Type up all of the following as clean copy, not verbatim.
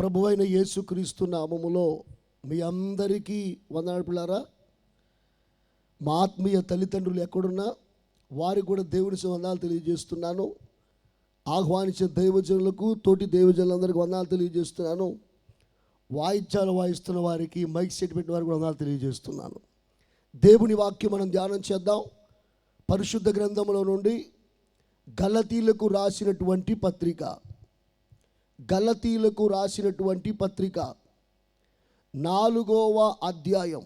ప్రభువైన యేసుక్రీస్తు నామములో మీ అందరికీ వందనాలు పిల్లారా. మా ఆత్మీయ తల్లిదండ్రులు ఎక్కడున్నా వారికి కూడా దేవుని వందనాలు తెలియజేస్తున్నాను. ఆహ్వానించిన దైవజనులకు, తోటి దైవజనులందరికీ వందనాలు తెలియజేస్తున్నాను. వాయిద్యాలు వాయిస్తున్న వారికి, మైక్ సెట్ పెట్టిన వారికి వందనాలు తెలియజేస్తున్నాను. దేవుని వాక్యం మనం ధ్యానం చేద్దాం. పరిశుద్ధ గ్రంథంలో నుండి గలతీలకు రాసినటువంటి పత్రిక, గలతీలకు రాసినటువంటి పత్రిక 4వ అధ్యాయం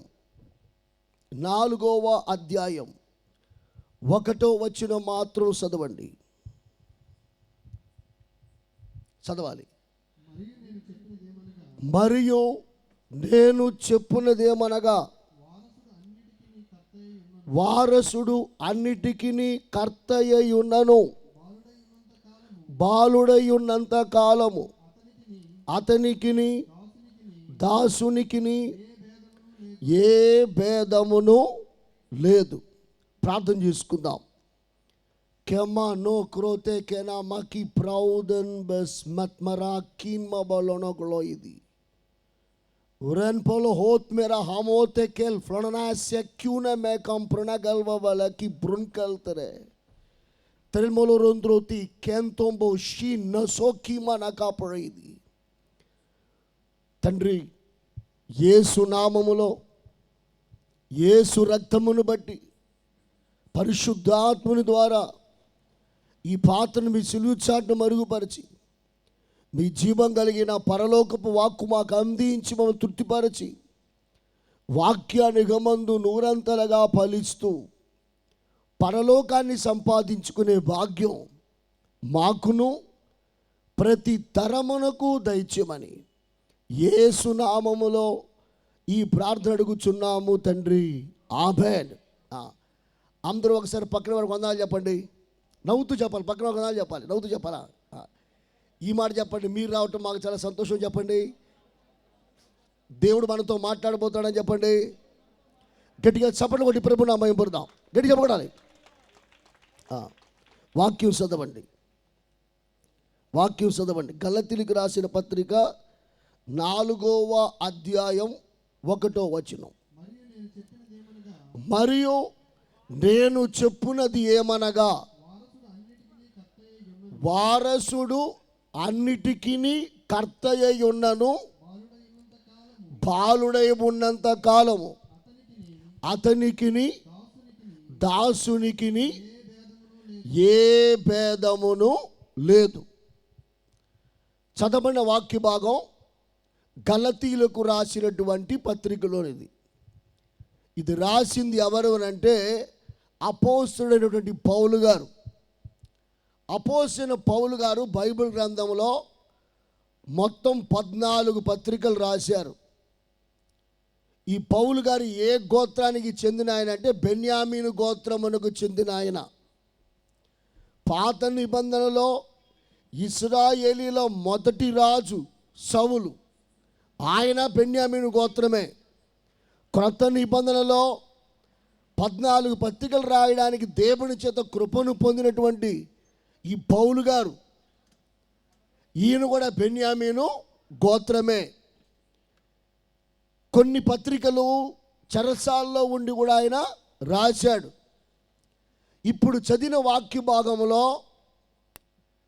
1వ వచనం మాత్రం చదవాలి. మరియు నేను చెప్పున్నదేమనగా, వారసుడు అన్నిటికీ కర్తయ్య ఉన్నను, బాలుడై ఉన్నంత కాలము అతనికిని దాసునికిని ఏ భేదమును లేదు. ప్రార్థన చేసుకుందాం. కెమా నో క్రోతే కెనా మాకి ప్రౌదన్ బస్ మత్మరా కిన్మ బలోనో గ్లోయిది ఉరన్ పోలో హోత్ మేరా హమోతే కెల్ ఫ్రొననాస్య క్యూన మేకం ప్రణగల్వ వలకి బ్రున్కల్తరే తెల్మోలో రొంద్రోతి కెంతోంబో షీ నసోకీమా నకాపడేది. తండ్రి, యేసు నామములో, యేసు రక్తమును బట్టి, పరిశుద్ధాత్ముని ద్వారా ఈ పాత్రను మీ సిలువ చాటును మరుగుపరిచి, మీ జీవం కలిగిన పరలోకపు వాక్కు మాకు అందించి మమ్మల్ని తృప్తిపరిచి, వాక్యాన్ని గమందు నూరంతలుగా ఫలిస్తూ పరలోకాన్ని సంపాదించుకునే భాగ్యం మాకును ప్రతి తరమునకు దయచేయమని యేసు నామములో ఈ ప్రార్థన అడుగుచున్నాము తండ్రి, ఆమేన్. అందరూ ఒకసారి పక్కన వరకు వందనాలు చెప్పండి. నవ్వుతూ చెప్పాలి. పక్కన ఒక వందనాలు చెప్పాలి, నవ్వుతూ చెప్పాలా? ఈ మాట చెప్పండి. మీరు రావటం మాకు చాలా సంతోషం. చెప్పండి. దేవుడు మనతో మాట్లాడబోతాడని చెప్పండి. గట్టిగా చప్పట్లు కొట్టి ప్రభు నామం పొందుదాం. గట్టిగా చెప్పగడాలి. వాక్యం చదవండి. గలతీలకు రాసిన పత్రిక 4వ అధ్యాయం 1వ వచనం. మరియు నేను చెప్పున్నది ఏమనగా, వారసుడు అన్నిటికీ కర్తయ్య ఉన్నను, బాలుడై ఉన్నంత కాలము అతనికిని దాసునికిని ఏ భేదమును లేదు. చదవబడిన వాక్య భాగం గలతీలకు రాసినటువంటి పత్రికలోనిది. ఇది రాసింది ఎవరు అంటే అపోస్తలుడైనటువంటి పౌలు గారు. అపోస్తలుడైన పౌలు గారు బైబిల్ గ్రంథంలో మొత్తం 14 పత్రికలు రాశారు. ఈ పౌలు గారు ఏ గోత్రానికి చెందిన ఆయన అంటే బెన్యామీను గోత్రమునకు చెందిన ఆయన. పాత నిబంధనలో ఇశ్రాయేలీలో మొదటి రాజు సౌలు, ఆయన బెన్యామీను గోత్రమే. క్రొత్త నిబంధనలో 14 పత్రికలు రాయడానికి దేవుని చేత కృపను పొందినటువంటి ఈ పౌలు గారు, ఈయన కూడా బెన్యామీను గోత్రమే. కొన్ని పత్రికలు చెరసాల్లో ఉండి కూడా ఆయన రాశాడు. ఇప్పుడు చదివిన వాక్య భాగంలో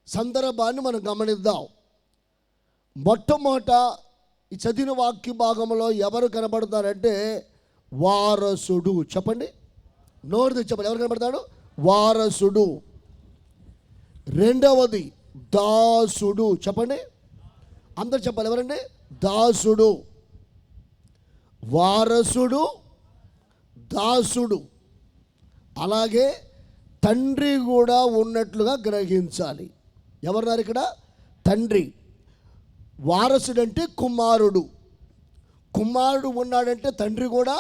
సందర్భాన్ని మనం గమనిద్దాం. మొట్టమొదట ఈ చదివిన వాక్య భాగంలో ఎవరు కనబడతారంటే వారసుడు. చెప్పండి, నోరు చెప్పండి. ఎవరు కనబడతాడు? వారసుడు. రెండవది దాసుడు. చెప్పండి, అందరు చెప్పాలి. ఎవరండి? దాసుడు. వారసుడు, దాసుడు. అలాగే తండ్రి కూడా ఉన్నట్లుగా గ్రహించాలి. ఎవరున్నారు ఇక్కడ? తండ్రి. వారసుడు అంటే కుమారుడు. కుమారుడు ఉన్నాడంటే తండ్రి కూడా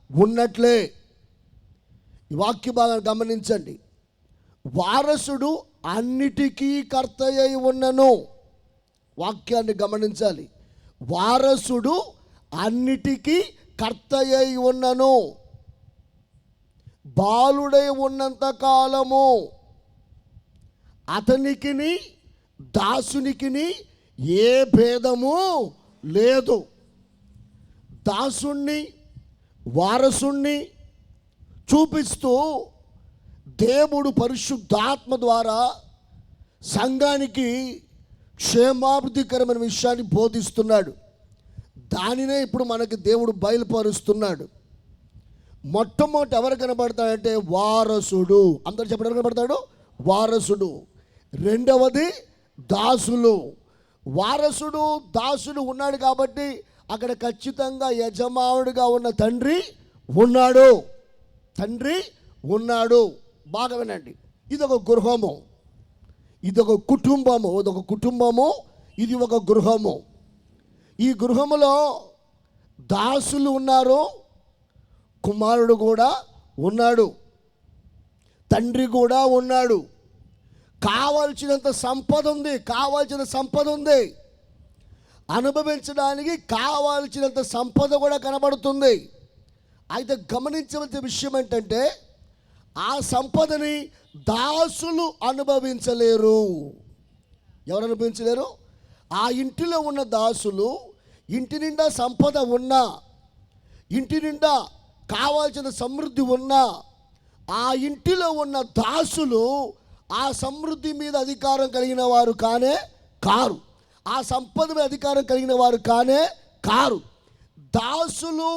ఉన్నట్లే. ఈ వాక్య భాగాన్ని గమనించండి. వారసుడు అన్నిటికీ కర్తయ్య ఉన్నను. వాక్యాన్ని గమనించాలి. వారసుడు అన్నిటికీ కర్తయ్య ఉన్నను, బాలుడై ఉన్నంత కాలము అతనికిని దాసునికిని ఏ భేదము లేదు. దాసుణ్ణి వారసుణ్ణి చూపిస్తూ దేవుడు పరిశుద్ధాత్మ ద్వారా సంఘానికి క్షేమాభివృద్ధికరమైన విషయాన్ని బోధిస్తున్నాడు. దానినే ఇప్పుడు మనకి దేవుడు బయలుపరుస్తున్నాడు. మొట్టమొదటి ఎవరు కనబడతాడంటే వారసుడు. అందరు చెప్పడం ఎవరు కనబడతాడు? వారసుడు. రెండవది దాసులు. వారసుడు దాసుడు ఉన్నాడు కాబట్టి అక్కడ ఖచ్చితంగా యజమానుడిగా ఉన్న తండ్రి ఉన్నాడు. తండ్రి ఉన్నాడు. బాగా వినండి. ఇదొక గృహము, ఇదొక కుటుంబము. ఇదొక కుటుంబము, ఇది ఒక గృహము. ఈ గృహములో దాసులు ఉన్నారు, కుమారుడు కూడా ఉన్నాడు, తండ్రి కూడా ఉన్నాడు. కావాల్సినంత సంపద ఉంది, కావాల్సిన సంపద ఉంది. అనుభవించడానికి కావాల్సినంత సంపద కూడా కనబడుతుంది. అయితే గమనించవలసిన విషయం ఏంటంటే ఆ సంపదని దాసులు అనుభవించలేరు. ఎవరు అనుభవించలేరు? ఆ ఇంటిలో ఉన్న దాసులు ఇంటి నిండా సంపద ఉన్నా, ఇంటి నిండా కావాల్సిన సమృద్ధి ఉన్నా, ఆ ఇంటిలో ఉన్న దాసులు ఆ సమృద్ధి మీద అధికారం కలిగిన వారు కానే కారు. ఆ సంపద మీద అధికారం కలిగిన వారు కానే కారు. దాసులు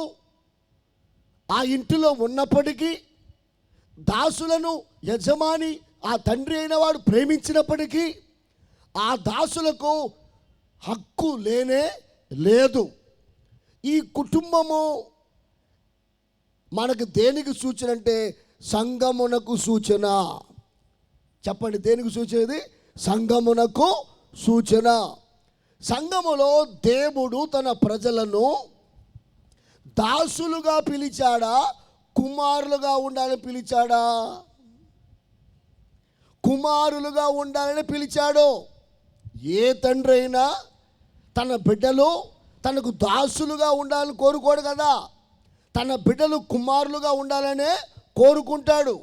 ఆ ఇంటిలో ఉన్నప్పటికీ, దాసులను యజమాని ఆ తండ్రి అయిన వాడు ప్రేమించినప్పటికీ ఆ దాసులకు హక్కు లేనే లేదు. ఈ కుటుంబము మనకు దేనికి సూచన అంటే సంఘమునకు సూచన. చెప్పండి, దేనికి సూచన ఇది? సంఘమునకు సూచన. సంఘములో దేవుడు తన ప్రజలను దాసులుగా పిలిచాడా, కుమారులుగా ఉండాలని పిలిచాడా? కుమారులుగా ఉండాలని పిలిచాడు. ఏ తండ్రి అయినా తన బిడ్డలు తనకు దాసులుగా ఉండాలని కోరుకోడు కదా. తన బిడ్డలు కుమారులుగా ఉండాలనే కోరుకుంటాడు.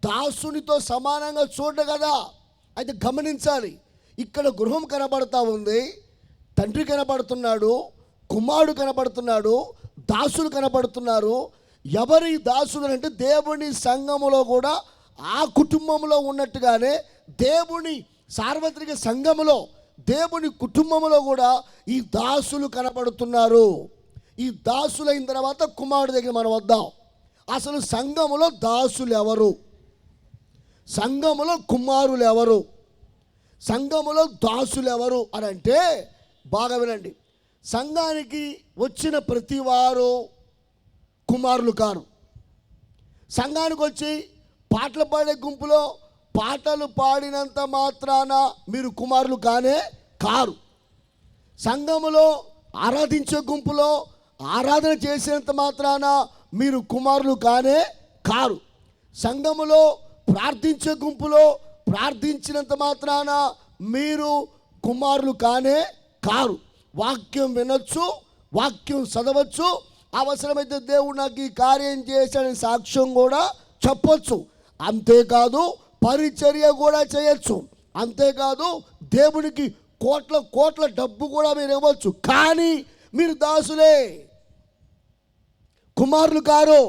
దాసునితో సమానంగా చూడడు కదా. అయితే గమనించాలి, ఇక్కడ గృహం కనబడతా ఉంది, తండ్రి కనబడుతున్నాడు, కుమారుడు కనబడుతున్నాడు, దాసులు కనబడుతున్నారు. ఎవరి దాసులు అంటే దేవుని సంఘములో కూడా ఆ కుటుంబంలో ఉన్నట్టుగానే దేవుని సార్వత్రిక సంఘములో దేవుని కుటుంబంలో కూడా ఈ దాసులు కనబడుతున్నారు. ఈ దాసులైన తర్వాత కుమారుడు దగ్గర మనం వద్దాం. అసలు సంఘములో దాసులు ఎవరు? సంఘములో కుమారులు ఎవరు? సంఘములో దాసులు ఎవరు అని అంటే బాగా వినండి. సంఘానికి వచ్చిన ప్రతి వారు కుమారులు కారు. సంఘానికి వచ్చి పాటలు పాడే గుంపులో పాటలు పాడినంత మాత్రాన మీరు కుమారులు కానే కారు. సంఘములో ఆరాధించే గుంపులో ఆరాధన చేసినంత మాత్రాన మీరు కుమారులు కానే కారు. సంఘములో ప్రార్థించే గుంపులో ప్రార్థించినంత మాత్రాన మీరు కుమారులు కానే కారు. వాక్యం వినొచ్చు, వాక్యం చదవచ్చు, అవసరమైతే దేవుడు నాకు ఈ కార్యం చేశాడని సాక్ష్యం కూడా చెప్పొచ్చు. అంతేకాదు పరిచర్య కూడా చేయొచ్చు. అంతేకాదు దేవునికి కోట్ల కోట్ల డబ్బు కూడా మీరు ఇవ్వచ్చు. కానీ మీరు దాసులే, కుమారులు కారు.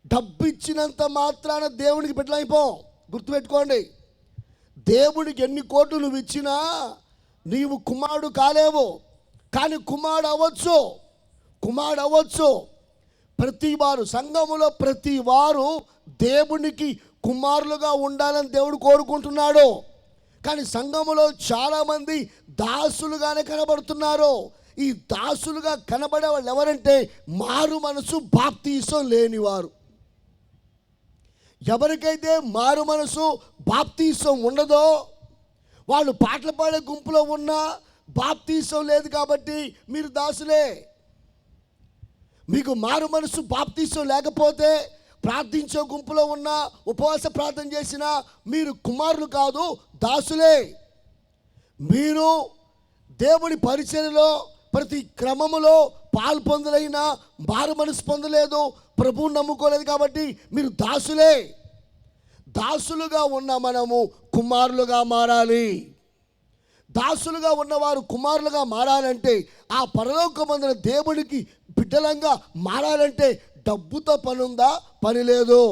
డబ్బు ఇచ్చినంత మాత్రాన దేవునికి బిడ్డలైపోం. గుర్తుపెట్టుకోండి, దేవునికి ఎన్ని కోట్లు నువ్వు ఇచ్చినా నీవు కుమారుడు కాలేవు. కానీ కుమారుడు అవ్వచ్చు, కుమారుడు అవ్వచ్చు. ప్రతి వారు సంఘములో ప్రతి వారు దేవునికి కుమారులుగా ఉండాలని దేవుడు కోరుకుంటున్నాడు. కానీ సంఘములో చాలామంది దాసులుగానే కనబడుతున్నారు. ఈ దాసులుగా కనబడే వాళ్ళు ఎవరంటే మారు మనసు బాప్తీసం లేనివారు. ఎవరికైతే మారు మనసు బాప్తీసం ఉండదో వాళ్ళు పాటలు పాడే గుంపులో ఉన్నా బాప్తీసం లేదు కాబట్టి మీరు దాసులే. మీకు మారు మనసు బాప్తీసం లేకపోతే ప్రార్థించే గుంపులో ఉన్న ఉపవాస ప్రార్థన చేసినా మీరు కుమారులు కాదు, దాసులే. మీరు దేవుని పరిచర్యలో ప్రతి క్రమములో పాలు పొందలైనా మారు మనసు పొందలేదు, ప్రభువుని నమ్ముకోలేదు కాబట్టి మీరు దాసులే. దాసులుగా ఉన్న మనము కుమారులుగా మారాలి. దాసులుగా ఉన్నవారు కుమారులుగా మారాలంటే, ఆ పరలోకమందున దేవునికి బిడ్డలంగా మారాలంటే డబ్బుతో పని ఉందా? పని లేదు.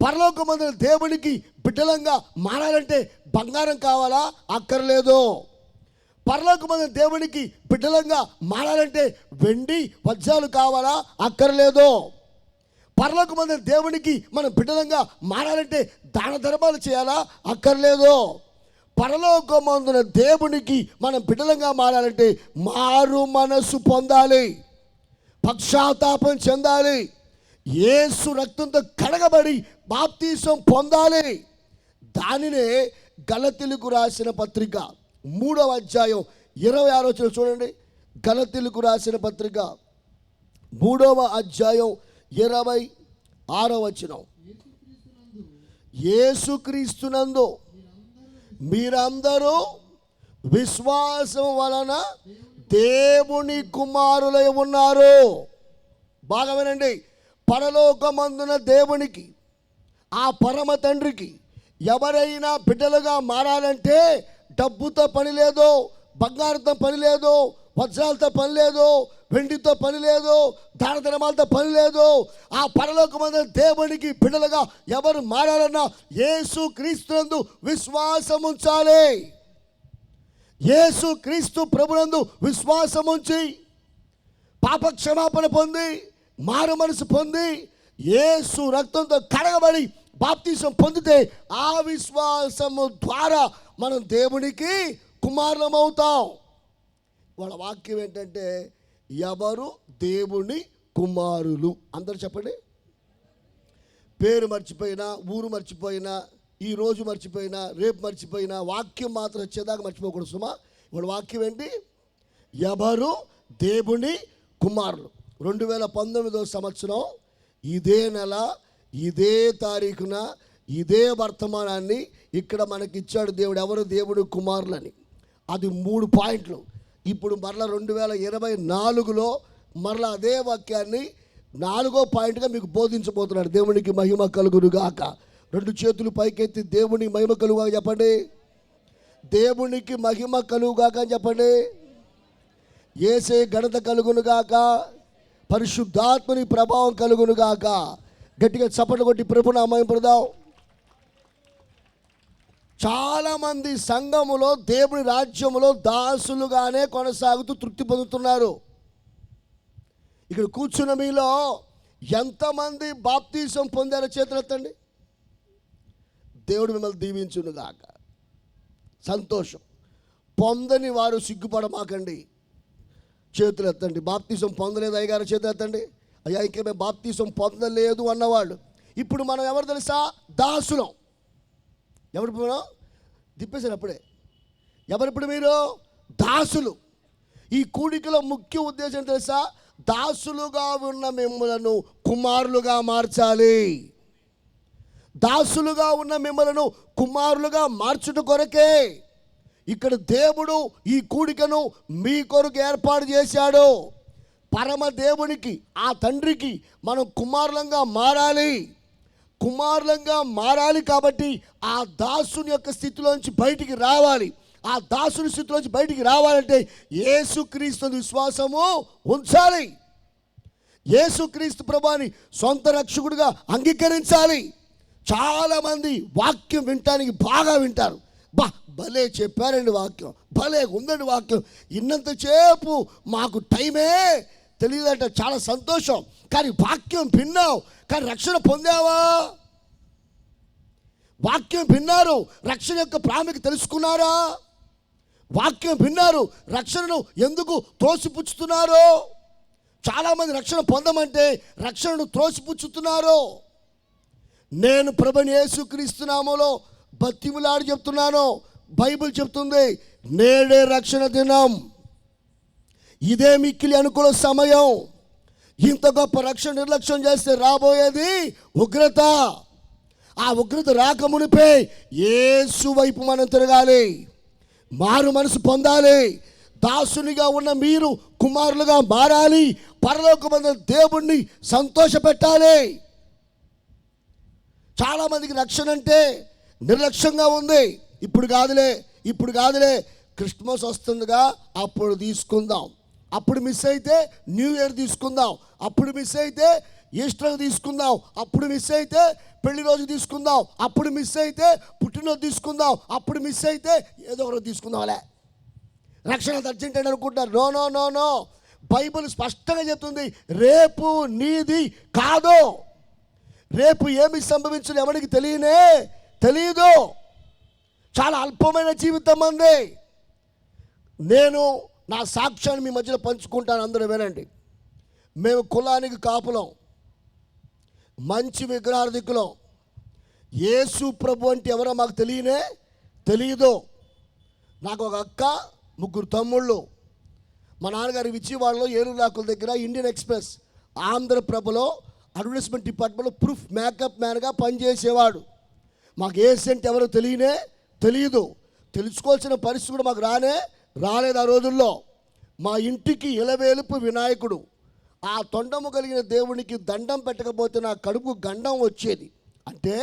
పరలోకమందున దేవునికి బిడ్డలంగా మారాలంటే బంగారం కావాలా? అక్కర్లేదు. పరలోకమందున దేవునికి బిడ్డలంగా మారాలంటే వెండి వజ్రాలు కావాలా? అక్కర్లేదు. పరలోకమందున దేవునికి మనం బిడ్డలంగా మారాలంటే దాన ధర్మాలు చేయాలా? అక్కర్లేదు. పరలోకమందున దేవునికి మనం బిడ్డలంగా మారాలంటే మారు మనసు పొందాలి, పశ్చాత్తాపం చెందాలి, యేసు రక్తంతో కడగబడి బాప్తీసం పొందాలి. దానినే గలతీయులకు రాసిన పత్రిక 3వ అధ్యాయం 26వ వచనం చూడండి. గలతీయులకు రాసిన పత్రిక 3వ అధ్యాయం 26వ వచనం. యేసుక్రీస్తునందు మీరందరూ విశ్వాసం వలన దేవుని కుమారులై ఉన్నారు. బాగా వినండి. పరలోకమందున దేవునికి, ఆ పరమ తండ్రికి ఎవరైనా బిడ్డలుగా మారాలంటే డబ్బుతో పని లేదు, బంగారంతో పని లేదు, వజ్రాలతో పని లేదు, వెండితో పని లేదు, దాన ధర్మాలతో పని లేదు. ఆ పరలోకమందున దేవునికి బిడ్డలుగా ఎవరు మారాలన్నా యేసు క్రీస్తునందు విశ్వాసం ఉంచాలి. యేసు క్రీస్తు ప్రభునందు విశ్వాసం ఉంచి పాప క్షమాపణ పొంది మారు మనసు పొంది యేసు రక్తంతో కడగబడి బాప్తీసం పొందితే ఆ విశ్వాసము ద్వారా మనం దేవునికి కుమారులమవుతాం. వాళ్ళ వాక్యం ఏంటంటే, ఎవరు దేవుని కుమారులు? అందరూ చెప్పండి. పేరు మర్చిపోయినా, ఊరు మర్చిపోయినా, ఈ రోజు మర్చిపోయినా, రేపు మర్చిపోయినా, వాక్యం మాత్రం వచ్చేదాకా మర్చిపోకూడదు సుమా. వాళ్ళ వాక్యం ఏంటి? ఎవరు దేవుని కుమారులు. 2019వ సంవత్సరం ఇదే నెల ఇదే తారీఖున ఇదే వర్తమానాన్ని ఇక్కడ మనకిచ్చాడు దేవుడు. ఎవరు దేవుడు కుమారులని. అది 3 పాయింట్లు. ఇప్పుడు మరలా 2024లో మరలా అదే వాక్యాన్ని 4వ పాయింట్గా మీకు బోధించబోతున్నాడు. దేవునికి మహిమ కలుగునుగాక. 2 చేతులు పైకెత్తి దేవునికి మహిమ కలుగుగాక చెప్పండి. దేవునికి మహిమ కలుగుగాక అని చెప్పండి. యేసే ఘనత కలుగునుగాక, పరిశుద్ధాత్మని ప్రభావం కలుగునుగాక. గట్టిగా చప్పట్లు కొట్టి ప్రభుని మహిమపడదాం. చాలామంది సంఘములో దేవుని రాజ్యములో దాసులుగానే కొనసాగుతూ తృప్తి పొందుతున్నారు. ఇక్కడ కూర్చున్న మీలో ఎంతమంది బాప్తీసం పొందారో చేతులెత్తండి. దేవుడు మిమ్మల్ని దీవించునుగాక. సంతోషం. పొందని వారు సిగ్గుపడమాకండి. చేతులు ఎత్తండి. బాప్తీసం పొందలేదు అయ్యగారు చేతులు ఎత్తండి. అయ్యా ఇంకా మేము బాప్తీసం పొందలేదు అన్నవాళ్ళు. ఇప్పుడు మనం ఎవరు తెలుసా? దాసులం. ఎవరు మనం తిప్పేశారు అప్పుడే. ఎవరిప్పుడు మీరు? దాసులు. ఈ కూడికలో ముఖ్య ఉద్దేశం తెలుసా? దాసులుగా ఉన్న మిమ్మలను కుమారులుగా మార్చాలి. దాసులుగా ఉన్న మిమ్మలను కుమారులుగా మార్చుట కొరకే ఇక్కడ దేవుడు ఈ కూడికను మీ కొరకు ఏర్పాటు చేశాడు. పరమ దేవునికి, ఆ తండ్రికి మనం కుమారులంగా మారాలి. కుమారులంగా మారాలి కాబట్టి ఆ దాసుని యొక్క స్థితిలోంచి బయటికి రావాలి. ఆ దాసుని స్థితిలోంచి బయటికి రావాలంటే యేసుక్రీస్తు విశ్వాసము ఉంచాలి. యేసుక్రీస్తు ప్రభువుని సొంత రక్షకుడిగా అంగీకరించాలి. చాలామంది వాక్యం వినటానికి బాగా వింటారు. భలే చెప్పారండి వాక్యం, భలే ఉందండి వాక్యం, ఇన్నంతసేపు మాకు టైమే తెలియదంటే చాలా సంతోషం. కానీ వాక్యం విన్నావు, కానీ రక్షణ పొందావా? వాక్యం విన్నారు, రక్షణ యొక్క ప్రాముఖ్యత తెలుసుకున్నారా? వాక్యం విన్నారు, రక్షణను ఎందుకు త్రోసిపుచ్చుతున్నారు? చాలామంది రక్షణ పొందమంటే రక్షణను త్రోసిపుచ్చుతున్నారు. నేను ప్రభుని యేసుక్రీస్తు నామములో బతిమిలాడి చెప్తున్నాను. బైబిల్ చెప్తుంది, నేడే రక్షణ దినం, ఇదే మిక్కిలి అనుకూల సమయం. ఇంత గొప్ప రక్షణ నిర్లక్ష్యం చేస్తే రాబోయేది ఉగ్రత. ఆ ఉగ్రత రాకమునిపే యేసు వైపు మనం తిరగాలి, మారు మనసు పొందాలి. దాసునిగా ఉన్న మీరు కుమారులుగా మారాలి. పరలోకమందున దేవుణ్ణి సంతోషపెట్టాలి. చాలామందికి రక్షణ అంటే నిర్లక్ష్యంగా ఉంది. ఇప్పుడు కాదులే, ఇప్పుడు కాదులే, క్రిస్మస్ వస్తుందిగా అప్పుడు తీసుకుందాం, అప్పుడు మిస్ అయితే న్యూ ఇయర్ తీసుకుందాం, అప్పుడు మిస్ అయితే ఈస్టర్ తీసుకుందాం, అప్పుడు మిస్ అయితే పెళ్లి రోజు తీసుకుందాం, అప్పుడు మిస్ అయితే పుట్టినరోజు తీసుకుందాం, అప్పుడు మిస్ అయితే ఏదో ఒకరోజు తీసుకుందాంలే, రక్షణ అర్జెంట్ అని అనుకుంటారు. No no no no, Bible స్పష్టంగా చెప్తుంది, రేపు నీది కాదు. రేపు ఏమి సంభవించదు ఎవరికి తెలియదు. చాలా అల్పమైన జీవితం అంది. నేను నా సాక్ష్యాన్ని మీ మధ్యలో పంచుకుంటాను, అందరూ వినండి. మేము కులానికి కాపులం, మంచి విగ్రహార్థికులం. యేసు ప్రభు అంటే ఎవరో మాకు తెలియదు. నాకు ఒక అక్క, 3 తమ్ముళ్ళు. మా నాన్నగారి విజయవాడలో ఏరులాకుల దగ్గర ఇండియన్ ఎక్స్ప్రెస్ ఆంధ్రప్రభలో అడ్వర్టైజ్మెంట్ డిపార్ట్మెంట్లో ప్రూఫ్ మేకప్ మ్యాన్గా పనిచేసేవాడు. మాకు ఏసెంట్ ఎవరో తెలియదు. తెలుసుకోవాల్సిన పరిస్థితి కూడా మాకు రాలేదు ఆ రోజుల్లో. మా ఇంటికి ఇలవేలుపు వినాయకుడు, ఆ తొండము కలిగిన దేవునికి దండం పెట్టకపోతే నా కడుపు గండం వచ్చేది. అంటే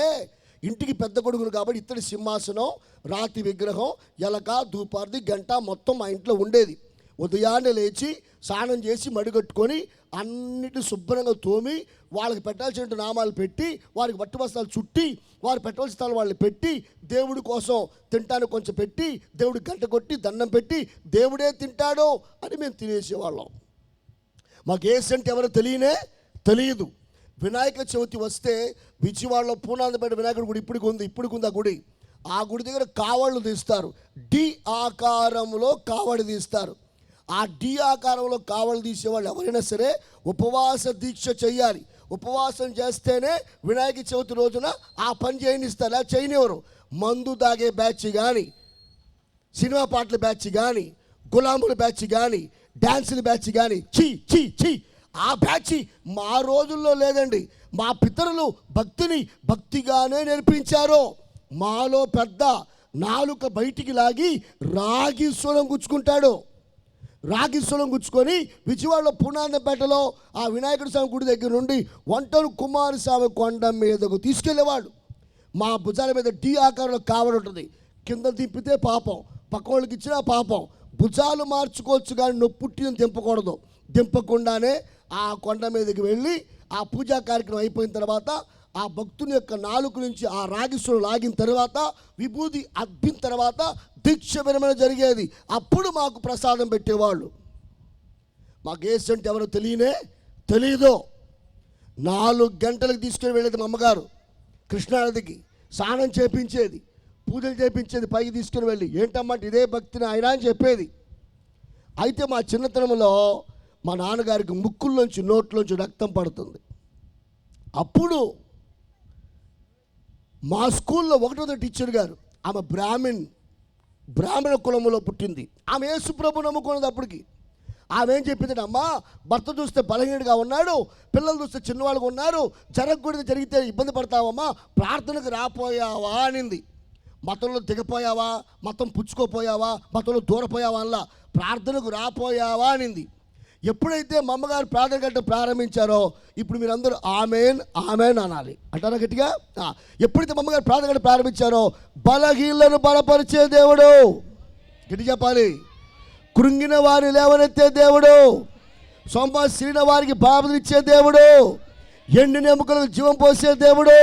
ఇంటికి పెద్ద కొడుకును కాబట్టి ఇత్తడి సింహాసనం, రాతి విగ్రహం, ఎలక, ధూపార్ది, గంట మొత్తం మా ఇంట్లో ఉండేది. ఉదయాన్నే లేచి స్నానం చేసి మడిగట్టుకొని అన్నిటిని శుభ్రంగా తోమి వాళ్ళకి పెట్టాల్సిన నామాలు పెట్టి, వారికి పట్టు వస్త్రాలు చుట్టి, వారు పెట్టవలసిన స్థలం వాళ్ళని పెట్టి, దేవుడి కోసం తింటానికి కొంచెం పెట్టి, దేవుడి గంట కొట్టి దండం పెట్టి, దేవుడే తింటాడో అని మేము తినేసేవాళ్ళం. మాకు ఏసెంట్ ఎవరో తెలియదు. వినాయక చవితి వస్తే విజయవాడలో పూనాందపేట వినాయకుడి గుడి ఇప్పటికి ఉంది ఆ గుడి. ఆ గుడి దగ్గర కావళ్ళు తీస్తారు, డి ఆకారంలో కావడి తీస్తారు. ఆ డి ఆకారంలో కావళ్ళు తీసేవాళ్ళు ఎవరైనా సరే ఉపవాస దీక్ష చేయాలి. ఉపవాసం చేస్తేనే వినాయక చవితి రోజున ఆ పని చేయనిస్తారు, అలా చేయనివ్వరు. మందు తాగే బ్యాచ్ కానీ, సినిమా పాటల బ్యాచ్ కానీ, గులాముల బ్యాచ్ కానీ, డ్యాన్సుల బ్యాచ్ కానీ, చీ ఆ బ్యాచ్ మా రోజుల్లో లేదండి. మా పితరులు భక్తిగానే నేర్పించారు. మాలో పెద్ద నాలుక బయటికి లాగి రాగి సూలం గుచ్చుకొని విజయవాడలో పునాందపేటలో ఆ వినాయకుడి స్వామి గుడి దగ్గర నుండి వంటను కుమారస్వామి కొండ మీదకు తీసుకెళ్ళేవాడు. మా భుజాల మీద డి ఆకారంలో కావడి ఉంటుంది. కింద దింపితే పాపం, పక్క వాళ్ళకి ఇచ్చినా పాపం. భుజాలు మార్చుకోవచ్చు కానీ నొప్పుట్టిని దింపకూడదు. దింపకుండానే ఆ కొండ మీదకి వెళ్ళి ఆ పూజా కార్యక్రమం అయిపోయిన తర్వాత ఆ భక్తుని యొక్క నాలుక నుంచి ఆ రాగిసులు లాగిన తర్వాత, విభూది అద్దిన తర్వాత దీక్ష విరమణ జరిగేది. అప్పుడు మాకు ప్రసాదం పెట్టేవాళ్ళు. మాకు ఏసెంట్ ఎవరో తెలియదు. 4 గంటలకు తీసుకొని వెళ్ళేది మా అమ్మగారు కృష్ణానదికి. స్నానం చేపించేది, పూజలు చేపించేది, పైకి తీసుకుని వెళ్ళి. ఏంటమ్మంటే ఇదే భక్తిని ఆయన అని చెప్పేది. అయితే మా చిన్నతనంలో మా నాన్నగారికి ముక్కుల్లోంచి నోట్లోంచి రక్తం పడుతుంది. అప్పుడు మా స్కూల్లో 1వ టీచర్ గారు, ఆమె బ్రాహ్మణ కులంలో పుట్టింది. ఆమె యేసు ప్రభు నమ్ముకున్నది. అప్పటికి ఆమె ఏం చెప్పిందంటే, అమ్మా భర్త చూస్తే బలహీనుడిగా ఉన్నాడు, పిల్లలు చూస్తే చిన్నవాళ్ళుగా ఉన్నారు, జరగకూడదు జరిగితే ఇబ్బంది పడతావమ్మా, ప్రార్థనకు రాపోయావా అనింది. మతంలో దిగపోయావా, మతం పుచ్చుకోపోయావా, మతంలో దూరపోయావా అలా, ప్రార్థనకు రాపోయావా అనింది. ఎప్పుడైతే మా అమ్మగారు ప్రార్థన గంట ప్రారంభించారో, ఇప్పుడు మీరందరూ ఆమెన్ అనాలి. అంటారా గట్టిగా? ఎప్పుడైతే మా అమ్మగారు ప్రార్థన గంట ప్రారంభించారో, బలహీనలను బలపరిచే దేవుడు, గట్టి చెప్పాలి, కృంగిన వారిని లేవనెత్తే దేవుడు, సొంపసిన వారికి బాధనిచ్చే దేవుడు, ఎండిన ఎముకలకు జీవం పోసే దేవుడు,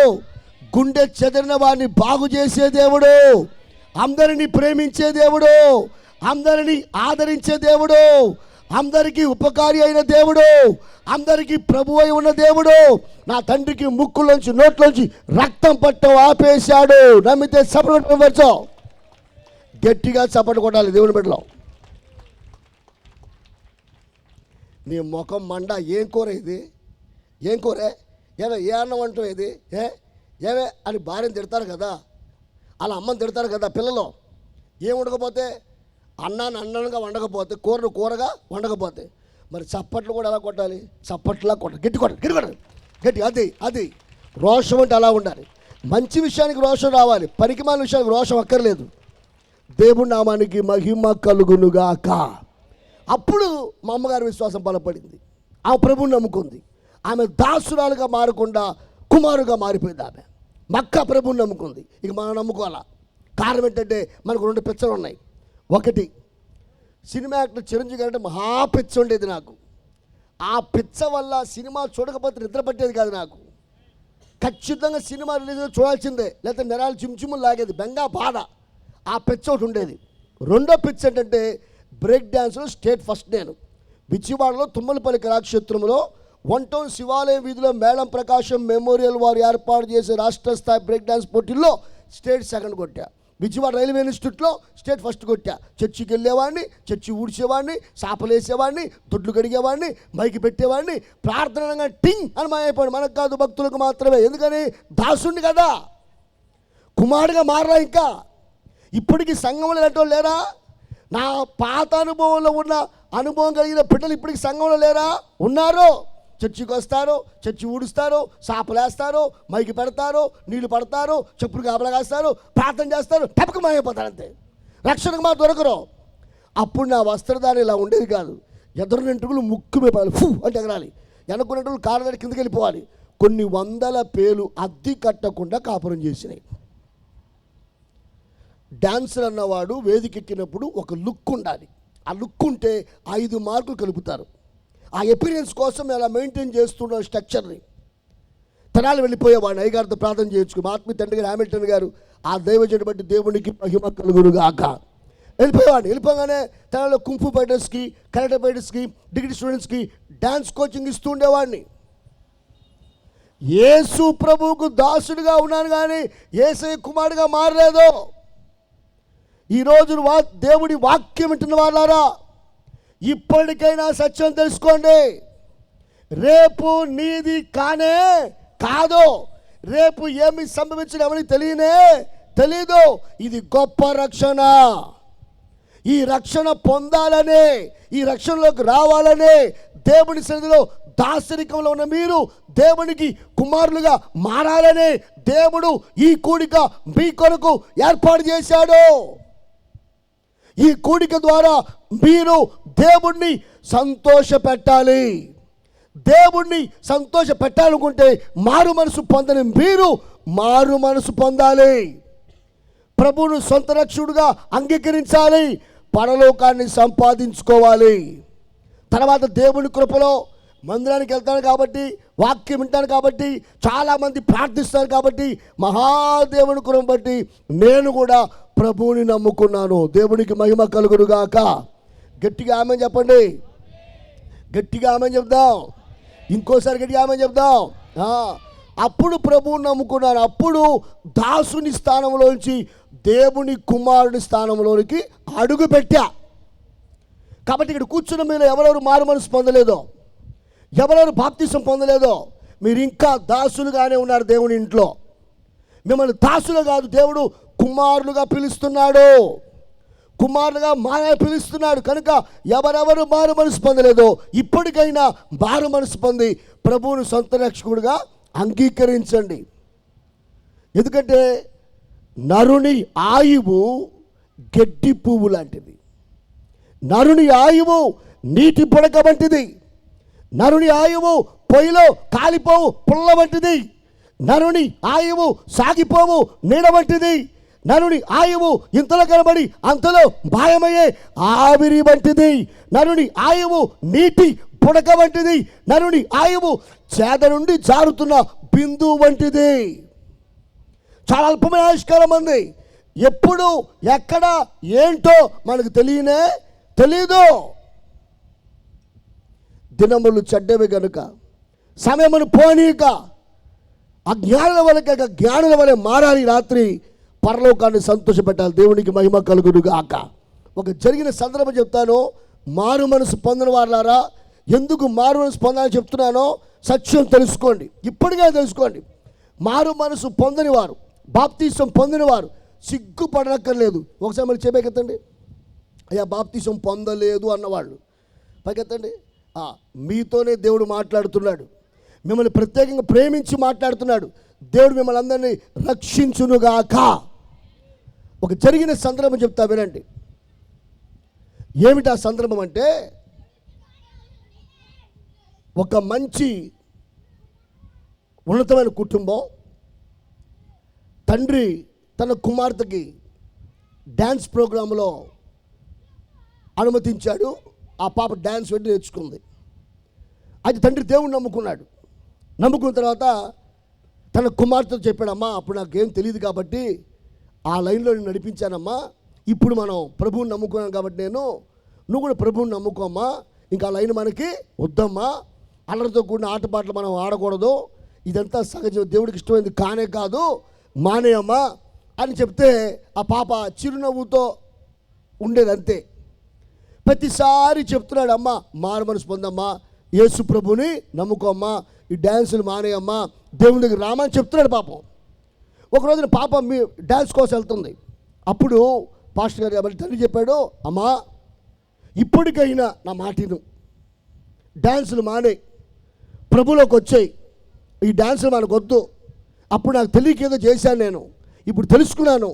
గుండె చెదిరిన వారిని బాగు చేసే దేవుడు, అందరినీ ప్రేమించే దేవుడు, అందరినీ ఆదరించే దేవుడు, అందరికీ ఉపకారి అయిన దేవుడు, అందరికీ ప్రభు అయి ఉన్న దేవుడు. నా తండ్రికి ముక్కులోంచి నోట్లోంచి రక్తం పట్టం ఆపేశాడు. నమ్మితే చప్పట్లు కొట్టవచ్చు, గట్టిగా చప్పట్లు కొట్టాలి దేవుని బిడ్డలో. నీ ముఖం మండ, ఏం కూర ఇది, ఏం కూర, ఏ అన్నం వంటం ఇది, ఏమే అని భార్యను తిడతారు కదా, అలా అమ్మని తిడతారు కదా పిల్లలు. ఏం వండకపోతే, అన్నాన్ని అన్నంగా వండకపోతే, కూరను కూరగా వండకపోతే, మరి చప్పట్లు కూడా ఎలా కొట్టాలి? చప్పట్లా కొట్టాలి, గట్టి. అది రోషం అంటే అలా ఉండాలి. మంచి విషయానికి రోషం రావాలి, పనికిమాలిన విషయానికి రోషం అక్కర్లేదు. దేవుని నామానికి మహిమ కలుగునుగాక. అప్పుడు మా అమ్మగారి విశ్వాసం బలపడింది. ఆమె ప్రభువుని నమ్ముకుంది. ఆమె దాసురాలుగా మారకుండా కుమారుగా మారిపోయింది. ఆమె మక్క ప్రభువుని నమ్ముకుంది. ఇక మనం నమ్ముకోవాలా? కారణం ఏంటంటే మనకు 2 పిచ్చలు ఉన్నాయి. ఒకటి, సినిమా యాక్టర్ చిరంజీవి గారు అంటే మహా పిచ్చ ఉండేది నాకు. ఆ పిచ్చ వల్ల సినిమా చూడకపోతే నిద్ర పట్టేది కాదు నాకు. ఖచ్చితంగా సినిమా రిలీజ్ చూడాల్సిందే, లేకపోతే నెరాలు చిమ్చిమ్ములు లాగేది, బెంగా బాధ. ఆ పిచ్చ ఒకటి ఉండేది. రెండో పిచ్చ ఏంటంటే బ్రేక్ డ్యాన్స్లో స్టేట్ ఫస్ట్. నేను విజయవాడలో తుమ్మలపల్లి కళాక్షేత్రంలో 1 టౌన్ శివాలయం వీధిలో మేళం ప్రకాశం మెమోరియల్ వారు ఏర్పాటు చేసే రాష్ట్ర స్థాయి బ్రేక్ డ్యాన్స్ పోటీల్లో స్టేట్ సెకండ్ కొట్టా. విజయవాడ రైల్వే ఇన్స్టిట్యూట్లో స్టేట్ ఫస్ట్ కొట్టా. చర్చికి వెళ్ళేవాడిని, చర్చి ఊడ్చేవాడిని, సాపలేసేవాడిని, దొడ్లు కడిగేవాడిని, మైకి పెట్టేవాడిని. ప్రార్థనగా టింగ్ అని మాయైపోయాడు. మనకు కాదు, భక్తులకు మాత్రమే. ఎందుకని? దాసుని కదా, కుమారుడిగా మారలా. ఇంకా ఇప్పటికీ సంఘంలో ఏంటో లేరా? నా పాత అనుభవంలో ఉన్న అనుభవం కలిగిన బిడ్డలు ఇప్పటికి సంఘంలో లేరా? ఉన్నారు. చర్చికి వస్తారు, చర్చి ఊడుస్తారు, సాపలేస్తారు, మైకి పెడతారు, నీళ్లు పడతారు, చెప్పులు కాపలా కాస్తారు, ప్రార్థన చేస్తారు, టపకమైపోతారు. అంతే, రక్షణకు మా దొరకరు. అప్పుడు నా వస్త్రధారణ ఇలా ఉండేది కాదు. ఎదురు వెంట్రుకలు ముక్కు మీద ఫూ అంటే ఎగరాలి, వెనక్కున్న వెంట్రుకలు కాళ్ళ కిందకి వెళ్ళిపోవాలి. కొన్ని వందల పేలు అద్దె కట్టకుండా కాపురం చేసినాయి. డాన్సర్ అన్నవాడు వేదికెక్కినప్పుడు ఒక లుక్ ఉండాలి. ఆ లుక్ ఉంటే 5 మార్కులు కలుపుతారు. ఆ ఎపీరియన్స్ కోసం అలా మెయింటైన్ చేస్తున్న స్ట్రక్చర్ని. తనాలు వెళ్ళిపోయేవాడిని అయ్యగారితో ప్రార్థన చేయించుకుని. ఆత్మీయ తండ్రి గారు హామిల్టన్ గారు, ఆ దైవజనుడి బట్టి దేవునికి మహిమ కలుగునుగాక. వెళ్ళిపోయేవాడిని. వెళ్ళిపోగానే తనలో కుంఫు ఫైటర్స్కి, కరాటే ఫైటర్స్కి, డిగ్రీ స్టూడెంట్స్కి డ్యాన్స్ కోచింగ్ ఇస్తూ ఉండేవాడిని. యేసు ప్రభువుకు దాసుడిగా ఉన్నాను కానీ యేసయ్య కుమారుడిగా మారలేదు. ఈరోజు దేవుడి వాక్యం వింటున్న వాళ్ళారా, ఇప్పటికైనా సత్యం తెలుసుకోండి. రేపు నీది కానే కాదు. రేపు ఏమి సంభవించడం ఎవరికి తెలీదు. ఇది గొప్ప రక్షణ. ఈ రక్షణ పొందాలనే, ఈ రక్షణలోకి రావాలనే దేవుని సన్నిధిలో దాసరికంలో ఉన్న మీరు దేవునికి కుమారులుగా మారాలనే దేవుడు ఈ కూడిక మీ కొరకు ఏర్పాటు చేశాడు. ఈ కూడిక ద్వారా మీరు దేవుణ్ణి సంతోష పెట్టాలి. దేవుణ్ణి సంతోష పెట్టాలనుకుంటే మారు మనసు పొందని మీరు మారు మనసు పొందాలి. ప్రభువును సొంత రక్షకుడుగా అంగీకరించాలి. పరలోకాన్ని సంపాదించుకోవాలి. తర్వాత దేవుని కృపలో మందిరానికి వెళ్తాను కాబట్టి, వాక్యం వింటాను కాబట్టి, చాలామంది ప్రార్థిస్తారు కాబట్టి, మహాదేవుని కృపను బట్టి నేను కూడా ప్రభువుని నమ్ముకున్నాను. దేవునికి మహిమ కలుగునుగాక. గట్టిగా ఆమేన్ చెప్పండి. గట్టిగా ఆమేన్ చెప్దాం. ఇంకోసారి గట్టిగా ఆమేన్ చెప్దాం. అప్పుడు ప్రభువుని నమ్ముకున్నాను. అప్పుడు దాసుని స్థానంలోంచి దేవుని కుమారుని స్థానంలోనికి అడుగు పెట్టా. కాబట్టి ఇక్కడ కూర్చున్న మీరు ఎవరెవరు మారు మనసు పొందలేదో, ఎవరెవరు బాప్తిసం పొందలేదో, మీరు ఇంకా దాసులుగానే ఉన్నారు దేవుని ఇంట్లో. మిమ్మల్ని దాసులు కాదు, దేవుడు కుమారులుగా పిలుస్తున్నాడు. కుమారులుగా పిలుస్తున్నాడు. కనుక ఎవరెవరు మారు మనసు పొందలేదో ఇప్పటికైనా మారు మనసు పొంది ప్రభువును సొంత రక్షకుడుగా అంగీకరించండి. ఎందుకంటే నరుని ఆయువు గడ్డి పువ్వు లాంటిది. నరుని ఆయువు నీటి పొడక వంటిది. నరుని ఆయువు పొయ్యిలో కాలిపోవు పుల్ల వంటిది. నరుని ఆయువు సాగిపోవు నీడ వంటిది. నరుని ఆయువు ఇంతలో కనబడి అంతలో మాయమయ్యే ఆవిరి వంటిది. నరుని ఆయువు నీటి పుడక వంటిది. నరుని ఆయువు చేద నుండి జారుతున్న బిందు వంటిది. చాలా అల్పమైన ఆయుష్కాలం ఉంది. ఎప్పుడు ఎక్కడ ఏంటో మనకు తెలీదు. దినములు చెడ్డవి గనుక సమయమును పోనీక అజ్ఞానుల వలె జ్ఞానుల వలె మారాలి. రాత్రి పరలోకాన్ని సంతోషపెట్టాలి. దేవునికి మహిమ కలుగునుగాక. ఒక జరిగిన సందర్భం చెప్తాను. మారు మనసు పొందిన వారులారా, ఎందుకు మారు మనసు పొందాలని చెప్తున్నానో సత్యం తెలుసుకోండి. ఇప్పటికే తెలుసుకోండి. మారు మనసు పొందని వారు, బాప్తీసం పొందిన వారు సిగ్గుపడనక్కర్లేదు. ఒకసారి మరి చెప్పేకెత్తండి. అయ్యా బాప్తీసం పొందలేదు అన్నవాళ్ళు పైకెత్తండి. మీతోనే దేవుడు మాట్లాడుతున్నాడు. మిమ్మల్ని ప్రత్యేకంగా ప్రేమించి మాట్లాడుతున్నాడు. దేవుడు మిమ్మల్ని అందరినీ రక్షించునుగాక. ఒక జరిగిన సందర్భం చెప్తా వినండి. ఏమిటి ఆ సందర్భం అంటే, ఒక మంచి ఉన్నతమైన కుటుంబం, తండ్రి తన కుమార్తెకి డ్యాన్స్ ప్రోగ్రాంలో అనుమతించాడు. ఆ పాప డ్యాన్స్ వెంట నేర్చుకుంది. అది తండ్రి దేవుణ్ణి నమ్ముకున్నాడు. నమ్ముకున్న తర్వాత తన కుమార్తెతో చెప్పాడమ్మా, అప్పుడు నాకేం తెలియదు కాబట్టి ఆ లైన్లో నేను నడిపించానమ్మా, ఇప్పుడు మనం ప్రభువుని నమ్ముకున్నాను కాబట్టి నువ్వు కూడా ప్రభువుని నమ్ముకోమ్మా, ఇంకా ఆ లైన్ మనకి వద్దమ్మా, అల్లరితో కూడిన ఆటపాటలు మనం ఆడకూడదు, ఇదంతా సహజం, దేవుడికి ఇష్టమైంది కానే కాదు, మానేయమ్మా అని చెప్తే ఆ పాప చిరునవ్వుతో ఉండేది అంతే. ప్రతిసారి చెప్తున్నాడు, అమ్మ మారు మనసు పొందమ్మా, యేసు ప్రభుని నమ్ముకోమ్మా, ఈ డ్యాన్సులు మానేయమ్మా, దేవుని దగ్గర రామని చెప్తున్నాడు పాపం. ఒకరోజున పాప డ్యాన్స్ కోసం వెళ్తుంది. అప్పుడు పాస్టర్ గారు ఎవరి తండ్రి చెప్పాడు, అమ్మా ఇప్పటికైనా నా మాటిను, డ్యాన్సులు మానే, ప్రభులోకి వచ్చాయి, ఈ డ్యాన్సులు మనకు వద్దు, అప్పుడు నాకు తెలియకేదో చేశాను, నేను ఇప్పుడు తెలుసుకున్నాను,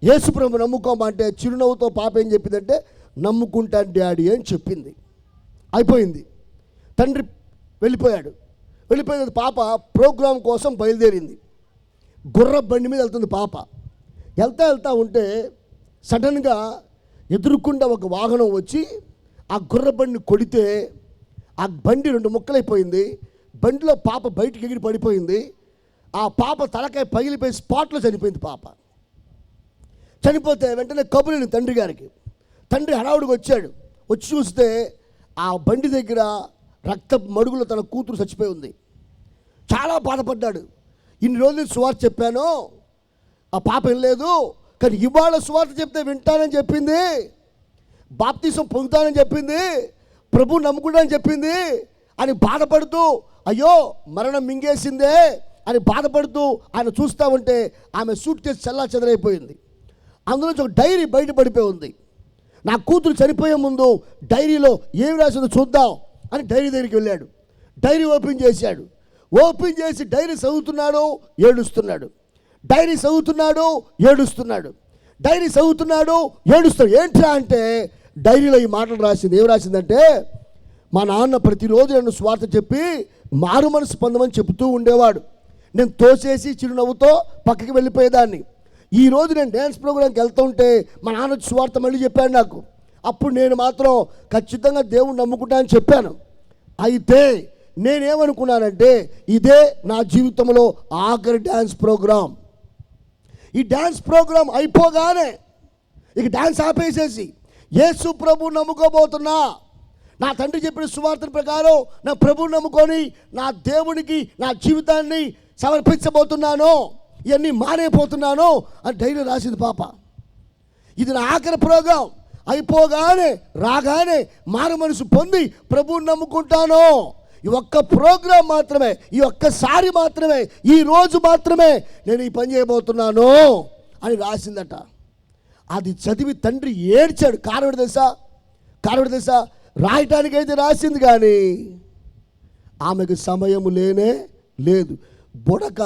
యేసు ప్రభు నమ్ముకోమా అంటే చిరునవ్వుతో పాప ఏం చెప్పిందంటే నమ్ముకుంటాను డాడీ అని చెప్పింది. అయిపోయింది. తండ్రి వెళ్ళిపోయాడు. వెళ్ళిపోయిన పాప ప్రోగ్రాం కోసం బయలుదేరింది. గుర్ర బండి మీద వెళ్తుంది పాప. వెళ్తా ఉంటే సడన్గా ఎదురుకుండా ఒక వాహనం వచ్చి ఆ గుర్ర బండిని కొడితే ఆ బండి 2 ముక్కలైపోయింది. బండిలో పాప బయటికి ఎగిరి పడిపోయింది. ఆ పాప తలకాయ పగిలిపోయి స్పాట్లో చనిపోయింది. పాప చనిపోతే వెంటనే కబుర్ని తండ్రి గారికి. తండ్రి హడావుడికి వచ్చాడు. వచ్చి చూస్తే ఆ బండి దగ్గర రక్త మడుగులో తన కూతురు చచ్చిపోయి ఉంది. చాలా బాధపడ్డాడు. ఇన్ని రోజులు సువార్త చెప్పాను, ఆ పాప వినలేదు, కానీ ఇవాళ సువార్త చెప్తే వింటానని చెప్పింది, బాప్తీసం పొందుతానని చెప్పింది, ప్రభు నమ్ముకుంటానని చెప్పింది అని బాధపడుతూ, అయ్యో మరణం మింగేసిందే అని బాధపడుతూ ఆయన చూస్తూ ఉంటే ఆమె సూట్ కేసు చల్లా చెదరైపోయింది. అందులోంచి ఒక డైరీ బయటపడిపోయి ఉంది. నా కూతురు చనిపోయే ముందు డైరీలో ఏమి రాసిందో చూద్దాం అని డైరీ దగ్గరికి వెళ్ళాడు. డైరీ ఓపెన్ చేశాడు. ఓపెన్ చేసి డైరీ చదువుతున్నాడు, ఏడుస్తున్నాడు. డైరీ చదువుతున్నాడు, ఏడుస్తున్నాడు. డైరీ చదువుతున్నాడు, ఏడుస్తాడు. ఏంట్రా అంటే డైరీలో ఈ మాటలు రాసింది. ఏం రాసిందంటే, మా నాన్న ప్రతిరోజు నన్ను స్వార్థ చెప్పి మారు మనసు పొందమని చెబుతూ ఉండేవాడు. నేను తోసేసి చిరునవ్వుతో పక్కకి వెళ్ళిపోయేదాన్ని. ఈరోజు నేను డ్యాన్స్ ప్రోగ్రాంకి వెళ్తుంటే మా నాన్న స్వార్థ మళ్ళీ చెప్పాడు నాకు. అప్పుడు నేను మాత్రం ఖచ్చితంగా దేవుణ్ణి నమ్ముకుంటానని చెప్పాను. అయితే నేనేమనుకున్నానంటే ఇదే నా జీవితంలో ఆఖరి డ్యాన్స్ ప్రోగ్రాం. ఈ డ్యాన్స్ ప్రోగ్రాం అయిపోగానే ఇక డ్యాన్స్ ఆపేసేసి యేసు ప్రభు నమ్ముకోబోతున్నా, నా తండ్రి చెప్పిన సువార్త ప్రకారం నా ప్రభువుని నమ్ముకొని నా దేవునికి నా జీవితాన్ని సమర్పించబోతున్నాను, ఇవన్నీ మానేపోతున్నాను అని డైరీ రాసింది పాప. ఇది నా ఆఖరి ప్రోగ్రాం, అయిపోగానే రాగానే మారు మనసు పొంది ప్రభువుని నమ్ముకుంటాను. ఈ ఒక్క ప్రోగ్రాం మాత్రమే, ఈ ఒక్కసారి మాత్రమే, ఈ రోజు మాత్రమే నేను ఈ పని చేయబోతున్నాను అని రాసిందట. అది చదివి తండ్రి ఏడ్చాడు. కారణం తెలుసా రాయటానికైతే రాసింది కానీ ఆమెకు సమయం లేనే లేదు. బుడక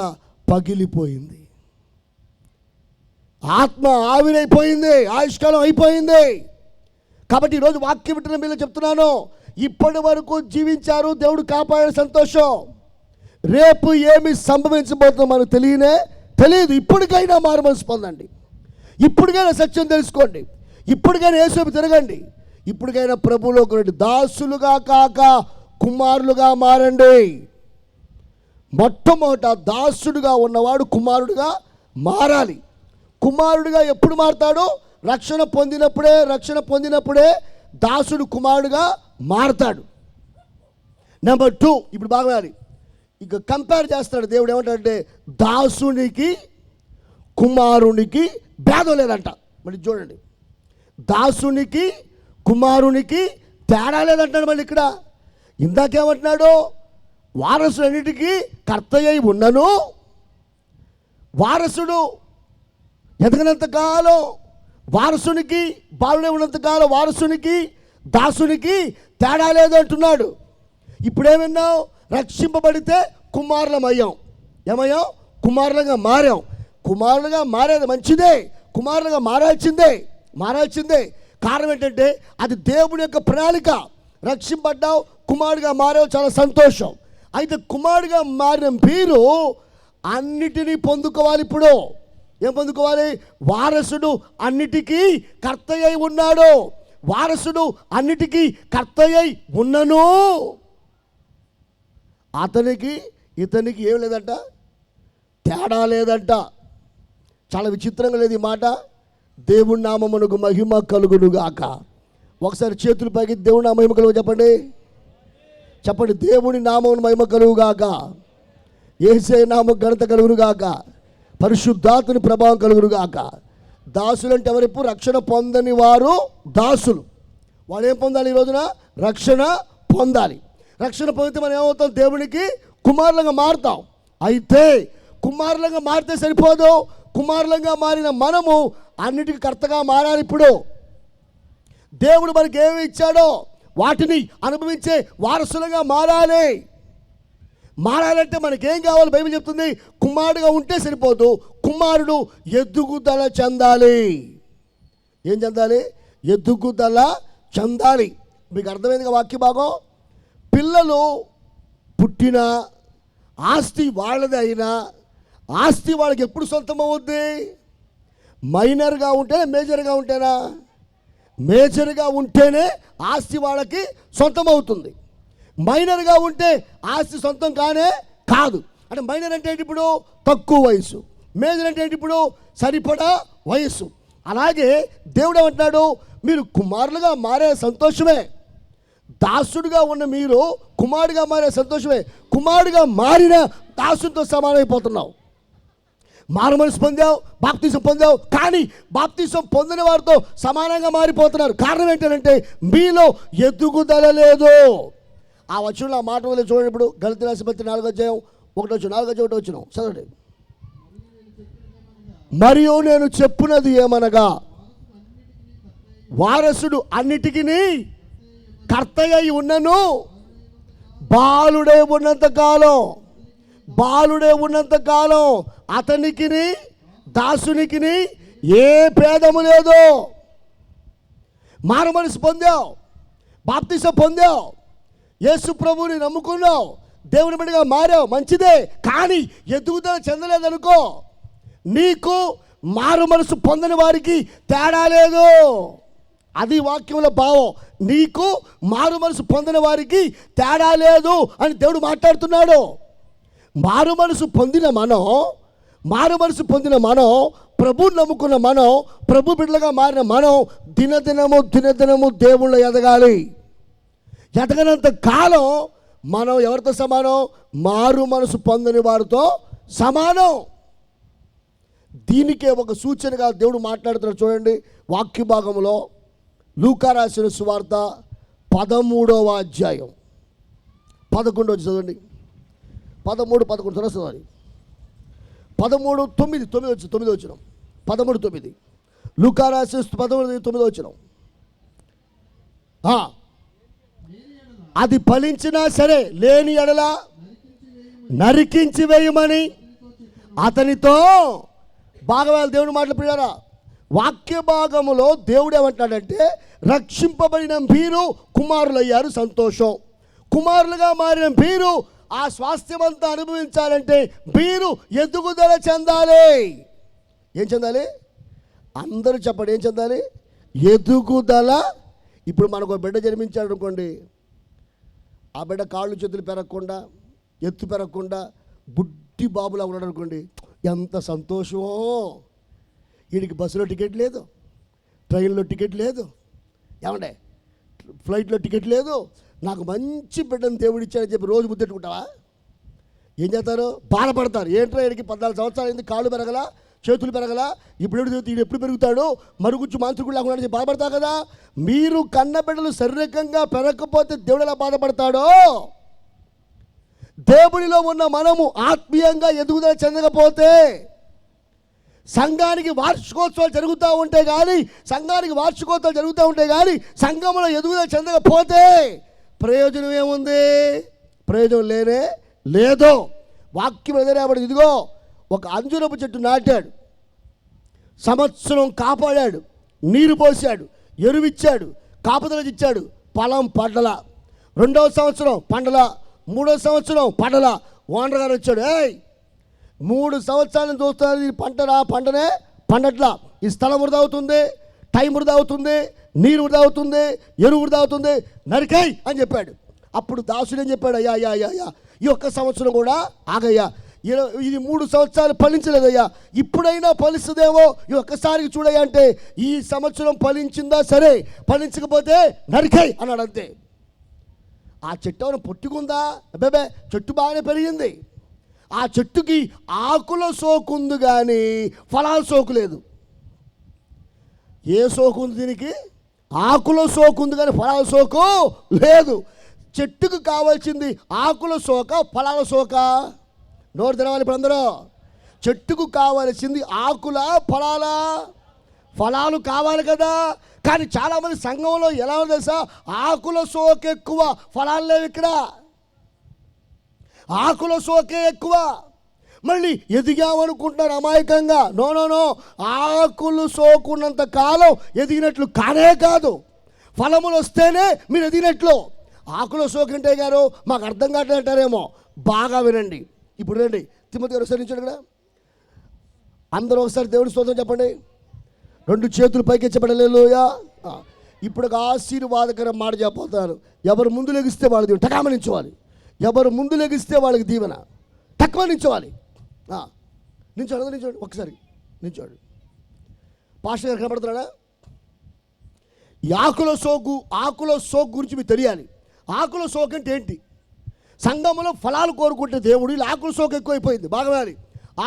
పగిలిపోయింది, ఆత్మ ఆవిరైపోయింది, ఆయుష్కాలం అయిపోయింది. కాబట్టి ఈరోజు వాక్యం వింటున్న మీద చెప్తున్నాను, ఇప్పటి వరకు జీవించారు, దేవుడు కాపాడే సంతోషం. రేపు ఏమి సంభవించబోతుందో మనకు తెలియదు. ఇప్పటికైనా మారు మనసు పొందండి, ఇప్పటికైనా సత్యం తెలుసుకోండి, ఇప్పటికైనా యేసు తిరగండి, ఇప్పటికైనా ప్రభువులో రండి. దాసులుగా కాక కుమారులుగా మారండి. మొట్టమొదట దాసుడుగా ఉన్నవాడు కుమారుడుగా మారాలి. కుమారుడుగా ఎప్పుడు మారతాడు? రక్షణ పొందినప్పుడే దాసుడు కుమారుడుగా మారతాడు. నెంబర్ 2, ఇప్పుడు బాగా ఇక కంపేర్ చేస్తాడు దేవుడు. ఏమంటాడంటే దాసునికి కుమారునికి భేదం లేదంట. మళ్ళీ చూడండి, దాసునికి కుమారునికి తేడా లేదంటాడు. మళ్ళీ ఇక్కడ ఇందాకేమంటున్నాడు? వారసులన్నిటికీ కర్త అయి ఉన్నను, వారసుడు ఎదగనంత కాలం వారసునికి బాలుడే ఉన్నంతకాలం వారసునికి దాసునికి తేడా లేదు అంటున్నాడు. ఇప్పుడేమన్నావు? రక్షింపబడితే కుమారులమయ్యాం. ఏమయ్యాం? కుమారులుగా మారాం. కుమారులుగా మారేది మంచిదే, కుమారులుగా మారాల్సిందే. కారణం ఏంటంటే అది దేవుడి యొక్క ప్రణాళిక. రక్షింపడ్డావు, కుమారుడిగా మారావు, చాలా సంతోషం. అయితే కుమారుడిగా మారిన మీరు అన్నిటినీ పొందుకోవాలి. ఇప్పుడు ఏం పొందుకోవాలి? వారసుడు అన్నిటికీ కర్త అయి ఉన్నాడు. వారసుడు అన్నిటికీ కర్త అయి ఉన్నను అతనికి ఇతనికి ఏం లేదంట, తేడా లేదంట. చాలా విచిత్రంగా లేదు ఈ మాట. దేవుని నామమునకు మహిమ కలుగునుగాక. ఒకసారి చేతులు పైకి దేవుని నామ మహిమ కలుగు చెప్పండి. చెప్పండి, దేవుని నామమును మహిమ కలుగుగాక. యేసయ్య నామం ఘనత కలుగునుగాక. పరిశుద్ధాత్మని ప్రభావం కలుగునుగాక. దాసులు అంటే ఎవరిప్పుడు? రక్షణ పొందని వారు దాసులు. వాళ్ళు ఏం పొందాలి? ఈ రోజున రక్షణ పొందాలి. రక్షణ పొందితే మనం ఏమవుతాం? దేవునికి కుమారులుగా మారుతాం. అయితే కుమారులుగా మారితే సరిపోదు. కుమారులుగా మారిన మనము అన్నిటికీ కర్తగా మారాలి. ఇప్పుడు దేవుడు మనకి ఏమి ఇచ్చాడో వాటిని అనుభవించే వారసులుగా మారాలి. మారాలంటే మనకేం కావాలి? బైబిల్ చెప్తుంది, కుమారుడుగా ఉంటే సరిపోదు, కుమారుడు ఎదుగుదల చెందాలి. ఏం చెందాలి? ఎదుగుదల చెందాలి. మీకు అర్థమైందిగా వాక్య భాగం? పిల్లలు పుట్టిన ఆస్తి వాళ్ళది అయినా ఆస్తి వాళ్ళకి ఎప్పుడు సొంతం అవుద్ది? మైనర్గా ఉంటేనే, మేజర్గా ఉంటేనా? మేజర్గా ఉంటేనే ఆస్తి వాళ్ళకి సొంతం అవుతుంది. మైనర్గా ఉంటే ఆస్తి సొంతం కానే కాదు. అంటే మైనర్ అంటే ఏంటి? ఇప్పుడు తక్కువ వయసు. మేజర్ అంటే ఏంటి? ఇప్పుడు సరిపడా వయసు. అలాగే దేవుడు ఏమంటున్నాడు? మీరు కుమారులుగా మారే సంతోషమే. దాసుడుగా ఉన్న మీరు కుమారుడుగా మారే సంతోషమే. కుమారుడుగా మారిన దాసుడితో సమానమైపోతున్నావు. మారు మనసు పొందావు, బాప్తిసం పొందావు, కానీ బాప్తిసం పొందిన వారితో సమానంగా మారిపోతున్నారు. కారణం ఏంటంటే మీలో ఎదుగుదల లేదు. ఆ వచనంలో ఆ మాట వల్ల చూడండి. ఇప్పుడు గలతీ రాసిన పత్రిక 4వ అధ్యాయం 1 వచ్చిన చదవండి. మరియు నేను చెప్పున్నది ఏమనగా, వారసుడు అన్నిటికీ కర్త అయి ఉన్నను బాలుడే ఉన్నంత కాలం అతనికి దాసునికి ఏ భేదము లేదు. మారు మనసు పొందావు, బాప్తిసం పొందావు, యేసు ప్రభువుని నమ్ముకున్నావు, దేవుని బిడ్డగా మారావు, మంచిదే. కానీ ఎదుగుదల చెందలేదనుకో, నీకు మారు మనసు పొందని వారికి తేడా లేదు. అది వాక్యంలో భావం. నీకు మారు మనసు పొందిన వారికి తేడా లేదు అని దేవుడు మాట్లాడుతున్నాడు. మారు మనసు పొందిన మనం ప్రభువుని నమ్ముకున్న మనం, ప్రభు బిడ్డలుగా మారిన మనం దినదినము దేవుళ్ళు ఎదగాలి. ఎదగనంత కాలం మనం ఎవరితో సమానం? మారు మనసు పొందని వారితో సమానం. దీనికే ఒక సూచనగా దేవుడు మాట్లాడుతున్నాడు. చూడండి వాక్య భాగంలో లూకా రాసిన సువార్త 13వ అధ్యాయం 11 చదవండి. 13-11 చదవాలి. 13:9 వచ్చిన 13:9 లూకా రాసిన 13:9 వచ్చిన. అది ఫలించినా సరే లేని ఎడల నరికించి వేయమని అతనితో. బాగా దేవుని మాటలు పిల్లారా, వాక్య భాగములో దేవుడు ఏమంటాడంటే, రక్షింపబడిన మీరు కుమారులయ్యారు, సంతోషం. కుమారులుగా మారిన మీరు ఆ స్వాస్థ్యమంతా అనుభవించాలంటే మీరు ఎదుగుదల చెందాలి. ఏం చెందాలి? అందరూ చెప్పండి, ఏం చెందాలి? ఎదుగుదల. ఇప్పుడు మనకు బిడ్డ జన్మించాడు అనుకోండి, ఆ బిడ్డ కాళ్ళు చేతులు పెరగకుండా, ఎత్తు పెరగకుండా బుడ్డి బాబులా ఉన్నాడు అనుకోండి, ఎంత సంతోషమో. వీడికి బస్సులో టికెట్ లేదు, ట్రైన్లో టికెట్ లేదు, ఏమండే ఫ్లైట్లో టికెట్ లేదు. నాకు మంచి బిడ్డను దేవుడు ఇచ్చాడని చెప్పి రోజు ముద్దెట్టుకుంటావా? ఏం చేస్తారు? బాధపడతారు. ఏంట్రా వీడికి 14 సంవత్సరాలు అయింది, కాళ్ళు పెరగలా, చేతులు పెరగలా, ఇప్పుడు వీడు ఎప్పుడు పెరుగుతాడు, మరుగుజ్జు మాంత్రికుడు లాగా చెప్పి బాధపడతావు కదా. మీరు కన్న బిడ్డలు శారీరకంగా పెరగకపోతే దేవుడు ఎలా బాధపడతాడో, దేవుడిలో ఉన్న మనము ఆత్మీయంగా ఎదుగుదల చెందకపోతే, సంఘానికి వార్షికోత్సవాలు జరుగుతూ ఉంటే కానీ సంఘంలో ఎదుగుదల చెందకపోతే ప్రయోజనం ఏముంది? ప్రయోజనం లేనే లేదు. వాక్యం ఎదురేపడి, ఇదిగో ఒక అంజూరపు చెట్టు నాటాడు, సంవత్సరం కాపాడాడు, నీరు పోసాడు, ఎరువిచ్చాడు, కాపుదలకు ఇచ్చాడు, ఫలం పండల. 2వ సంవత్సరం పండల, 3వ సంవత్సరం పండల. ఓనర్ గారు వచ్చాడు, 3 సంవత్సరాలు చూస్తున్నారు, ఈ పంటనే పండట్లా. ఈ స్థలం వృధా అవుతుంది, టైం వృధా అవుతుంది, నీరు వృధా అవుతుంది, ఎరువు వృధా అవుతుంది, నరికాయ్ అని చెప్పాడు. అప్పుడు దాసుడు ఏం చెప్పాడు, అయ్యా అయ్యా అయ్యా అయ్యా ఈ ఒక్క సంవత్సరం కూడా ఆగయ్యా, ఇది 3 సంవత్సరాలు ఫలించలేదయ్యా, ఇప్పుడైనా ఫలిస్తుందేమో, ఈ ఒక్కసారికి చూడయ్యా అంటే, ఈ సంవత్సరం ఫలించిందా సరే, ఫలించకపోతే నరికాయ్ అన్నాడు అంతే. ఆ చెట్టు ఏమైనా పొట్టుకుందా? అబ్బాబే, చెట్టు బాగానే పెరిగింది. ఆ చెట్టుకి ఆకుల సోకు ఉంది కానీ ఫలాల సోకు లేదు. ఏ సోకు ఉంది దీనికి? ఆకుల సోకు ఉంది కానీ ఫలాల సోకు లేదు. చెట్టుకు కావాల్సింది ఆకుల సోక, ఫలాల సోక? నోరు తెరవాలి ఇప్పుడు అందరూ. చెట్టుకు కావాల్సింది ఆకుల, ఫలాలా? ఫలాలు కావాలి కదా. కానీ చాలామంది సంఘంలో ఎలా తెలుసా, ఆకుల సోక ఎక్కువ, ఫలాలు లేవు. ఇక్కడ ఆకుల సోకే ఎక్కువ. మళ్ళీ ఎదిగామనుకుంటున్నారు అమాయకంగా. నో నో నో, ఆకులు సోకున్నంత కాలం ఎదిగినట్లు కానే కాదు. ఫలములు వస్తేనే మీరు ఎదిగినట్లు. ఆకుల సోకంటే గారు మాకు అర్థం కావట్లేదంటారేమో, బాగా వినండి. ఇప్పుడు రండి, తిమోతి గారు ఒకసారి నిల్చోండి ఇక్కడ. అందరూ ఒకసారి దేవుడి స్తోత్రం చెప్పండి. 2 చేతులు పైకెచ్చబడి హల్లెలూయా. ఇప్పుడు ఒక ఆశీర్వాదకరం మాట చెప్పబోతాను. ఎవరు ముందు లెగిస్తే వాళ్ళ దీవెన టకామనించవాలి. ఎవరు ముందు లెగిస్తే వాళ్ళకి దీవెన టక్మనించవాలి. నించోండి ఒకసారి నించోండి. పాస్టర్ గారు కనబడుతున్నాడా? ఈ ఆకుల సోకు గురించి మీకు తెలియాలి. ఆకుల సోకు అంటే ఏంటి? సంఘంలో ఫలాలు కోరుకుంటే దేవుడు, ఇలా ఆకుల సోకు ఎక్కువైపోయింది. బాగా వినాలి.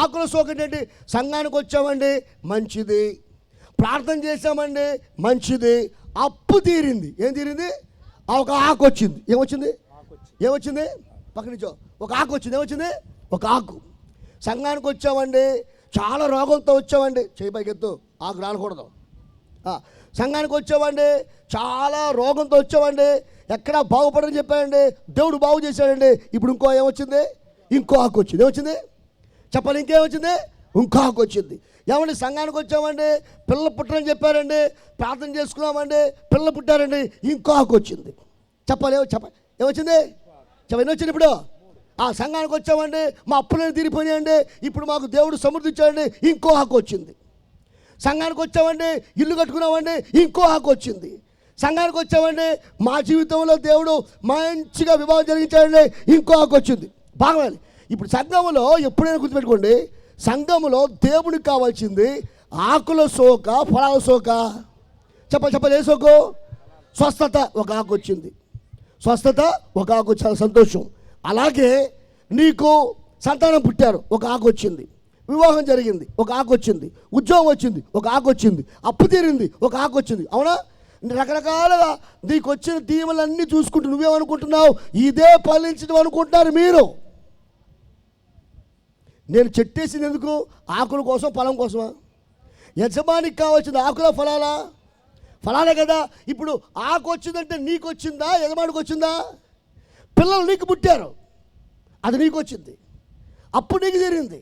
ఆకుల సోకు అంటే ఏంటి? సంఘానికి వచ్చామండి, మంచిది. ప్రార్థన చేసామండి, మంచిది. అప్పు తీరింది. ఏం తీరింది? ఒక ఆకు వచ్చింది. ఏమొచ్చింది? పక్క నుంచో ఒక ఆకు వచ్చింది. ఏమొచ్చింది? ఒక ఆకు. సంఘానికి వచ్చామండి, చాలా రోగంతో వచ్చామండి, చేయి పైకెత్తు, ఆకు రాలకూడదు. సంఘానికి వచ్చామండి, చాలా రోగంతో వచ్చామండి, ఎక్కడా బాగుపడని చెప్పాడండి, దేవుడు బాగు చేశాడండి. ఇప్పుడు ఇంకో ఆకు వచ్చింది. ఏమొచ్చింది చెప్పాలి? ఇంకేమొచ్చింది? ఇంకో ఆకు వచ్చింది. ఏమండి, సంఘానికి వచ్చామండి, పిల్లలు పుట్టరని చెప్పారండి, ప్రార్థన చేసుకున్నామండి, పిల్లలు పుట్టారండి, ఇంకో ఆకు వచ్చింది. చెప్పాలి? ఏమొచ్చింది? ఎన్ని వచ్చింది ఇప్పుడు? సంఘానికి వచ్చామండి, మా అప్పులను తీరిపోయాయండి, ఇప్పుడు మాకు దేవుడు సమృద్ధి ఇచ్చాడండి, ఇంకో ఆకు వచ్చింది. సంఘానికి వచ్చామండి, ఇల్లు కట్టుకున్నామండి, ఇంకో ఆకు వచ్చింది. సంఘానికి వచ్చామండి, మా జీవితంలో దేవుడు మంచిగా వివాహం జరిగించాడండి, ఇంకో ఆకు వచ్చింది. బాగా ఇప్పుడు సంఘంలో ఎప్పుడైనా గుర్తుపెట్టుకోండి, సంఘంలో దేవునికి కావాల్సింది ఆకుల సోక, ఫలాల సోక? చెప్పాలి. ఏ సోకు? స్వస్థత. ఒక ఆకు వచ్చింది. స్వస్థత, ఒక ఆకు, చాలా సంతోషం. అలాగే నీకు సంతానం పుట్టారు, ఒక ఆకు వచ్చింది. వివాహం జరిగింది, ఒక ఆకు వచ్చింది. ఉద్యోగం వచ్చింది, ఒక ఆకు వచ్చింది. అప్పు తీరింది, ఒక ఆకు వచ్చింది. అవునా? రకరకాలుగా నీకు వచ్చిన దీవెనలన్నీ చూసుకుంటూ నువ్వేమనుకుంటున్నావు? ఇదే ఫలించడం అనుకుంటున్నారు మీరు. నేను చెట్టేసింది ఎందుకు? ఆకుల కోసం, ఫలం కోసమా? యజమానికి కావాల్సింది ఆకుల, ఫలాలా? ఫలాలే కదా. ఇప్పుడు ఆకు వచ్చిందంటే నీకు వచ్చిందా, యజమానికి వచ్చిందా? పిల్లలు నీకు పుట్టారు, అది నీకు వచ్చింది. అప్పుడు నీకు జరిగింది,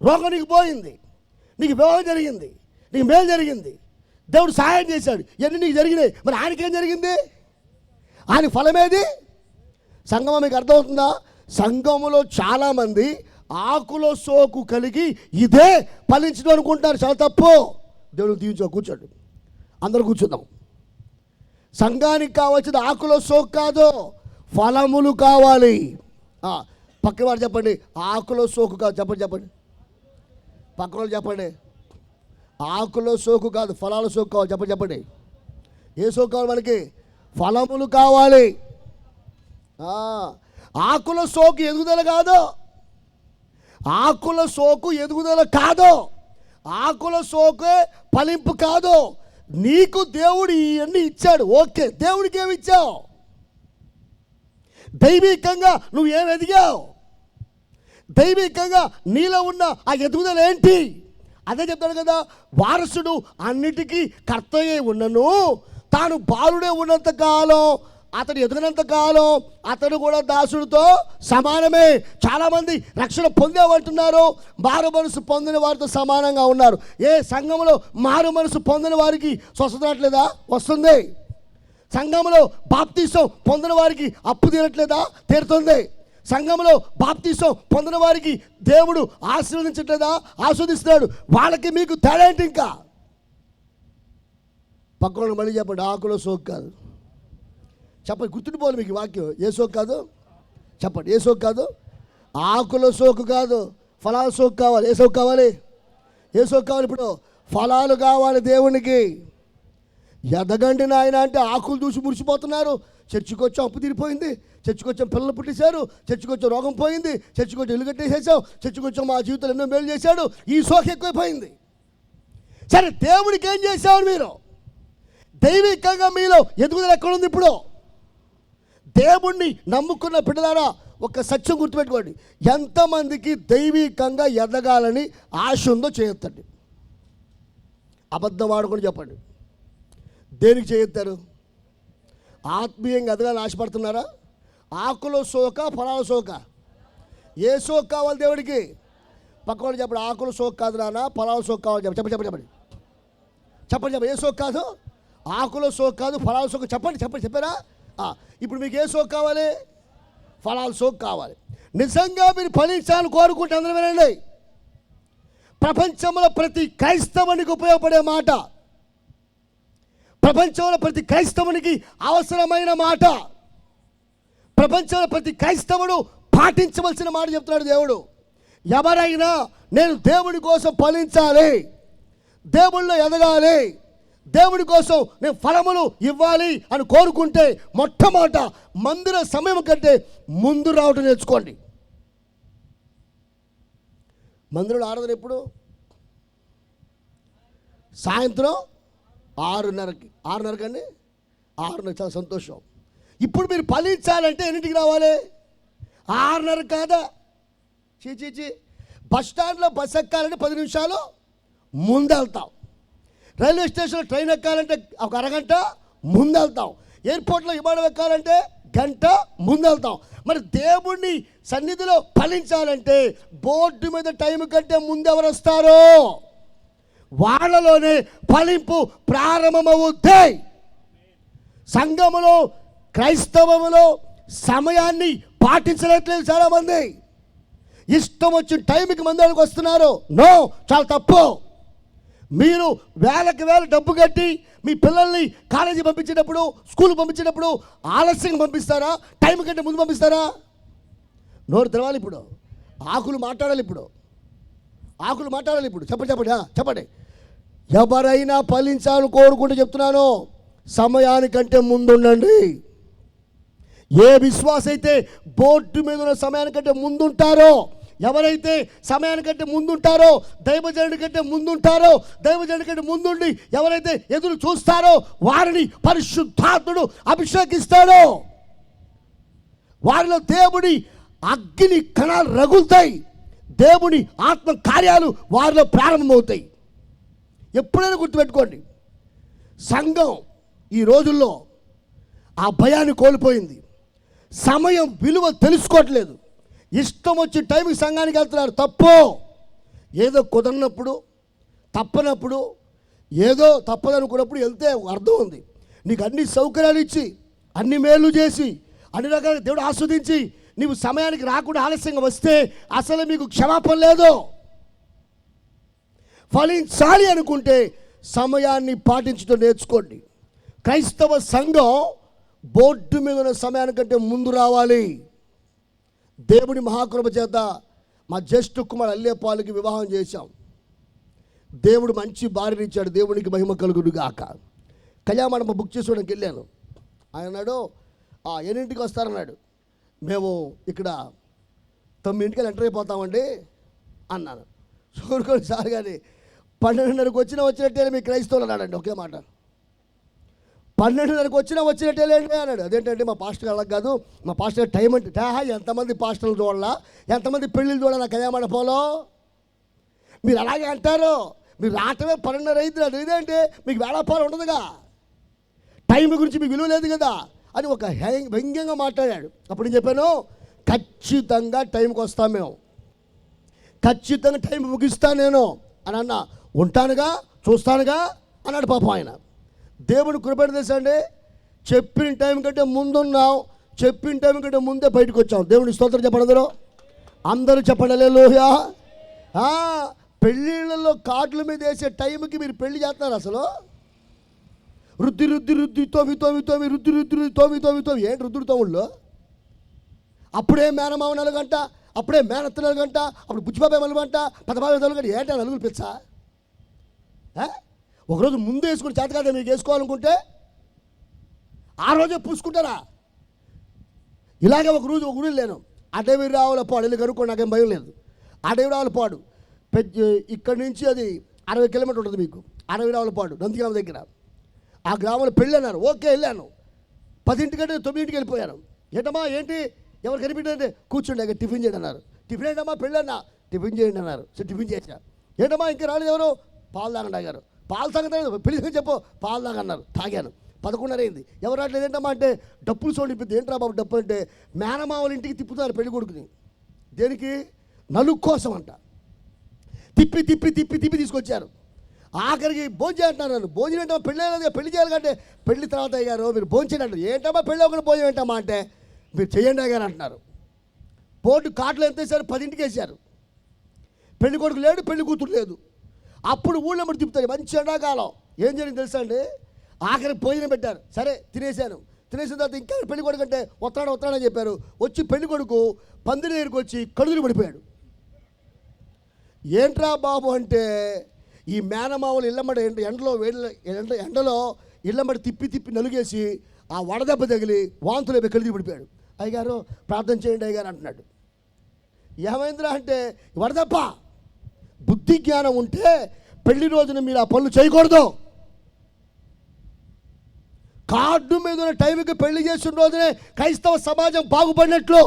రోగం నీకు పోయింది, నీకు వివాహం జరిగింది, నీకు మేలు జరిగింది, దేవుడు సహాయం చేశాడు, ఇవన్నీ నీకు జరిగినాయి. మరి ఆయనకేం జరిగింది? ఆయన ఫలమేది? సంఘం మీకు అర్థమవుతుందా? సంఘములో చాలామంది ఆకుల సోకు కలిగి ఇదే ఫలించడం అనుకుంటారు. చాలా తప్పు. దేవుడు దీవించో. కూర్చోండి, అందరూ కూర్చుందాం. సంఘానికి కావాల్సింది ఆకుల సోకు కాదు, ఫలములు కావాలి. పక్కన వాడు చెప్పండి, ఆకుల సోకు కాదు. చెప్పండి. పక్కన వాళ్ళు చెప్పండి, ఆకుల సోకు కాదు, ఫలాల సోకు కావాలి. చెప్పండి. ఏ సోకు కావాలి మనకి? ఫలములు కావాలి. ఆకుల సోకు ఎదుగుదల కాదు. ఆకుల సోకు ఎదుగుదల కాదు. ఆకుల సోకు ఫలింపు కాదు. నీకు దేవుడు ఇవన్నీ ఇచ్చాడు, ఓకే. దేవుడికి ఏమి ఇచ్చావు? దైవికంగా నువ్వు ఏమి ఎదిగావు? దైవికంగా నీలో ఉన్న ఆ ఎదుగుదల ఏంటి? అదే చెప్తాడు కదా, వారసుడు అన్నిటికీ కర్తయ్యే ఉన్నను, తాను బాలుడే ఉన్నంత కాలం, అతడు ఎదుగునంత కాలం అతడు కూడా దాసుడితో సమానమే. చాలామంది రక్షణ పొందేమంటున్నారు, మారు మనసు పొందిన వారితో సమానంగా ఉన్నారు. ఏ సంఘంలో మారు మనసు పొందిన వారికి స్వస్థత రావట్లేదా? వస్తుంది. సంఘంలో బాప్తీసం పొందిన వారికి అప్పు తీరట్లేదా? తీరుతుంది. సంఘంలో బాప్తీసం పొందిన వారికి దేవుడు ఆశీర్వదించట్లేదా? ఆస్వాదిస్తున్నాడు. వాళ్ళకి మీకు తేడా ఏంటి? ఇంకా పక్కన మళ్ళీ చెప్పండి, ఆకులో సోకు కాదు. చెప్పండి, గుర్తుండిపోవాలి మీకు వాక్యం. ఏ సోకు కాదు? చెప్పండి, ఏ సోకు కాదు? ఆకులో సోకు కాదు, ఫలాల సోకు కావాలి. ఏ సోకు కావాలి? ఏ సోకు కావాలి? ఇప్పుడు ఫలాలు కావాలి దేవునికి. ఎదగండి నాయన అంటే ఆకులు చూసి మురిసిపోతున్నారు. చర్చికి వచ్చాం, అప్పు తీరిపోయింది. చర్చికి వచ్చాం, పిల్లలు పుట్టేశారు. చర్చికి వచ్చాం, రోగం పోయింది. చర్చికి వచ్చాం, ఇల్లు కట్టేసేసాం. చర్చికి వచ్చాం, మా జీవితంలో ఎన్నో మేలు చేశాడు. ఈ సోకు ఎక్కువైపోయింది. సరే, దేవుడికి ఏం చేశారు మీరు? దైవికంగా మీలో ఎదుగుదల ఎక్కడుంది? ఇప్పుడు దేవుణ్ణి నమ్ముకున్న బిడ్డలారా ఒక సత్యం గుర్తుపెట్టుకోండి. ఎంతమందికి దైవికంగా ఎదగాలని ఆశ ఉందో చేయొద్దండి. అబద్ధం ఆడుకొని చెప్పండి, దేనికి చేయొత్తారు? ఆత్మీయంగా ఎదగాలని ఆశపడుతున్నారా? ఆకులో సోక, ఫలాల సోక? ఏ సోకు కావాలి దేవుడికి? పక్కవాడు చెప్పండి, ఆకులు సోకు కాదు నాన్న, ఫలాల సోకు కావాలి. చెప్పండి చెప్పండి చెప్పండి చెప్పండి చెప్పండి. ఏ సోకు కాదు? ఆకులో సోకు కాదు, ఫలాల సోకు. చెప్పండి చెప్పండి చెప్పారా? ఇప్పుడు మీకు ఏ సోకు కావాలి? ఫలాల సోకు కావాలి. నిజంగా మీరు ఫలించాలని కోరుకుంటే అందరూ వినండి. ప్రపంచంలో ప్రతి క్రైస్తవునికి ఉపయోగపడే మాట, ప్రపంచంలో ప్రతి క్రైస్తవునికి అవసరమైన మాట, ప్రపంచంలో ప్రతి క్రైస్తవుడు పాటించవలసిన మాట చెప్తున్నాడు దేవుడు. ఎవరైనా నేను దేవుడి కోసం ఫలించాలి, దేవుళ్ళో ఎదగాలి, దేవుడి కోసం నేను ఫలములు ఇవ్వాలి అని కోరుకుంటే మొట్టమొదట మందిర సమయం కంటే ముందు రావటం నేర్చుకోండి. మందిరంలో ఆరాధన ఎప్పుడు? సాయంత్రం 6:30కి. 6:30 అండి, 6:30. చాలా సంతోషం. ఇప్పుడు మీరు ఫలించాలంటే ఎన్నింటికి రావాలి? 6:30 కాదా? చీ. బస్ స్టాండ్లో బస్ ఎక్కాలంటే 10 నిమిషాలు ముందు వెళ్తాం. రైల్వే స్టేషన్లో ట్రైన్ ఎక్కాలంటే ఒక అరగంట ముందు వెళ్తాం. ఎయిర్పోర్ట్లో విమానం ఎక్కాలంటే గంట ముందు వెళ్తాం. మరి దేవుణ్ణి సన్నిధిలో ఫలించాలంటే బోర్డు మీద టైం కంటే ముందు ఎవరు వస్తారో వాళ్ళలోనే ఫలింపు ప్రారంభమవుద్ది. సంఘములో, క్రైస్తవములో సమయాన్ని పాటించట్లేదు చాలామంది. ఇష్టం వచ్చిన టైంకి మందిరానికి వస్తున్నారు. నో, చాలా తప్పు. మీరు వేలకు వేల డబ్బు కట్టి మీ పిల్లల్ని కాలేజీ పంపించేటప్పుడు, స్కూల్ పంపించేటప్పుడు ఆలస్యంగా పంపిస్తారా? టైం కంటే ముందు పంపిస్తారా? నోరు తెరవాలి. ఇప్పుడు ఆకులు మాట్లాడాలి. ఇప్పుడు ఆకులు మాట్లాడాలి. ఇప్పుడు చెప్పండి చెప్పండి చెప్పండి. ఎవరైనా ఫలించాలని కోరుకుంటూ చెప్తున్నాను, సమయానికంటే ముందుండండి. ఏ విశ్వాస అయితే బోర్డు మీద ఉన్న సమయానికంటే ముందుంటారో, ఎవరైతే సమయానికంటే ముందుంటారో, దైవజనుడి కంటే ముందుంటారో, దైవజనుడి కంటే ముందుండి ఎవరైతే ఎదురు చూస్తారో వారిని పరిశుద్ధాత్ముడు అభిషేకిస్తాడో, వారిలో దేవుడి అగ్ని కణాలు రగులుతాయి. దేవుని ఆత్మ కార్యాలు వారిలో ప్రారంభమవుతాయి. ఎప్పుడైనా గుర్తుపెట్టుకోండి, సంఘం ఈ రోజుల్లో ఆ భయాన్ని కోల్పోయింది. సమయం విలువ తెలుసుకోవట్లేదు. ఇష్టం వచ్చి టైంకి సంఘానికి వెళ్తున్నారు. తప్పు. ఏదో కుదరినప్పుడు, తప్పనప్పుడు, ఏదో తప్పదనుకున్నప్పుడు వెళ్తే అర్థం ఉంది. నీకు అన్ని సౌకర్యాలు ఇచ్చి, అన్ని మేలు చేసి, అన్ని రకాల దేవుడు ఆస్వాదించి నీవు సమయానికి రాకుండా ఆలస్యంగా వస్తే అసలు మీకు క్షమాపణ లేదు. ఫలించాలి అనుకుంటే సమయాన్ని పాటించడం నేర్చుకోండి. క్రైస్తవ సంఘం బోర్డు మీద ఉన్న సమయానికంటే ముందు రావాలి. దేవుని మహాకృప చేత మా జ్యేష్ఠ కుమార్ అల్లేపాలకి వివాహం చేశాం. దేవుడు మంచి భార్యనిచ్చాడు. దేవునికి మహిమ కలుగును గాక. కళ్యాణమండపం బుక్ చేసుకోవడానికి వెళ్ళాను. ఆయన అన్నాడు, 8ంటికి వస్తారన్నాడు. మేము ఇక్కడ 9ంటికి ఎంటర్ అయిపోతామండి అన్నాను. చూడుకోండి సార్, కానీ 12:30కి వచ్చినట్టే మీ క్రైస్తవులు అన్నాడండి. ఒకే మాట. 12:30కి వచ్చినట్టే లేండి అన్నాడు. అదేంటంటే మా పాస్టర్ అలా కాదు, మా పాస్టర్ టైం అంటే ఎంతమంది పాస్టర్లు చూడాలా, ఎంతమంది పెళ్ళిళ్ళు చూడాలా కళ్యాణమండపంలో? మీరు అలాగే అంటారు. మీరు రావటమే 12:30 అయింది. ఇదేంటి మీకు వేళాపారం ఉండదుగా, టైం గురించి మీకు విలువ లేదు కదా అని ఒక వ్యంగ్యంగా మాట్లాడాడు. అప్పుడు నేను చెప్పాను, ఖచ్చితంగా టైంకి వస్తాం మేము, ఖచ్చితంగా టైం ముగిస్తాను నేను అని అన్నా. ఉంటానుగా, చూస్తానుగా అన్నాడు పాపం ఆయన. దేవుడు కృపణ తెలుసండి, చెప్పిన టైం కంటే ముందున్నాం, చెప్పిన టైం కంటే ముందే బయటకు వచ్చాం. దేవుని స్తోత్రం చెప్పండి అందరూ చెప్పండి హల్లెలూయా. పెళ్ళిళ్ళలో కార్డుల మీద వేసే టైంకి మీరు పెళ్లి చేస్తున్నారు. అసలు రుద్ది రుద్ది రుద్ది తోమి తోమి తోమి రుద్ది రుద్ది రుద్ది తోమి తోమి తోమి ఏంటి రుద్దుడు తోముళ్ళు? అప్పుడే మేనమావ 4 గంట, అప్పుడే మేనత్త 4 గంట, అప్పుడు బుచ్చిబాబాయ్ 4 గంట, పెద్దబాబాయ్ 4 గంట. ఏంటి నలుగురు పిచ్చా? ఒకరోజు ముందు వేసుకుని చేత కాదా మీకు వేసుకోవాలనుకుంటే ఆ రోజే పూసుకుంటారా? ఇలాగే ఒక ఊరు లేను, అడవి రావుల పాడు వెళ్ళి కనుక్కోండి, నాకేం భయం లేదు. అడవి రావుల పాడు ఇక్కడి నుంచి అది 60 కిలోమీటర్ ఉంటుంది మీకు. అడవి రావుల పాడు నందిగ్రామం దగ్గర. ఆ గ్రామంలో పెళ్ళి అన్నారు. ఓకే వెళ్ళాను. 10 కంటే 9 వెళ్ళిపోయాను. ఏంటమ్మా ఏంటి ఎవరు కనిపించంటే కూర్చోండి అక్కడ టిఫిన్ చేయండి అన్నారు. టిఫిన్ ఏంటమ్మా పెళ్ళి అన్నా, టిఫిన్ చేయండి అన్నారు. సో టిఫిన్ చేసా. ఏంటమ్మా ఇంకా రాలేదు ఎవరు? పాలు తాగండి అయ్యారు. పాలు తాగలేదు పెళ్ళి చెప్పు పాలు తాగన్నారు. తాగాను. 11:30 అయింది. ఎవరు రావట్లేదు ఏంటమ్మా అంటే డప్పులు సౌండ్ ఇప్పింది. ఏంట్రా బాబు డప్పు అంటే మేనమావల ఇంటికి తిప్పుతున్నారు పెళ్లి కొడుకుని. దేనికి? నలుగు కోసం అంట. తిప్పి తిప్పి తిప్పి తిప్పి తీసుకొచ్చారు. ఆఖరికి భోజనం అంటున్నారు. నన్ను భోజనం ఏంటమ్మా పెళ్ళి అయినది పెళ్లి చేయాలి కంటే పెళ్లి తర్వాత అయ్యారు మీరు భోజనం చేయండి అంటారు. ఏంటమ్మా పెళ్ళి ఒకటి భోజనం ఏంటమ్మా అంటే మీరు చేయండి అయ్యారు అంటున్నారు. బోర్డు కార్డులు ఎంత వేశారు? 10ంటికి వేశారు. పెళ్లి కొడుకు లేడు, పెళ్లి కూతురు లేదు. అప్పుడు ఊళ్ళో మరి తిప్పుతారు. మంచి ఎండాకాలం. ఏం జరిగింది తెలుసా అండి? ఆఖరికి భోజనం పెట్టారు. సరే తినేసాను. తినేసిన తర్వాత ఇంకా పెళ్లి కొడుకు అంటే వస్తాడని చెప్పారు. వచ్చి పెళ్లి కొడుకు పందిరి దగ్గరికి వచ్చి కడుగులు పడిపోయాడు. ఏంట్రా బాబు అంటే ఈ మేనమావులు ఇళ్ళమ్మడి ఎండలో ఇళ్ళమ్మడి తిప్పి తిప్పి నలుగేసి ఆ వడదెబ్బ తగిలి వాంతులు కడిగి పడిపోయాడు. అయ్యగారు ప్రార్థన చేయండి అయ్యగారు అంటున్నాడు. ఏమైందిరా అంటే వడదెబ్బ. బుద్ధి జ్ఞానం ఉంటే పెళ్లి రోజున మీరు ఆ పనులు చేయకూడదు. కార్డు మీద ఉన్న టైంకి పెళ్లి చేసిన రోజునే క్రైస్తవ సమాజం బాగుపడినట్లు.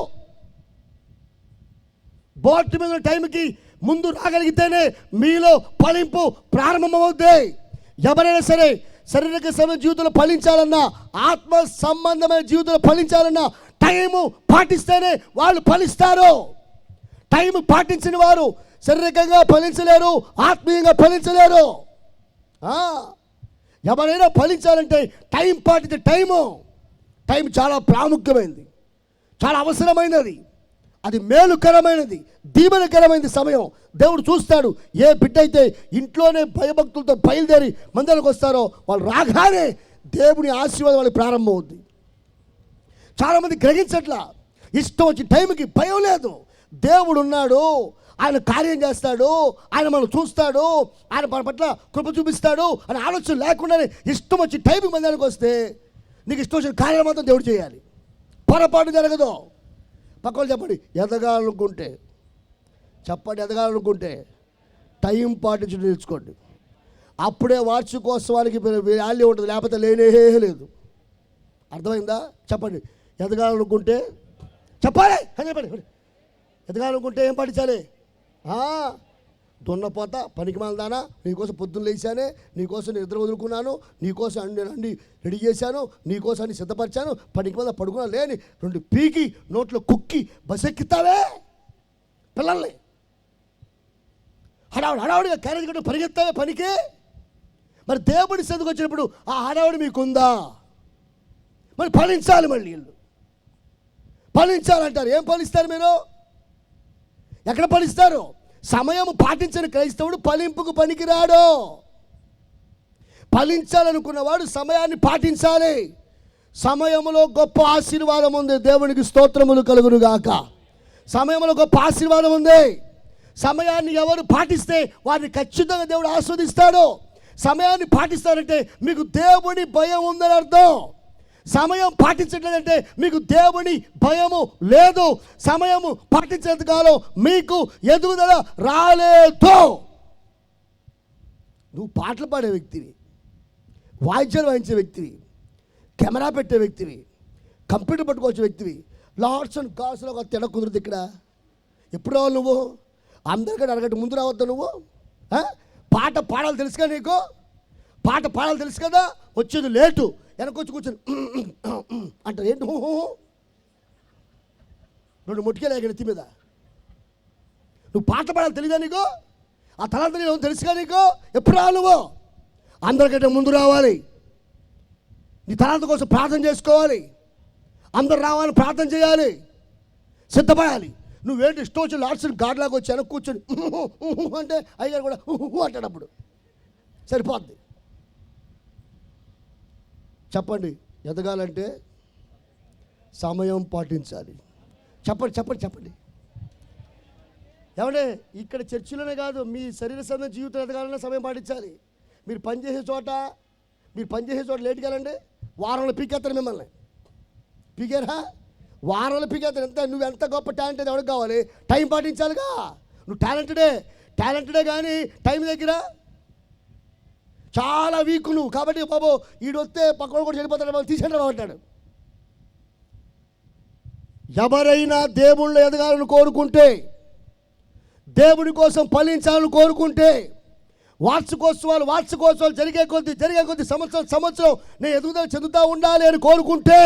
బోర్డు మీద ఉన్న టైంకి ముందు రాగలిగితేనే మీలో ఫలింపు ప్రారంభమవుద్ది. ఎవరైనా సరే శారీరక జీవితంలో ఫలించాలన్నా, ఆత్మ సంబంధమైన జీవితంలో ఫలించాలన్నా టైము పాటిస్తేనే వాళ్ళు ఫలిస్తారు. టైం పాటించిన వారు శారీరకంగా ఫలించలేరు, ఆత్మీయంగా ఫలించలేరు. ఎవరైనా ఫలించాలంటే టైం పాటించే టైం చాలా ప్రాముఖ్యమైనది, చాలా అవసరమైనది. అది మేలుకరమైనది, దీవెనకరమైనది సమయం. దేవుడు చూస్తాడు. ఏ బిడ్డ అయితే ఇంట్లోనే భయభక్తులతో బయలుదేరి మందిరానికి వస్తారో వాళ్ళు రాగానే దేవుని ఆశీర్వాదం వాళ్ళకి ప్రారంభం అవుద్ది. చాలామంది గ్రహించట్లా. ఇష్టం వచ్చి టైంకి భయం లేదు. దేవుడు ఉన్నాడు, ఆయన కార్యం చేస్తాడు, ఆయన మనం చూస్తాడు, ఆయన మన పట్ల కృప చూపిస్తాడు అని ఆలోచన లేకుండానే ఇష్టం వచ్చి టైంకి మందిరానికి వస్తే నీకు ఇష్టం వచ్చిన కార్యం మాత్రం దేవుడు చేయాలి. పొరపాటు జరగదు. పక్కన చెప్పండి ఎదగాలనుకుంటే టైం పాటించడం నేర్చుకోండి. అప్పుడే వార్షికోత్సవానికి వాల్యూ ఉంటుంది, లేకపోతే లేనే లేదు. అర్థమైందా? చెప్పండి. ఎదగాలనుకుంటే చెప్పాలి అని చెప్పండి. ఎదగాలనుకుంటే ఏం పాటించాలి? దున్నపోత పనికిమాలదానా, నీకోసం పొద్దున్న లేచానే, నీకోసం నిద్ర వదులుకున్నాను, నీకోసం అన్ని రెడీ చేశాను, నీకోసం అన్ని సిద్ధపరిచాను, పనికిమాల పడుకున్నా లేని 2 పీకి నోట్లో కుక్కి బసెక్కిస్తావే పిల్లల్ని. హడావుడిగా క్యారేజ్ కట్టు పరిగెత్తావే పనికి. మరి దేవుడి సదుకు వచ్చినప్పుడు ఆ హడావుడి మీకుందా? మరి ఫలించాలి. మళ్ళీ వీళ్ళు ఫలించాలంటారు. ఏం ఫలిస్తారు మీరు? ఎక్కడ ఫలిస్తారు? సమయం పాటించని క్రైస్తవుడు ఫలింపుకు పనికిరాడు. ఫలించాలనుకున్నవాడు సమయాన్ని పాటించాలి. సమయంలో గొప్ప ఆశీర్వాదం ఉంది. దేవునికి స్తోత్రములు కలుగును గాక. సమయంలో గొప్ప ఆశీర్వాదం ఉంది. సమయాన్ని ఎవరు పాటిస్తే వారిని ఖచ్చితంగా దేవుడు ఆస్వాదిస్తాడు. సమయాన్ని పాటిస్తారంటే మీకు దేవుని భయం ఉందని అర్థం. సమయం పాటించట్లేదంటే మీకు దేవుని భయము లేదు. సమయము పాటించేంత కాలం మీకు ఎదుగుదల రాలేదు. నువ్వు పాటలు పాడే వ్యక్తివి, వాయిద్యాలు వాయించే వ్యక్తివి, కెమెరా పెట్టే వ్యక్తివి, కంప్యూటర్ పట్టుకోవచ్చే వ్యక్తివి. లార్డ్స్ అండ్ గాడ్స్లో ఒక తెడ కుదురుతుంది. ఇక్కడ ఎప్పుడు రావాలి నువ్వు? అందరికంటే అరగంట ముందు రావద్దు నువ్వు. పాట పాడాలి తెలుసుగా నీకు? పాట పాడాలి తెలుసు కదా? వచ్చేది లేటు, వెనకొచ్చి కూర్చొని అంటారు. ఏంటి 2 ముట్టికేలా ఎత్తి మీద. నువ్వు పాట పాడాలి తెలియదా నీకు? ఆ తలాంత నేను తెలుసుగా నీకు? ఎప్పుడు రావు నువ్వు? అందరికంటే ముందు రావాలి. నీ తలాంత కోసం ప్రార్థన చేసుకోవాలి. అందరు రావాలని ప్రార్థన చేయాలి, సిద్ధపడాలి. నువ్వేంటి ఇష్టం వచ్చి లాడ్స్ గాడ్లాగా వచ్చాను కూర్చొని అంటే అయ్యారు కూడా అంటాడు. అప్పుడు సరిపోద్ది. చెప్పండి, ఎదగాలంటే సమయం పాటించాలి. చెప్పండి చెప్పండి చెప్పండి. ఏమంటే ఇక్కడ చర్చిలోనే కాదు, మీ శరీర సంబంధ జీవితం ఎదగాలన్నా సమయం పాటించాలి. మీరు పనిచేసే చోట లేట్కి వెళ్ళండి, వారంలో పీకేస్తారు మిమ్మల్ని. పీకేరా? వారంలో పీకేస్తారు. నువ్వు ఎంత గొప్ప టాలెంట్ ఎవరికి కావాలి? టైం పాటించాలిగా. నువ్వు టాలెంటెడే కానీ టైం దగ్గర చాలా వీక్ నువ్వు. కాబట్టి బాబు ఈడు వస్తే పక్కన కూడా చెడిపోతాడు, తీసేయండి అంటాడు. ఎవరైనా దేవుళ్ళు ఎదగాలని కోరుకుంటే, దేవుడి కోసం ఫలించాలని కోరుకుంటే, వార్షికోత్సవాలు జరిగే కొద్ది సంవత్సరం నేను ఎదుగుదల చెందుతూ ఉండాలి అని కోరుకుంటే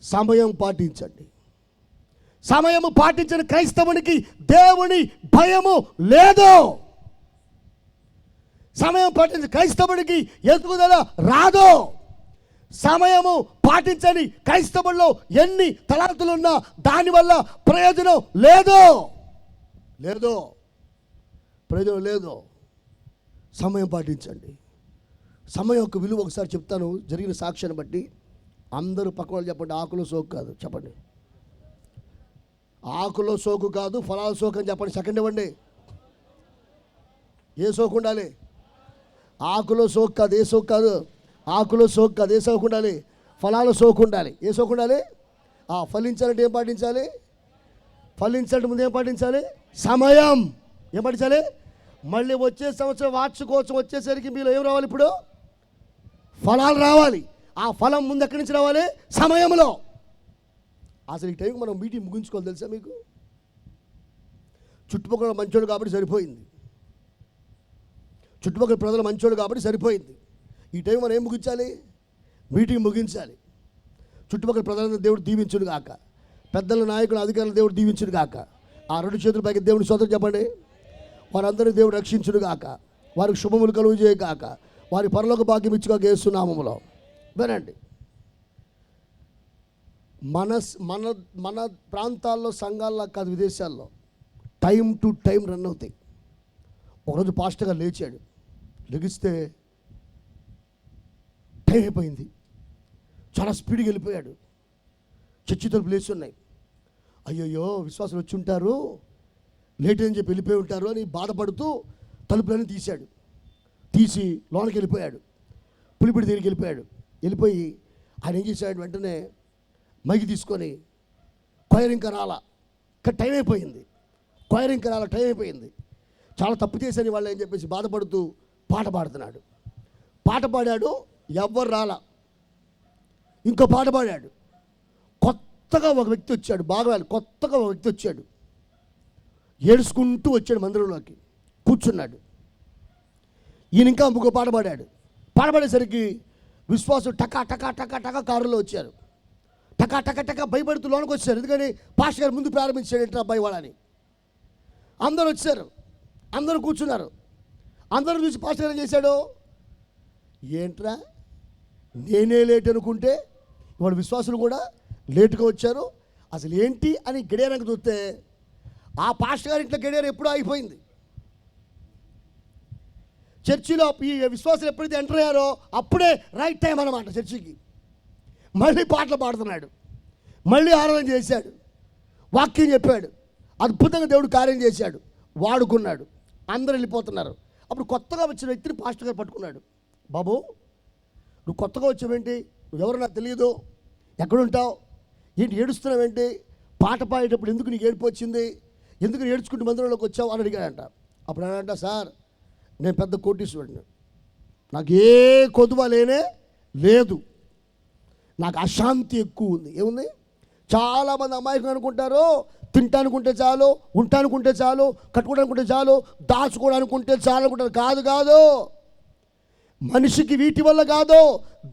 సమయం పాటించండి. సమయము పాటించిన క్రైస్తవునికి దేవుని భయము లేదు. సమయం పాటించిన క్రైస్తవునికి ఎదుగుదల రాదు. సమయము పాటించని క్రైస్తవుల్లో ఎన్ని తలాంతులున్నా దానివల్ల ప్రయోజనం లేదు. ప్రయోజనం లేదు. సమయం పాటించండి. సమయం యొక్క విలువ ఒకసారి చెప్తాను, జరిగిన సాక్ష్యాన్ని బట్టి. అందరూ పక్క వాళ్ళు చెప్పండి, ఆకులో సోకు కాదు. చెప్పండి, ఆకులో సోకు కాదు, ఫలాల సోకు అని చెప్పండి. సెకండ్ ఇవ్వండి. ఏ సోకు ఉండాలి? ఆకులో సోకు కాదు. ఏ సోకు కాదు? ఆకులో సోకు కాదు. ఏ సోకు ఉండాలి? ఫలాల సోకు ఉండాలి. ఏ సోకు ఉండాలి? ఫలించాలంటే ఏం పాటించాలి? ఫలించాలంటే ముందు ఏం పాటించాలి? సమయం. ఏం పాటించాలి? మళ్ళీ వచ్చే సంవత్సరం వార్షికోత్సవం వచ్చేసరికి మీలో ఏం రావాలి? ఇప్పుడు ఫలాలు రావాలి. ఆ ఫలం ముందు ఎక్కడి నుంచి రావాలి? సమయంలో. అసలు ఈ టైంకి మనం మీటింగ్ ముగించుకోవాలి తెలుసా మీకు? చుట్టుపక్కల మంచోడు కాబట్టి సరిపోయింది. చుట్టుపక్కల ప్రజలు మంచోడు కాబట్టి సరిపోయింది. ఈ టైం మనం ఏం ముగించాలి? మీటింగ్ ముగించాలి. చుట్టుపక్కల ప్రజలందరూ దేవుడు దీవించుడు గాక, పెద్దల నాయకులు అధికారులు దేవుడు దీవించుడు గాక. ఆ రెండు చేతుల పైకి దేవుని స్తోత్రం చెప్పండి. వారందరినీ దేవుడు రక్షించుడు గాక, వారికి శుభములు కలుగు చేయగాక, వారి పరలోక భాగ్యం ఇచ్చుగాక యేసు నామములో. వినండి, మన ప్రాంతాల్లో సంఘాల్లో కాదు, విదేశాల్లో టైం టు టైం రన్ అవుతాయి. ఒకరోజు పాస్టర్ గారు లేచాడు. లెగిస్తే టైం అయిపోయింది. చాలా స్పీడ్గా వెళ్ళిపోయాడు. చర్చి తలుపులు లేచి ఉన్నాయి. అయ్యయ్యో విశ్వాసులు వచ్చి ఉంటారు, లేట్ అని చెప్పి వెళ్ళిపోయి ఉంటారు అని బాధపడుతూ తలుపులన్నీ తీశాడు. తీసి లోనికి వెళ్ళిపోయాడు. పులిపిడి దగ్గరికి వెళ్ళిపోయాడు. వెళ్ళిపోయి ఆయన ఏం చేశాడు? వెంటనే మైకి తీసుకొని కొయర్ ఇంకా రాలా, టైం అయిపోయింది, కొయర్ ఇంకా రాలా, టైం అయిపోయింది, చాలా తప్పు చేశాను వాళ్ళు అని చెప్పేసి బాధపడుతూ పాట పాడుతున్నాడు. పాట పాడాడు, ఎవ్వరు రాలా. ఇంకో పాట పాడాడు. కొత్తగా ఒక వ్యక్తి వచ్చాడు. కొత్తగా ఒక వ్యక్తి వచ్చాడు. ఏడుచుకుంటూ వచ్చాడు మందిరంలోకి, కూర్చున్నాడు. ఈయన ఇంకా ఇంకో పాట పాడాడు. పాట పాడేసరికి విశ్వాసం టకా టకా టకా టకా కారులో వచ్చారు. టకా టకా టకా భయపడుతూ లోనికి వచ్చారు. ఎందుకని పాస్టర్ గారు ముందు ప్రారంభించాడు ఏంట్రా అబ్బాయి వాళ్ళని. అందరూ వచ్చారు, అందరూ కూర్చున్నారు. అందరూ చూసి పాస్టర్ గారు ఏం చేశాడు? ఏంట్రా నేనే లేట్ అనుకుంటే ఇవాళ విశ్వాసులు కూడా లేటుగా వచ్చారు, అసలు ఏంటి అని గడియారంగా చూస్తే ఆ పాస్టర్ గారి ఇంట్లో గడియారం ఎప్పుడూ అయిపోయింది. చర్చిలో ఈ విశ్వాసులు ఎప్పుడైతే ఎంటర్ అయ్యారో అప్పుడే రైట్ టైం అన్నమాట చర్చికి. మళ్ళీ పాటలు పాడుతున్నాడు, మళ్ళీ ఆరాధన చేశాడు, వాక్యం చెప్పాడు, అద్భుతంగా దేవుడు కార్యం చేశాడు, వాడుకున్నాడు. అందరూ వెళ్ళిపోతున్నారు. అప్పుడు కొత్తగా వచ్చిన వ్యక్తిని పాస్టర్ గారు పట్టుకున్నాడు. బాబు నువ్వు కొత్తగా వచ్చావేంటి? నువ్వెవరు నాకు తెలియదు, ఎక్కడుంటావు, ఏంటి ఏడుస్తున్నావేంటి, పాట పాడేటప్పుడు ఎందుకు నీకు ఏడుపు వచ్చింది, ఎందుకు ఏడ్చుకుంటూ మందిరంలోకి వచ్చావు అని అడిగాడంట. అప్పుడు అనంట, సార్ నేను పెద్ద కోటీశ్వరుడిని, నాకు ఏ కొదువ లేనే లేదు, నాకు అశాంతి ఎక్కువ ఉంది. ఏముంది? చాలామంది అమాయకులు అనుకుంటారు తింటానుకుంటే చాలు, ఉంటానుకుంటే చాలు, కట్టుకోవడానుకుంటే చాలు, దాచుకోవడానుకుంటే చాలు అనుకుంటారు. కాదు కాదు, మనిషికి వీటి వల్ల కాదు,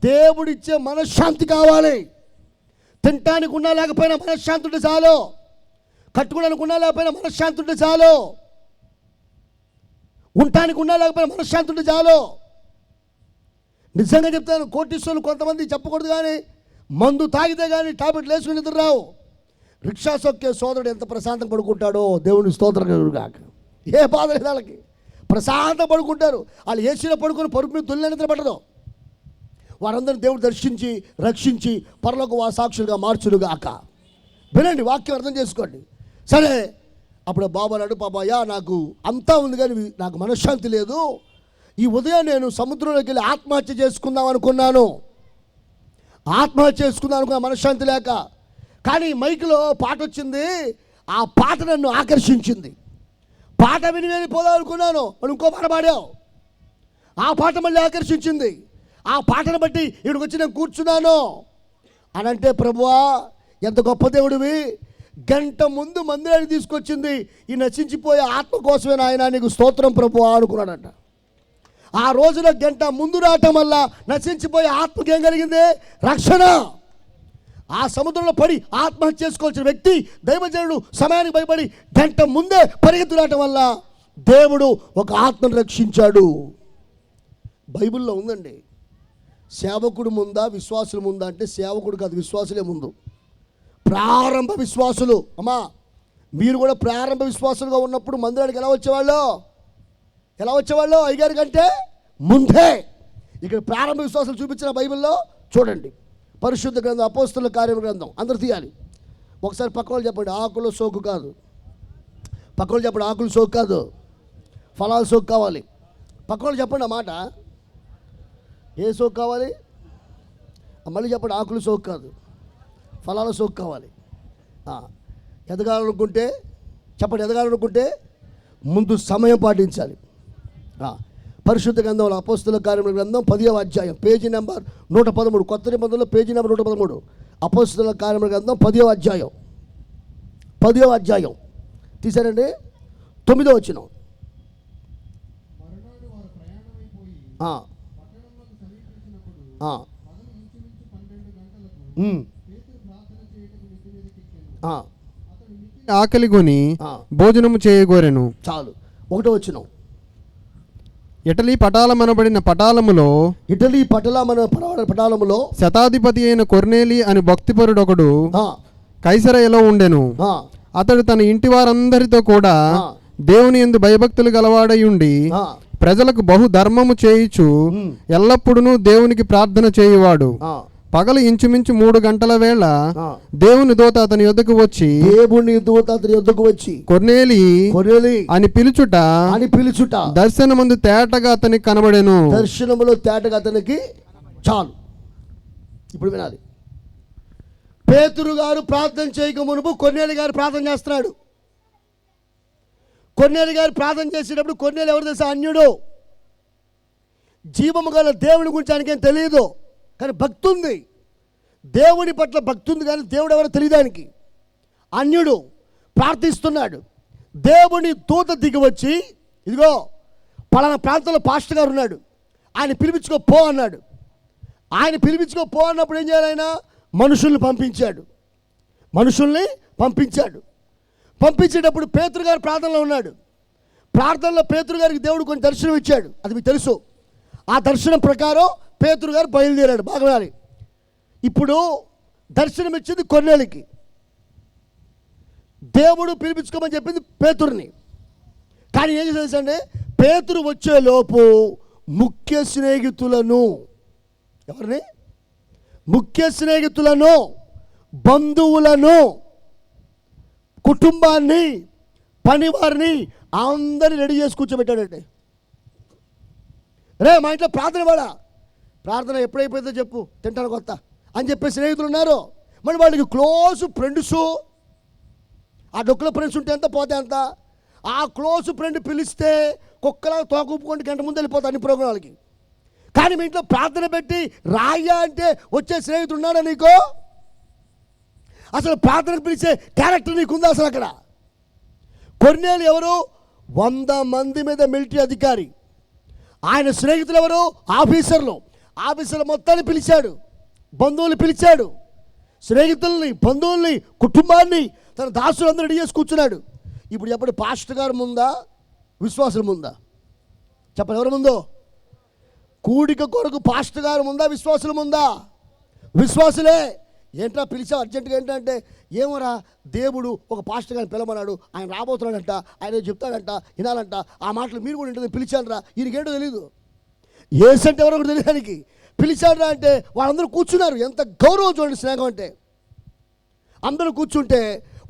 దేవుడిచ్చే మనశ్శాంతి కావాలి. తినటానికి ఉన్నా లేకపోయినా మనశ్శాంతి ఉంటే చాలు, కట్టుకోవడానికి ఉన్నా లేకపోయినా మనశ్శాంతి ఉంటే చాలు, ఉండటానికి ఉన్నా లేకపోయినా మనశ్శాంతి ఉంటే చాలు. నిజంగా చెప్తాను, కోటీశ్వరులు కొంతమంది చెప్పకూడదు కానీ మందు తాగితే కానీ టాబ్లెట్లు వేసుకుని నిద్ర రావు. రిక్షా సొక్కే సోదరుడు ఎంత ప్రశాంతం పడుకుంటాడో దేవుని స్తోత్రం కలుగుగాక. ఏ బాధ లేదు వాళ్ళకి, ప్రశాంతం పడుకుంటారు. వాళ్ళు ఏసీలో పడుకొని పరుపు మీద తొలి నిద్ర పట్టదు. వారందరినీ దేవుడు దర్శించి రక్షించి పరలోక సాక్షులుగా మార్చులుగాక. వినండి, వాక్యం అర్థం చేసుకోండి. సరే, అప్పుడు బాబా అన్నాడు, పాపాయ్యా నాకు అంతా ఉంది కానీ నాకు మనశ్శాంతి లేదు. ఈ ఉదయం నేను సముద్రంలోకి వెళ్ళి ఆత్మహత్య చేసుకుందాం అనుకున్నాను. మనశ్శాంతి లేక. కానీ మైక్లో పాట వచ్చింది, ఆ పాట నన్ను ఆకర్షించింది. పాట విని వెళ్ళిపోదాం అనుకున్నాను, మనం ఇంకో పాట పాడావు. ఆ పాట మళ్ళీ ఆకర్షించింది. ఆ పాటను బట్టి ఇక్కడికి వచ్చి నేను కూర్చున్నాను అని అంటే, ప్రభువా ఎంత గొప్ప దేవుడివి, గంట ముందు మందిరాన్ని తీసుకొచ్చింది ఈ నశించిపోయే ఆత్మ కోసమే నాయన, నీకు స్తోత్రం ప్రభువా అనుకున్నాడంట. ఆ రోజున గంట ముందు రావటం వల్ల నశించిపోయే ఆత్మకి ఏం కలిగింది? రక్షణ. ఆ సముద్రంలో పడి ఆత్మహత్య చేసుకోవాల్సిన వ్యక్తి దైవజనుడు సమయానికి భయపడి గంట ముందే పరిగెత్తు రావటం వల్ల దేవుడు ఒక ఆత్మను రక్షించాడు. బైబిల్లో ఉందండి, సేవకుడు ముందా విశ్వాసులు ముందా అంటే సేవకుడు కాదు, విశ్వాసులే ముందు. ప్రారంభ విశ్వాసులు. అమ్మా, మీరు కూడా ప్రారంభ విశ్వాసులుగా ఉన్నప్పుడు మందిరానికి ఎలా వచ్చేవాళ్ళు? అయ్యగారి కంటే ముందే. ఇక్కడ ప్రారంభ విశ్వాసాలు చూపించిన బైబిల్లో చూడండి. పరిశుద్ధ గ్రంథం, అపోస్తలుల కార్యముల గ్రంథం అందరూ తీయాలి. ఒకసారి పక్క వాళ్ళు చెప్పండి, ఆకుల సోకు కాదు. పక్క వాళ్ళు చెప్పండి, ఆకులు సోకు కాదు, ఫలాలు సోకు కావాలి. పక్క వాళ్ళు చెప్పండి ఆ మాట. ఏ సోకు కావాలి? మళ్ళీ చెప్పండి, ఆకులు సోకు కాదు, ఫలాల సోకు కావాలి. ఎదగాలనుకుంటే చెప్పండి, ఎదగాలనుకుంటే ముందు సమయం పాటించాలి. పరిశుద్ధ గ్రంథంలో అపోస్తలుల కార్యముల గ్రంథం 10వ అధ్యాయం పేజీ నెంబర్ 113, కొత్త నిబంధనలో పేజీ నెంబర్ 113. అపోస్తలుల కార్యముల గ్రంథం 10వ అధ్యాయం తీశారండి, 9వ వచనం. ఆకలి కొని భోజనము చేయగోరెను. చాలు, 1వ వచనం. ఇటలీ పటాలమనబడిన పటాలములో శతాధిపతి అయిన కొర్నేలి అని భక్తిపరుడొకడు కైసరయలో ఉండెను. అతడు తన ఇంటి వారందరితో కూడా దేవుని యందు భయభక్తులు గలవాడై ఉండి ప్రజలకు బహు ధర్మము చేయుచు ఎల్లప్పుడూ దేవునికి ప్రార్థన చేయువాడు. పగలు ఇంచుమించు 3 గంటల వేళ దేవుని దూత అతని యొద్దకు వచ్చి కొర్నేలి అని పిలుచుట దర్శనమందు తేటగా అతనికి కనబడెను. దర్శనములో తేటగా అతనికి. చాలు, ఇప్పుడు వినాలి. పేతురు గారు ప్రార్థన చేయక మునుపు కొర్నేలి గారు ప్రార్థన చేస్తున్నాడు. కొర్నేలి గారు ప్రార్థన చేసేటప్పుడు కొర్నేలి ఎవరు తెలుసా? అన్యుడు. జీవము గల దేవుని గురించి ఆయనకేం తెలియదు, కానీ భక్తి ఉంది, దేవుని పట్ల భక్తి ఉంది, కానీ దేవుడు ఎవరో తెలియదానికి. అన్యుడు ప్రార్థిస్తున్నాడు. దేవుని దూత దిగి వచ్చి, ఇదిగో పలానా ప్రాంతంలో పాస్టర్ గారు ఉన్నాడు, ఆయన పిలిపించుకో పో అన్నాడు. ఆయన పిలిపించుకో పో అన్నప్పుడు ఏం చేయాలి? ఆయన మనుషుల్ని పంపించాడు. పంపించేటప్పుడు పేతురు గారు ప్రార్థనలో ఉన్నాడు. ప్రార్థనలో పేతురు గారికి దేవుడు కొన్ని దర్శనం ఇచ్చాడు, అది మీకు తెలుసు. ఆ దర్శనం ప్రకారం పేతురు గారు బయలుదేరాడు. బాగా వినాలి. ఇప్పుడు దర్శనం ఇచ్చింది కొర్నేలికి, దేవుడు పిలిపించుకోమని చెప్పింది పేతురుని. కానీ ఏం చేసిందంటే, పేతురు వచ్చేలోపు ముఖ్య స్నేహితులను, బంధువులను, కుటుంబాన్ని, పనివారిని అందరినీ రెడీ చేసి కూర్చోబెట్టాడంటే, రే మా ఇంట్లో ప్రార్థన ఎప్పుడైపోయిందో చెప్పు, తింటాను కొత్త అని చెప్పే స్నేహితులు ఉన్నారు. మరి వాళ్ళకి క్లోజ్ ఫ్రెండ్స్, ఆ డొక్కుల ఫ్రెండ్స్ ఉంటే ఎంత పోతే అంత. ఆ క్లోజ్ ఫ్రెండ్ పిలిస్తే కుక్కలా తోకూపుకుంటే గంట ముందు వెళ్ళిపోతాను అన్ని ప్రోగ్రాంలకి. కానీ మీ ఇంట్లో ప్రార్థన పెట్టి రాయ్యా అంటే వచ్చే స్నేహితుడు ఉన్నాడా నీకు? అసలు ప్రార్థనకు పిలిచే క్యారెక్టర్ నీకుందా అసలు? అక్కడ కొర్నేలి ఎవరు? 100 మంది మీద మిలిటరీ అధికారి. ఆయన స్నేహితులు ఎవరు? ఆఫీసర్లు మొత్తాన్ని పిలిచాడు, బంధువులు పిలిచాడు, స్నేహితుల్ని, బంధువుల్ని, కుటుంబాన్ని, తన దాసులందరూ రెడీ చేసి కూర్చున్నాడు. ఇప్పుడు చెప్పండి, పాస్టర్ గారు ముందా, విశ్వాసుల ముందా? చెప్పండి, ఎవరి ముందో? కూడిక కొరకు పాస్టర్ గారు ముందా, విశ్వాసుల ముందా? విశ్వాసులే. ఏంట్రా పిలిచావు అర్జెంటుగా ఏంటంటే, ఏమోరా దేవుడు ఒక పాస్టర్ గారిని పిలవన్నాడు, ఆయన రాబోతున్నాడంట, ఆయన చెప్తాడంట, వినాలంట, ఆ మాటలు మీరు కూడా ఉంటుంది పిలిచాను రా. ఈయనకేంటో తెలీదు, ఏసంటే ఎవరో కూడా తెలియడానికి పిలిచాడు రా అంటే వాళ్ళందరూ కూర్చున్నారు. ఎంత గౌరవం చూడండి, స్నేహం అంటే. అందరూ కూర్చుంటే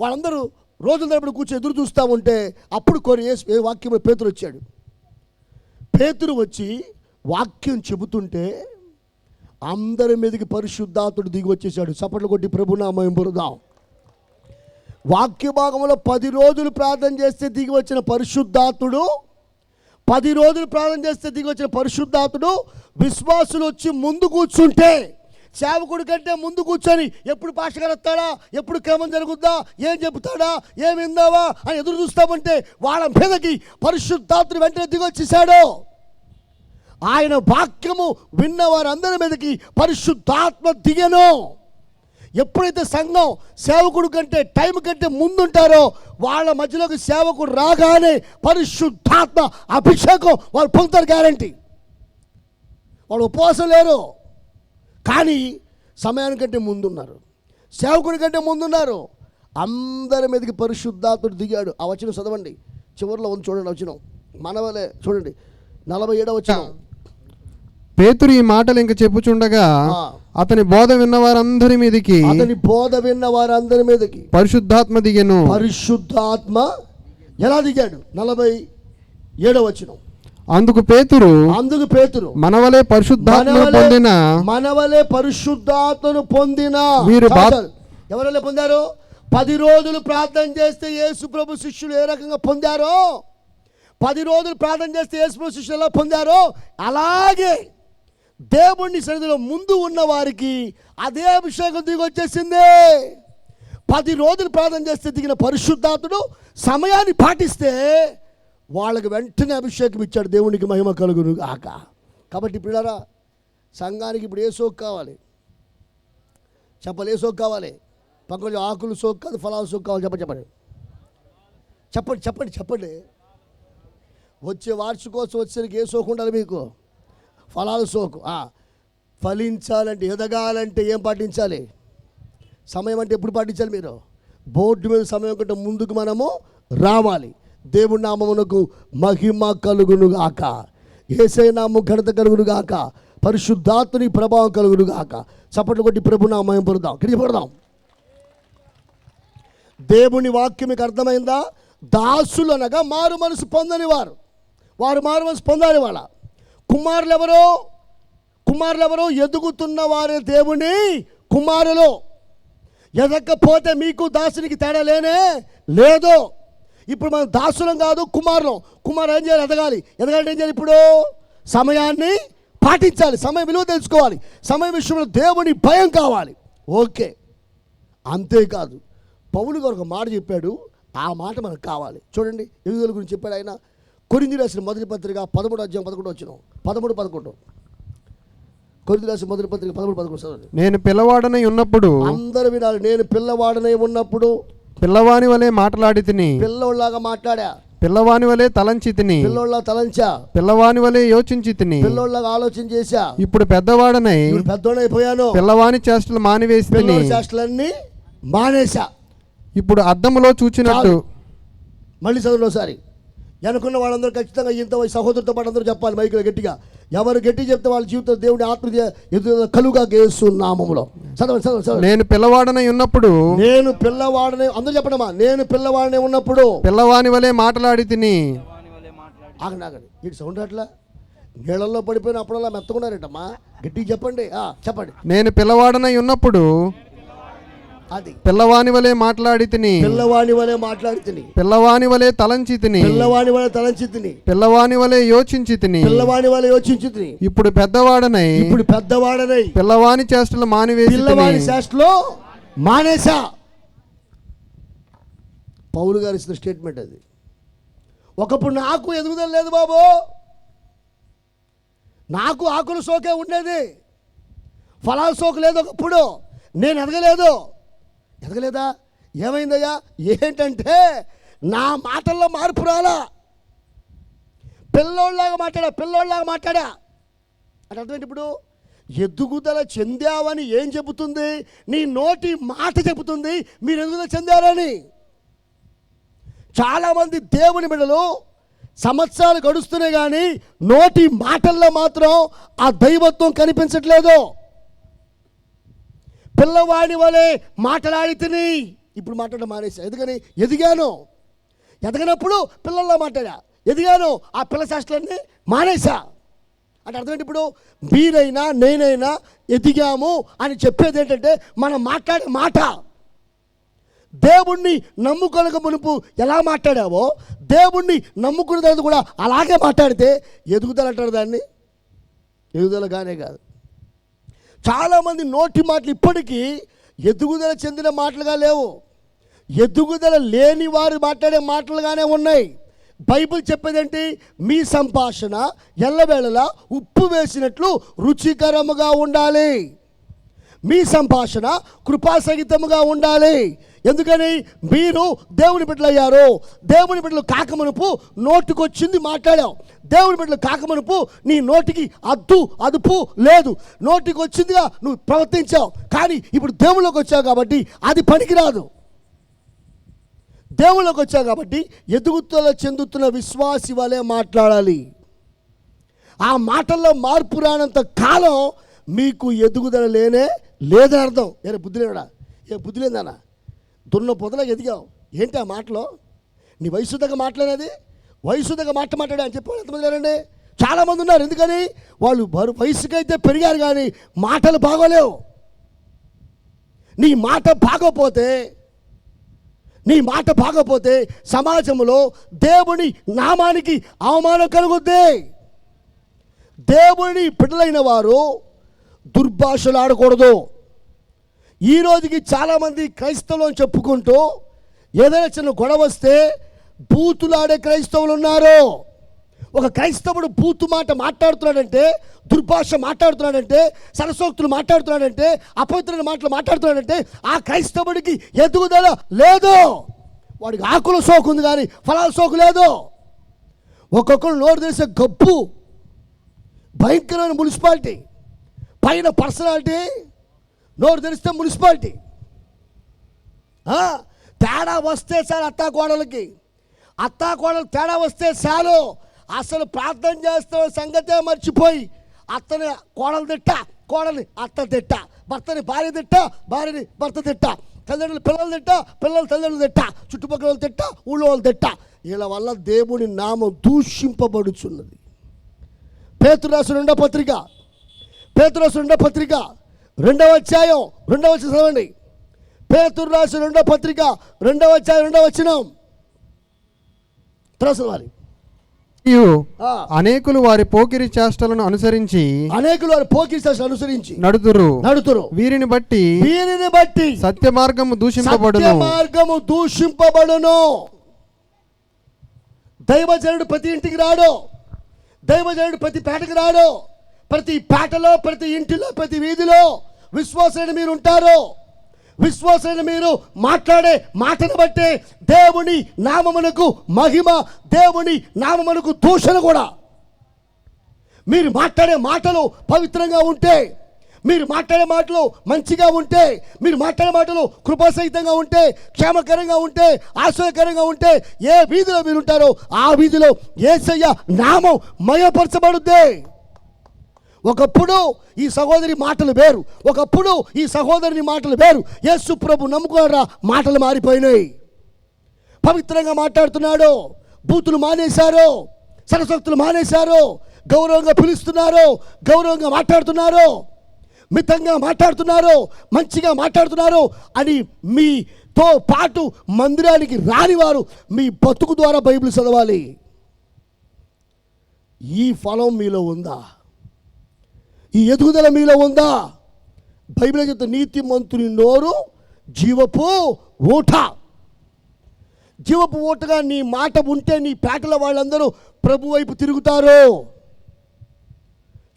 వాళ్ళందరూ రోజుల తరపున కూర్చొని ఎదురు చూస్తూ ఉంటే అప్పుడు ఏ వాక్యం పేతురు వచ్చాడు. పేతురు వచ్చి వాక్యం చెబుతుంటే అందరి మీదకి పరిశుద్ధాత్ముడు దిగి వచ్చేసాడు. చప్పట్లు కొట్టి ప్రభునామం పొందుదాం. వాక్య భాగంలో 10 రోజులు ప్రార్థన చేస్తే దిగి వచ్చిన పరిశుద్ధాత్ముడు, 10 రోజులు ప్రార్థన చేస్తే దిగి వచ్చిన పరిశుద్ధాత్ముడు విశ్వాసులు వచ్చి ముందు కూర్చుంటే, సేవకుడి కంటే ముందు కూర్చొని ఎప్పుడు పాస్టర్ గారు వస్తాడా, ఎప్పుడు క్రమం జరుగుద్దా, ఏం చెబుతాడా, ఏం విందావా అని ఎదురు చూస్తామంటే వాళ్ళ మీదకి పరిశుద్ధాత్ముడు వెంటనే దిగి వచ్చేసాడు. ఆయన వాక్యము విన్న వారందరి మీదకి పరిశుద్ధాత్మ దిగను. ఎప్పుడైతే సంఘం సేవకుడు కంటే టైం కంటే ముందుంటారో వాళ్ళ మధ్యలోకి సేవకుడు రాగానే పరిశుద్ధాత్మ అభిషేకం వాళ్ళు పొందుతారు, గ్యారంటీ. వాళ్ళు ఉపవాసం లేరు కానీ సమయానికంటే ముందున్నారు, సేవకుడి కంటే ముందున్నారు. అందరి మీదకి పరిశుద్ధాత్ముడు దిగాడు. ఆ వచనం చదవండి, చివరిలో ఉంది చూడండి. వచనం మనవలే చూడండి, 47వ వచనం. పేతురు ఈ మాటలు ఇంక చెప్పుచుండగా అతని బోధ విన్న వారందరి మీదకి పరిశుద్ధాత్మ దిగెను. పరిశుద్ధాత్మ ఎలా దిగాడు? 47వ వచనం. అందుకు పేతురు మనవలే పరిశుద్ధాత్మను పొందిన వీరు ఎవరెలా పొందారు? 10 రోజులు ప్రార్థన చేస్తే యేసు ప్రభు శిష్యులు ఏ రకంగా పొందారో, 10 రోజులు ప్రార్థన చేస్తే యేసు ప్రభు శిష్యులు ఎలా పొందారో, అలాగే దేవుణ్ణి సన్నిధిలో ముందు ఉన్న వారికి అదే అభిషేకం దిగి వచ్చేసింది. 10 రోజులు ప్రార్థన చేస్తే దిగిన పరిశుద్ధాత్ముడు సమయాన్ని పాటిస్తే వాళ్ళకి వెంటనే అభిషేకం ఇచ్చాడు. దేవునికి మహిమ కలుగును గాక. కాబట్టి ఇప్పుడు సంఘానికి ఇప్పుడు ఏ సోకు కావాలి చెప్పాలి? ఏ సోకు కావాలి? పక్కన ఆకులు సోకు కాదు, ఫలాలు సోకు కావాలి. చెప్పండి. వచ్చే వార్షికోత్సవం వచ్చేసరికి ఏ సోకు ఉండాలి మీకు? ఫలాల సోకు. ఫలించాలంటే, ఎదగాలంటే ఏం పాటించాలి? సమయం అంటే ఎప్పుడు పాటించాలి? మీరు బోర్డు మీద సమయం కంటే ముందుకు మనము రావాలి. దేవుడి నామమునకు మహిమ కలుగును గాక, యేసయ్య నామము ఘనత కలుగును గాక, పరిశుద్ధాత్మని ప్రభావం కలుగును గాక. చప్పట్లు కొట్టి ప్రభు నామం పొందుదాం, కిడిపడదాం. దేవుని వాక్యం మీకు అర్థమైందా? దాసులు అనగా మారు మనసు పొందని వారు మారు మనసు పొందాలి. వాళ్ళ కుమారులెవరో ఎదుగుతున్న వారే దేవుని కుమారులు. ఎదగకపోతే మీకు దాసునికి తేడా లేనే లేదు. ఇప్పుడు మనం దాసులం కాదు, కుమారు ఏం చేయాలి? ఎదగాలంటే ఏం చేయాలి? ఇప్పుడు సమయాన్ని పాటించాలి, సమయం విలువ తెలుసుకోవాలి, సమయం విషయంలో దేవుని భయం కావాలి. ఓకే, అంతేకాదు పౌలు గారు ఒక మాట చెప్పాడు, ఆ మాట మనకు కావాలి. చూడండి, ఎదుగుదల గురించి చెప్పాడు ఆయన. కొరింథీ రాసిన మొదటి పత్రిక 13వ అధ్యాయం 11వ వచనం. 13:11 కొరింథీ రాసిన మొదటి పత్రిక 13:11 చదవండి. నేను పిల్లవాడనై ఉన్నప్పుడు, అందరూ వినాలి, నేను పిల్లవాడనై ఉన్నప్పుడు పిల్లవాని వలె మాట్లాడి తిని, పిల్లోళ్ళలాగా మాట్లాడా, పిల్లవాని వలె తలంచి తిని, పిల్లోళ్ళ తలంచా, పిల్లవాని వలె యోచించి తిని, పిల్లోళ్ళగా ఆలోచన చేశా. ఇప్పుడు పెద్దవాడనైపోయాను, పిల్లవాని చేష్టలు మానివేసి తిని, చేష్టలన్నీ మానేశా. ఇప్పుడు అద్దములో చూచినట్టు. మళ్ళీ చదువు ఒకసారి. అనుకున్న వాళ్ళందరూ ఖచ్చితంగా ఇంత సహోదరుతో పాటు అందరూ చెప్పాలి మైకులో గట్టిగా. ఎవరు గట్టి చెప్తే వాళ్ళ జీవితం దేవుడి ఆత్మ కలుగా యేసు నామములో. నేను పిల్లవాడనై ఉన్నప్పుడు, అందరూ చెప్పడమా, నేను పిల్లవాడనే ఉన్నప్పుడు పిల్లవాని వలె మాట్లాడి తిని. ఆగండి, ఇటు సౌండ్ అట్లా నీళ్ళల్లో పడిపోయిన అప్పుడల్లా మెత్తకున్నారేటమ్మా, గట్టిగా చెప్పండి. నేను పిల్లవాడనై ఉన్నప్పుడు పిల్లవాని వలె మాట్లాడి తిని, పిల్లవాని వలె తలంచి తిని, పిల్లవాని వలె యోచించి తిని, ఇప్పుడు పెద్దవాడనై పిల్లవాని చేష్టలు మానేసా. పౌలు గారు ఇచ్చిన స్టేట్మెంట్ అది. ఒకప్పుడు నాకు ఎదుగుదల లేదు బాబు, నాకు ఆకుల సోకే ఉండేది, ఫలాల సోకు లేదు. ఒకప్పుడు నేను ఎదగలేదా? ఏమైందయ్యా? ఏంటంటే నా మాటల్లో మార్పు రాలా. పిల్లోళ్ళలాగా మాట్లాడా అంటే అర్థం. ఇప్పుడు ఎదుగుదల చెందావని ఏం చెబుతుంది? నీ నోటి మాట చెబుతుంది మీరు ఎదుగుదల చెందారని. చాలామంది దేవుని బిడ్డలు సంవత్సరాలు గడుస్తున్నాయి కానీ నోటి మాటల్లో మాత్రం ఆ దైవత్వం కనిపించట్లేదు. పిల్లవాడి వలె మాట్లాడి తిని ఇప్పుడు మాట్లాడడం మానేసా. ఎందుకని? ఎదిగాను. ఎదగనప్పుడు పిల్లల్లో మాట్లాడా, ఎదిగాను ఆ పిల్ల శాస్త్రాన్ని మానేసా. అంటే అర్థం ఏంటి? ఇప్పుడు మీరైనా నేనైనా ఎదిగాము అని చెప్పేది ఏంటంటే మనం మాట్లాడే మాట. దేవుణ్ణి నమ్ముకొనక మునుపు ఎలా మాట్లాడావో దేవుణ్ణి నమ్ముకున్న తర్వాత కూడా అలాగే మాట్లాడితే ఎదుగుదల అంటారు దాన్ని. ఎదుగుదలగానే కాదు. చాలామంది నోటి మాటలు ఇప్పటికీ ఎదుగుదల చెందిన మాటలుగా లేవు. ఎదుగుదల లేని వారు మాట్లాడే మాటలుగానే ఉన్నాయి. బైబిల్ చెప్పేదేంటి? మీ సంభాషణ ఎల్లవేళలా ఉప్పు వేసినట్లు రుచికరముగా ఉండాలి. మీ సంభాషణ కృపాసహితముగా ఉండాలి. ఎందుకని? మీరు దేవుని బిడ్డలు అయ్యారు. దేవుని బిడ్డలు కాకమనుపు నోటికొచ్చింది మాట్లాడావు. దేవుని బిడ్డలు కాకమనుపు నీ నోటికి అదుపు లేదు. నోటికి వచ్చిందిగా నువ్వు ప్రవర్తించావు. కానీ ఇప్పుడు దేవుళ్ళకి వచ్చావు కాబట్టి అది పనికిరాదు. దేవుళ్ళకి వచ్చావు కాబట్టి ఎదుగుదల చెందుతున్న విశ్వాసి వలె మాట్లాడాలి. ఆ మాటల్లో మార్పు రానంత కాలం మీకు ఎదుగుదల లేదని అర్థం. బుద్ధి లేడా? బుద్ధి లేదన్నా? దున్న పొదలకు ఎదిగావు. ఏంటి ఆ మాటలో? నీ వయసు దగ్గర మాట్లాడేది, వయసు దగ్గర మాట్లాడే అని చెప్పి ఎంతమంది లేరండి? చాలామంది ఉన్నారు. ఎందుకని? వాళ్ళు వయసుకైతే పెరిగారు కానీ మాటలు బాగోలేవు. నీ మాట బాగోపోతే సమాజంలో దేవుని నామానికి అవమానం కలుగుద్ది. దేవుని బిడ్డలైన వారు దుర్భాషలు ఆడకూడదు. ఈ రోజుకి చాలామంది క్రైస్తవులు అని చెప్పుకుంటూ ఏదైనా చిన్న గొడవ వస్తే బూతులాడే క్రైస్తవులు ఉన్నారు. ఒక క్రైస్తవుడు బూతు మాట మాట్లాడుతున్నాడంటే, దుర్భాష మాట్లాడుతున్నాడంటే, సరసోక్తులు మాట్లాడుతున్నాడంటే, అపవిత్రమైన మాటలు మాట్లాడుతున్నాడంటే ఆ క్రైస్తవుడికి ఎదుగుదల లేదు. వాడికి ఆకుల సోకు ఉంది కానీ ఫలాల సోకు లేదు. ఒక్కొక్కరు నోరు తెరిసే గబ్బు, భయంకరమైన మున్సిపాలిటీ, పైన పర్సనాలిటీ, నోరు తెరిస్తే మున్సిపాలిటీ. తేడా వస్తే చాలు అత్తాకోడలు తేడా వస్తే చాలు అసలు ప్రార్థన చేస్తున్న సంగతే మర్చిపోయి అత్తని కోడలు తిట్ట, కోడని అత్త తిట్ట, భర్తని భార్య తిట్ట, భార్యని భర్త తిట్ట, తల్లిదండ్రులు పిల్లలు తిట్ట, పిల్లలు తల్లిదండ్రులు తిట్ట, చుట్టుపక్కల వాళ్ళు తిట్ట, ఊళ్ళో వాళ్ళు తిట్ట. వీళ్ళ వల్ల దేవుని నామం దూషింపబడుచున్నది. పేతురు రాసిన రెండవ పత్రిక 2వ అధ్యాయం 2వ వచనం చదవండి. పేతురు రాసిన 2వ పత్రిక 2వ అధ్యాయం 2వ వచనం. త్రాసవారి అనేకులు వారి పోకిరి చేష్టలను అనుసరించి నడుతురు. వీరిని బట్టి సత్య మార్గము దూషింపబడును. దైవజనుడు ప్రతి ఇంటికి రాడు. దైవజనుడు ప్రతి పేటకి రాడు. ప్రతి పేటలో, ప్రతి ఇంటిలో, ప్రతి వీధిలో విశ్వాసులైన మీరు ఉంటారు. విశ్వాసులైన మీరు మాట్లాడే మాటను బట్టే దేవుని నామమునకు మహిమ, దేవుని నామమునకు దూషణ కూడా. మీరు మాట్లాడే మాటలు పవిత్రంగా ఉంటే, మీరు మాట్లాడే మాటలు మంచిగా ఉంటే, మీరు మాట్లాడే మాటలు కృపాసహితంగా ఉంటే, క్షేమకరంగా ఉంటే, ఆశ్చర్యకరంగా ఉంటే, ఏ వీధిలో మీరు ఉంటారో ఆ వీధిలో యేసయ్య నామం మయపరచబడుద్ది. ఒకప్పుడు ఈ సహోదరి మాటలు వేరు, ఒకప్పుడు ఈ సహోదరుని మాటలు వేరు. యేసు ప్రభు నమ్ముకోరా మాటలు మారిపోయినాయి. పవిత్రంగా మాట్లాడుతున్నాడు, బూతులు మానేశారు, సరసక్తులు మానేశారు, గౌరవంగా పిలుస్తున్నారు, గౌరవంగా మాట్లాడుతున్నారు, మితంగా మాట్లాడుతున్నారు, మంచిగా మాట్లాడుతున్నారు అని మీతో పాటు మందిరానికి రాని వారు మీ బతుకు ద్వారా బైబిల్ చదవాలి. ఈ ఫలం మీలో ఉందా? ఈ ఎదుగుదల మీలో ఉందా? బైబిల్ చెప్తే నీతిమంతుని నోరు జీవపు ఊట. జీవపు ఊటగా నీ మాట ఉంటే నీ పేటల వాళ్ళందరూ ప్రభు వైపు తిరుగుతారు.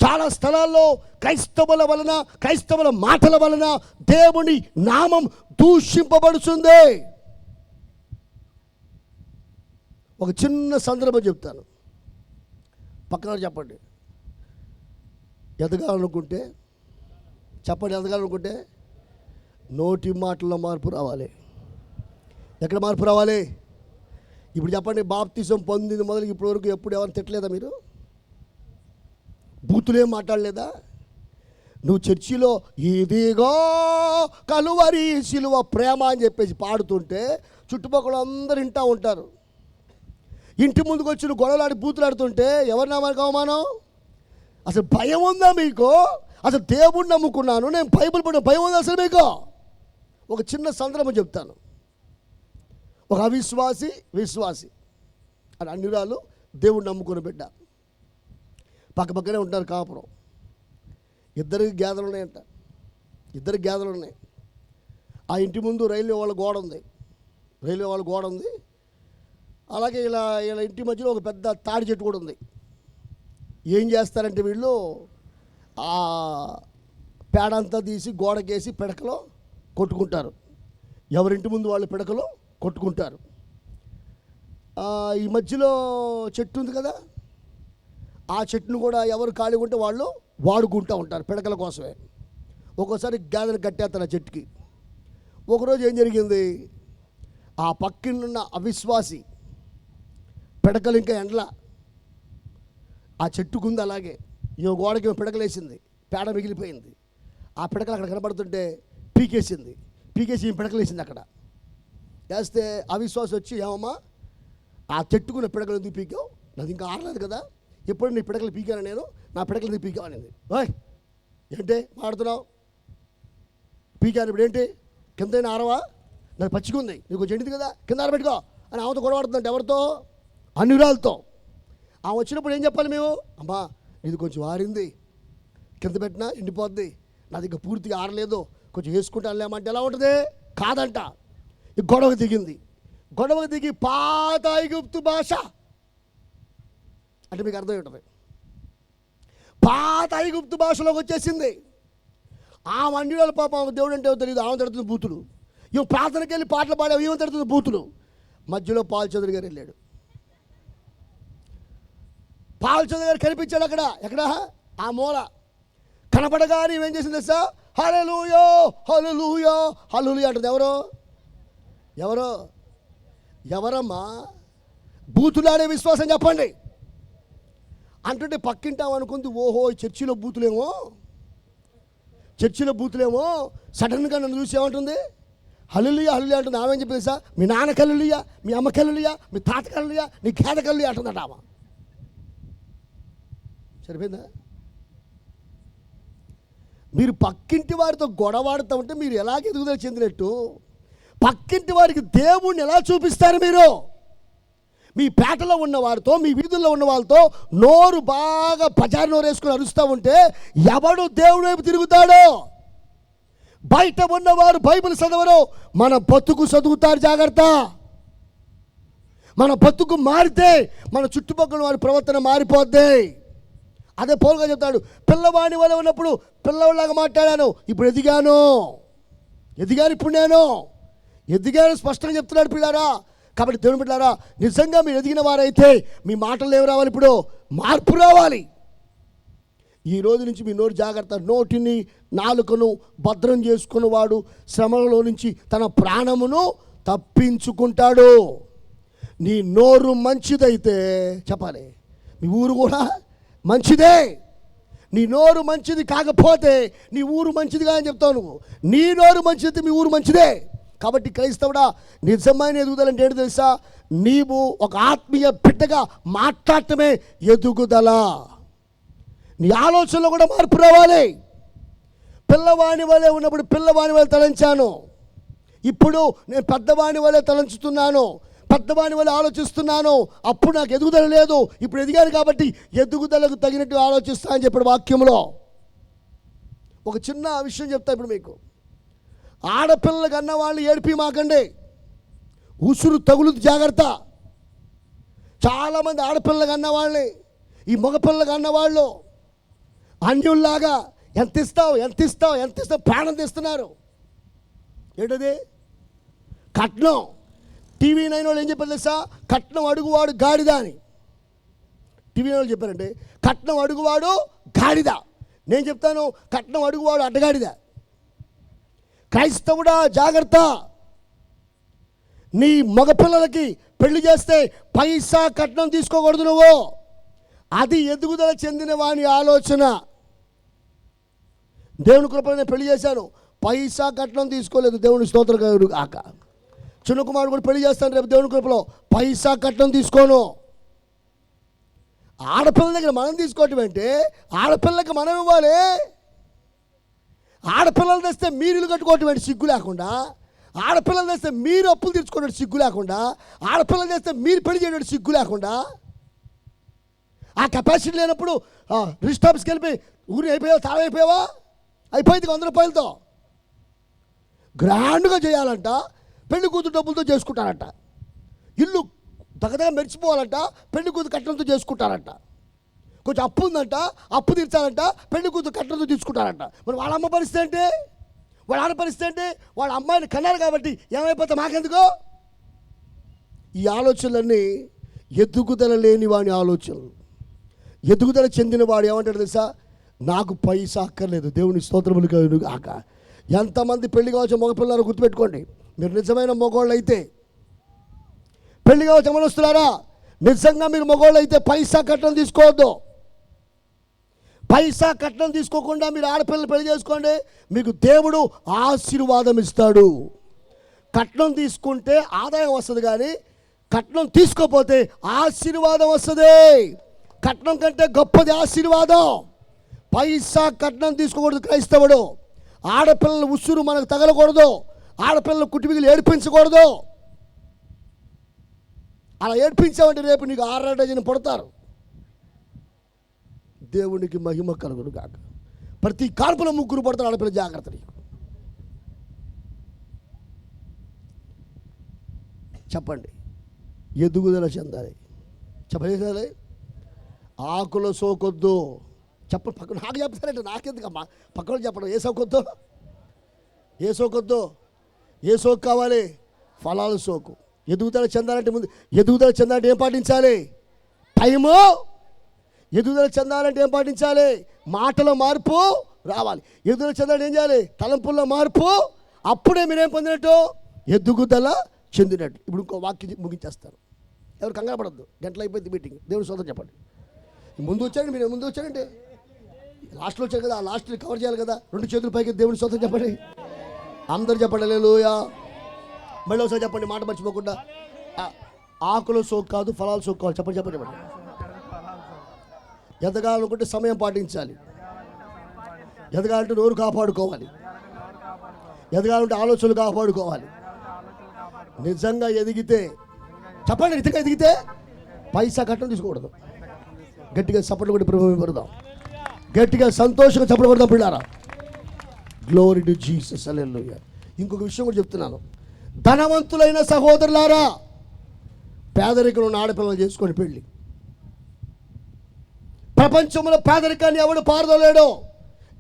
చాలా స్థలాల్లో క్రైస్తవుల మాటల వలన దేవుని నామం దూషింపబడుతుంది. ఒక చిన్న సందర్భం చెప్తాను, పక్కన చెప్పండి. ఎదగాలనుకుంటే చెప్పండి, ఎదగాలనుకుంటే నోటి మాటల్లో మార్పు రావాలి. ఎక్కడ మార్పు రావాలి? ఇప్పుడు చెప్పండి, బాప్తిజం పొందింది మొదలు ఇప్పటి వరకు ఎప్పుడు ఎవరు తిట్టలేదా? మీరు బూతులేం మాట్లాడలేదా? నువ్వు చర్చిలో ఇదిగో కలువరి సిలువ ప్రేమ అని చెప్పేసి పాడుతుంటే చుట్టుపక్కల అందరు వింటూ ఉంటారు. ఇంటి ముందుకు వచ్చి నువ్వు గొడవలాడి బూతులాడుతుంటే ఎవరి నామానికి అవమానం? అసలు భయం ఉందా మీకు? అసలు దేవుడిని నమ్ముకున్నాను, నేను బైబిల్ పడిన భయం ఉందా అసలు మీకు? ఒక చిన్న సందర్భం చెప్తాను. ఒక అవిశ్వాసి విశ్వాసి అని అన్యురాలు దేవుడిని నమ్ముకుని బిడ్డ పక్కపక్కనే ఉంటారు కాపురం. ఇద్దరికి గేదెలు ఉన్నాయంట, ఇద్దరికి గేదెలు ఉన్నాయి. ఆ ఇంటి ముందు రైల్వే వాళ్ళ గోడ ఉంది. అలాగే ఇలా ఇంటి మధ్యలో ఒక పెద్ద తాడి చెట్టు కూడా ఉంది. ఏం చేస్తారంటే వీళ్ళు ఆ పేడంతా తీసి గోడకేసి పిడకలో కొట్టుకుంటారు. ఎవరింటి ముందు వాళ్ళు పిడకలో కొట్టుకుంటారు. ఈ మధ్యలో చెట్టు ఉంది కదా, ఆ చెట్టును కూడా ఎవరు ఖాళీ ఉంటే వాళ్ళు వాడుకుంటూ ఉంటారు పిడకల కోసమే. ఒక్కోసారి గేదెను కట్టేస్తారు ఆ చెట్టుకి. ఒకరోజు ఏం జరిగింది, ఆ పక్కనున్న అవిశ్వాసి పిడకలు ఇంకా ఎండల ఆ చెట్టుకుంది. అలాగే ఈ గోడకి పిడకలేసింది, పేడ మిగిలిపోయింది. ఆ పిడకలు అక్కడ కనబడుతుంటే పీకేసి ఈ పిడకలేసింది. అక్కడ వేస్తే అవిశ్వాసం వచ్చి, ఏమమ్మా ఆ చెట్టుకున్న పిడకలు ఎందుకు పీకావు? నాది ఇంకా ఆరలేదు కదా, ఎప్పుడు నీ పిడకలు పీకాను నేను, నా పిడకలు ఎందుకు పీకావు అనేది. ఓయ్ ఏంటి మాడుతున్నావు? పీకాను ఇప్పుడు ఏంటి, కిందైనా ఆరవా? నాకు పచ్చిగుంది, నీకు కొంచెం ఎండిది కదా, కింద ఆరబెట్టుకో అని ఆమెతో గొడవడుతుందంటే. ఎవరితో? అన్యురాలతో. ఆమె వచ్చినప్పుడు ఏం చెప్పాలి మేము? అమ్మా ఇది కొంచెం ఆరింది, కింద పెట్టినా ఎండిపోద్ది, నాది ఇంకా పూర్తిగా ఆరలేదు, కొంచెం వేసుకుంటాను లేమంటే ఎలా ఉంటుంది? కాదంట. ఈ గొడవకు దిగి పాత ఐగుప్తు భాష అంటే మీకు అర్థమై ఉంటుంది. పాత ఐగుప్తు భాషలోకి వచ్చేసింది. ఆ అన్యురాల పాపం దేవుడు అంటే తెలియదు, ఆమె తడుతుంది బూతులు. ఇవి ప్రార్థనకి వెళ్ళి పాటలు పాడే ఏమో తడుతుంది బూతులు. మధ్యలో పాల్చంద్ర గారు వెళ్ళాడు. పాల్చంద్ర గారు కనిపించాడు అక్కడ. ఎక్కడ? ఆ మూల కనపడగానే ఏం చేసింది సార్? హల్లెలూయా హల్లెలూయా హల్లెలూయా అంటుంది. ఎవరమ్మా? బూతులాడే విశ్వాసం చెప్పండి అంటుంటే పక్కింటాం అనుకుంది. ఓహో చర్చిలో బూతులేమో సడన్గా నన్ను చూసి ఏమంటుంది? హల్లెలూయా హల్లెలూయా అంటుంది. ఆమె ఏం చెప్పింది సార్? మీ నాన్న హల్లెలూయా, మీ అమ్మ హల్లెలూయా, మీ తాత హల్లెలూయా, నీ గేదె హల్లెలూయా అంటుందట ఆమె. సరిపోయిందా? మీరు పక్కింటి వారితో గొడవాడుతూ ఉంటే మీరు ఎలాగ ఎదుగుదల చెందినట్టు? పక్కింటి వారికి దేవుణ్ణి ఎలా చూపిస్తారు మీరు? మీ పేటలో ఉన్న వారితో, మీ వీధుల్లో ఉన్న వాళ్ళతో నోరు బాగా పజారి నోరు వేసుకుని అరుస్తూ ఉంటే ఎవడు దేవుడి వైపు తిరుగుతాడో? బయట ఉన్నవారు బైబిల్ చదవరు, మన బతుకు చదువుతారు. జాగ్రత్త. మన బతుకు మారితే మన చుట్టుపక్కల వారి ప్రవర్తన మారిపోద్ది. అదే పౌలుగా చెప్తాడు, పిల్లవాడి వల్ల ఉన్నప్పుడు పిల్లవాడిలాగా మాట్లాడాను, ఇప్పుడు ఎదిగాను ఇప్పుడు నేను ఎదిగాను స్పష్టంగా చెప్తున్నాడు పిల్లారా. కాబట్టి దేవుని బిడ్డలారా, నిజంగా మీరు ఎదిగిన వారైతే మీ మాటలు ఏమి రావాలి? ఇప్పుడు మార్పు రావాలి. ఈ రోజు నుంచి మీ నోరు జాగ్రత్త. నోటిని నాలుకను భద్రం చేసుకున్నవాడు శ్రమలలో నుంచి తన ప్రాణమును తప్పించుకుంటాడు. నీ నోరు మంచిదైతే చెప్పాలి, మీ ఊరు కూడా మంచిదే. నీ నోరు మంచిది కాకపోతే నీ ఊరు మంచిదిగా అని చెప్తావు నువ్వు. నీ నోరు మంచిది, మీ ఊరు మంచిదే. కాబట్టి క్రైస్తవుడా, నిజమైన ఎదుగుదల అంటే ఏంటి తెలుసా? నీవు ఒక ఆత్మీయ బిడ్డగా మాట్లాడటమే ఎదుగుదల. నీ ఆలోచనలో కూడా మార్పు రావాలి. పిల్లవాని వలె ఉన్నప్పుడు పిల్లవాని వలె తలంచాను, ఇప్పుడు నేను పెద్దవాని వలె తలంచుతున్నాను, పెద్దవాని వలె ఆలోచిస్తున్నాను. అప్పుడు నాకు ఎదుగుదల లేదు, ఇప్పుడు ఎదిగాను కాబట్టి ఎదుగుదలకు తగినట్టు ఆలోచిస్తా అని చెప్పాడు వాక్యంలో. ఒక చిన్న విషయం చెప్తా ఇప్పుడు మీకు. ఆడపిల్లలకు అన్న వాళ్ళు ఏడిపి మాకండి, ఉసురు తగులుతు జాగ్రత్త. చాలామంది ఆడపిల్లలకు అన్నవాళ్ళని, ఈ మగపిల్లలకు అన్నవాళ్ళు అన్యుల్లాగా ఎంత ఇస్తావు ప్రాణం తీస్తున్నారు. ఏంటది? కట్నం. టీవీ 9 వాళ్ళు ఏం చెప్పారు తెలుసా? కట్నం అడుగువాడు గాడిద అని. టీవీ 9 వాళ్ళు చెప్పారంటే కట్నం అడుగువాడు గాడిద. నేను చెప్తాను, కట్నం అడుగువాడు అడ్డగాడిదా. క్రైస్తవుడా జాగ్రత్త. నీ మగపిల్లలకి పెళ్లి చేస్తే పైసా కట్నం తీసుకోకూడదు నువ్వు. అది ఎదుగుదల చెందిన వాని ఆలోచన. దేవుని కృపలో నేను పెళ్లి చేశాను, పైసా కట్నం తీసుకోలేదు. దేవుని స్తోత్రం కాక. చిన్న కుమారుడు కూడా పెళ్లి చేస్తాను రేపు దేవుని కృపలో, పైసా కట్నం తీసుకోను. ఆడపిల్ల దగ్గర మనం తీసుకోవటం అంటే ఆడపిల్లకి మనం ఇవ్వాలి. ఆడపిల్లలు తెస్తే మీరు ఇల్లు కట్టుకోవటం అంటే సిగ్గు లేకుండా, ఆడపిల్లలు తెస్తే మీరు అప్పులు తీర్చుకోవడం సిగ్గు లేకుండా, ఆడపిల్లలు తెస్తే మీరు పెళ్లి చేయడం సిగ్గు లేకుండా, ఆ కెపాసిటీ లేనప్పుడు రిజిస్టర్ ఆఫీస్కి వెళ్ళిపోయి ఊరి అయిపోయావా, తాళం అయిపోయావా, అయిపోయింది 100 రూపాయలతో. గ్రాండ్గా చేయాలంట, పెళ్లి కూతురు డబ్బులతో చేసుకుంటారంట. ఇల్లు దగ్గర మెరిచిపోవాలంట, పెళ్లి కూతురు కట్నంతో చేసుకుంటారంట. కొంచెం అప్పు ఉందంట, అప్పు తీర్చాలంట, పెళ్లి కూతురు కట్నంతో తీసుకుంటారంట. మరి వాళ్ళ అమ్మ పరిస్థితి ఏంటి, వాళ్ళ ఆడ పరిస్థితి ఏంటి? వాళ్ళ అమ్మాయిని కన్నారు కాబట్టి ఏమైపోతే మాకెందుకో? ఈ ఆలోచనలన్నీ ఎదుగుదల లేని వాడి ఆలోచనలు. ఎదుగుదల చెందిన వాడు ఏమంటాడు తెలుసా? నాకు పైసా అక్కర్లేదు. దేవుని స్తోత్రములు కాక. ఎంతమంది పెళ్లి కావచ్చు మగపిల్లలు గుర్తుపెట్టుకోండి. మీరు నిజమైన మగవాళ్ళు అయితే, పెళ్లి కావచ్చు అమలుస్తున్నారా, నిజంగా మీరు మగవాళ్ళు అయితే పైసా కట్నం తీసుకోవద్దు. పైసా కట్నం తీసుకోకుండా మీరు ఆడపిల్లలు పెళ్లి చేసుకోండి, మీకు దేవుడు ఆశీర్వాదం ఇస్తాడు. కట్నం తీసుకుంటే ఆదాయం వస్తుంది, కానీ కట్నం తీసుకోపోతే ఆశీర్వాదం వస్తుంది. కట్నం కంటే గొప్పది ఆశీర్వాదం. పైసా కట్నం తీసుకోకూడదు క్రైస్తవుడు. ఆడపిల్లల ఉసురు మనకు తగలకూడదు, ఆడపిల్లల కుటుంబీకులు ఏడిపించకూడదు. అలా ఏడిపించామంటే రేపు నీకు 6 డజన్ పడతారు. దేవునికి మహిమ కలుగును కాక. ప్రతి కాన్పులో 3 పడతారు ఆడపిల్ల, జాగ్రత్త. నీకు చెప్పండి, ఎదుగుదల చెందాలి. చెప్పలేదు, ఆకులో సోకొద్దు. చెప్పండి, పక్కన నాకు చెప్తారంటే నాకెందుకమ్మా, పక్కన చెప్పడం. ఏ సోకొద్దు, ఏ సోకొద్దు, ఏ సోకు కావాలి? ఫలాలు సోకు. ఎదుగుదల చెందాలంటే ముందు, ఎదుగుదల చెందాలంటే ఏం పాటించాలి? టైము. ఎదుగుదల చెందాలంటే ఏం పాటించాలి? మాటలో మార్పు రావాలి. ఎదుగుదల చెందాలంటే ఏం చేయాలి? తలంపుల్లో మార్పు. అప్పుడే మీరేం పొందినట్టు? ఎదుగుదల చెందినట్టు. ఇప్పుడు ఇంకో వాక్యం ముగించేస్తాను. ఎవరు కంగారు పడద్దు, గంటలు అయిపోయింది మీటింగ్. దేవుని సోదరు చెప్పండి. ముందు వచ్చారండి, మీరు ముందు వచ్చారండి, లాస్ట్లో వచ్చారు కదా, ఆ లాస్ట్లో కవర్ చేయాలి కదా. 2 చేతులు పైకి దేవుని సోదరు చెప్పండి. అందరూ చెప్పండి హల్లెలూయా. మళ్ళీ ఒకసారి చెప్పండి, మాట మర్చిపోకుండా. ఆకులు సోకు కాదు, ఫలాలు సోకు కావాలి. చెప్పండి చెప్పండి చెప్పండి. ఎదగాలనుకుంటే సమయం పాటించాలి. ఎదగాలంటే నోరు కాపాడుకోవాలి. ఎదగాలంటే ఆలోచనలు కాపాడుకోవాలి. నిజంగా ఎదిగితే చెప్పండి, నిజంగా ఎదిగితే పైసా కట్టడం తీసుకోకూడదు. గట్టిగా చప్పట్లు కొట్టి ప్రభువుని పడదాం. గట్టిగా సంతోషంగా చప్పట్లు కొడదాం పిల్లారా. గ్లోరీ టు జీసస్ హల్లెలూయా. ఇంకొక విషయం కూడా చెప్తున్నాను. ధనవంతులైన సహోదరులారా, పేదరికం ఉన్న ఆడపిల్లలు చేసుకొని పెళ్ళి. ప్రపంచంలో పేదరికాన్ని ఎవడు పారదోలేడు,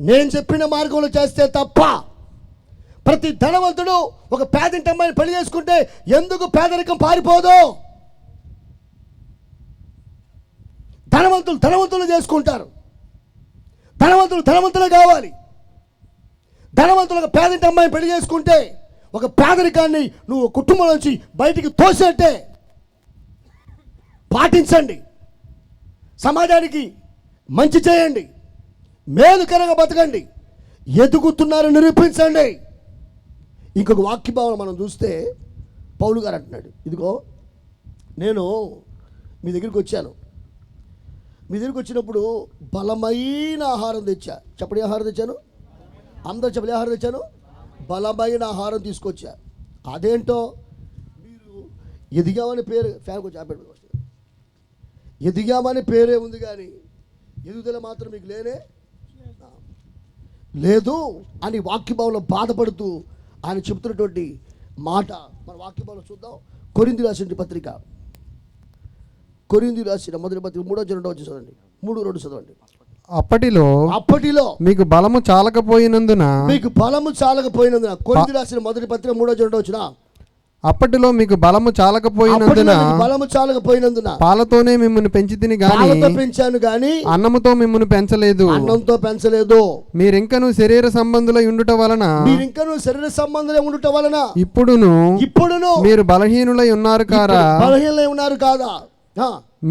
నేను చెప్పిన మార్గంలో చేస్తే తప్ప. ప్రతి ధనవంతుడు ఒక పేదింటి అమ్మాయిని పెళ్లి చేసుకుంటే ఎందుకు పేదరికం పారిపోదు? ధనవంతులు చేసుకుంటారు. ధనవంతులే కావాలి. ధనవంతులకు పేదింటి అమ్మాయిని పెళ్లి చేసుకుంటే ఒక పేదరికాన్ని నువ్వు కుటుంబం నుంచి బయటికి తోసేట్టే. పాటించండి, సమాజానికి మంచి చేయండి, మేలుకరంగా బతకండి, ఎదుగుతున్నారని నిరూపించండి. ఇంకొక వాక్యభావం మనం చూస్తే పౌలు గారు అంటున్నాడు, ఇదిగో నేను మీ దగ్గరికి వచ్చాను, మీ దగ్గరికి వచ్చినప్పుడు బలమైన ఆహారం తెచ్చా. చెప్పండి, ఆహారం తెచ్చాను. అందరూ చెప్పలే, ఆహారం తెచ్చాను, బలమైన ఆహారం తీసుకొచ్చా. అదేంటో, మీరు ఎదిగామని పేరు, ఫ్యాన్ కొంచెం ఆపేడు, ఎదిగామని పేరే ఉంది కానీ ఎదుగుదల మాత్రం మీకు లేదు అని వాక్యభావంలో బాధపడుతూ ఆయన చెబుతున్నటువంటి మాట మన వాక్యభావంలో చూద్దాం. కొరింథీ రాసిన పత్రిక, కొరింథీ రాసిన మొదటి పత్రిక 3:2 చదవండి. 3:2 చదవండి. అప్పటిలో మీకు బలము చాలకపోయినందున కొరింథీ రాసిన మొదటి పత్రిక 3:2 అప్పటిలో మీకు బలము చాలకపోయినందున పాలతోనే మిమ్మల్ని పెంచి తిని పెంచాను గాని అన్నముతో మిమ్మల్ని పెంచలేదు. అన్నంతో పెంచలేదు. మీరింకను శరీర సంబంధులై ఉండుట వలన ఇప్పుడును మీరు బలహీనులై ఉన్నారు కాదా?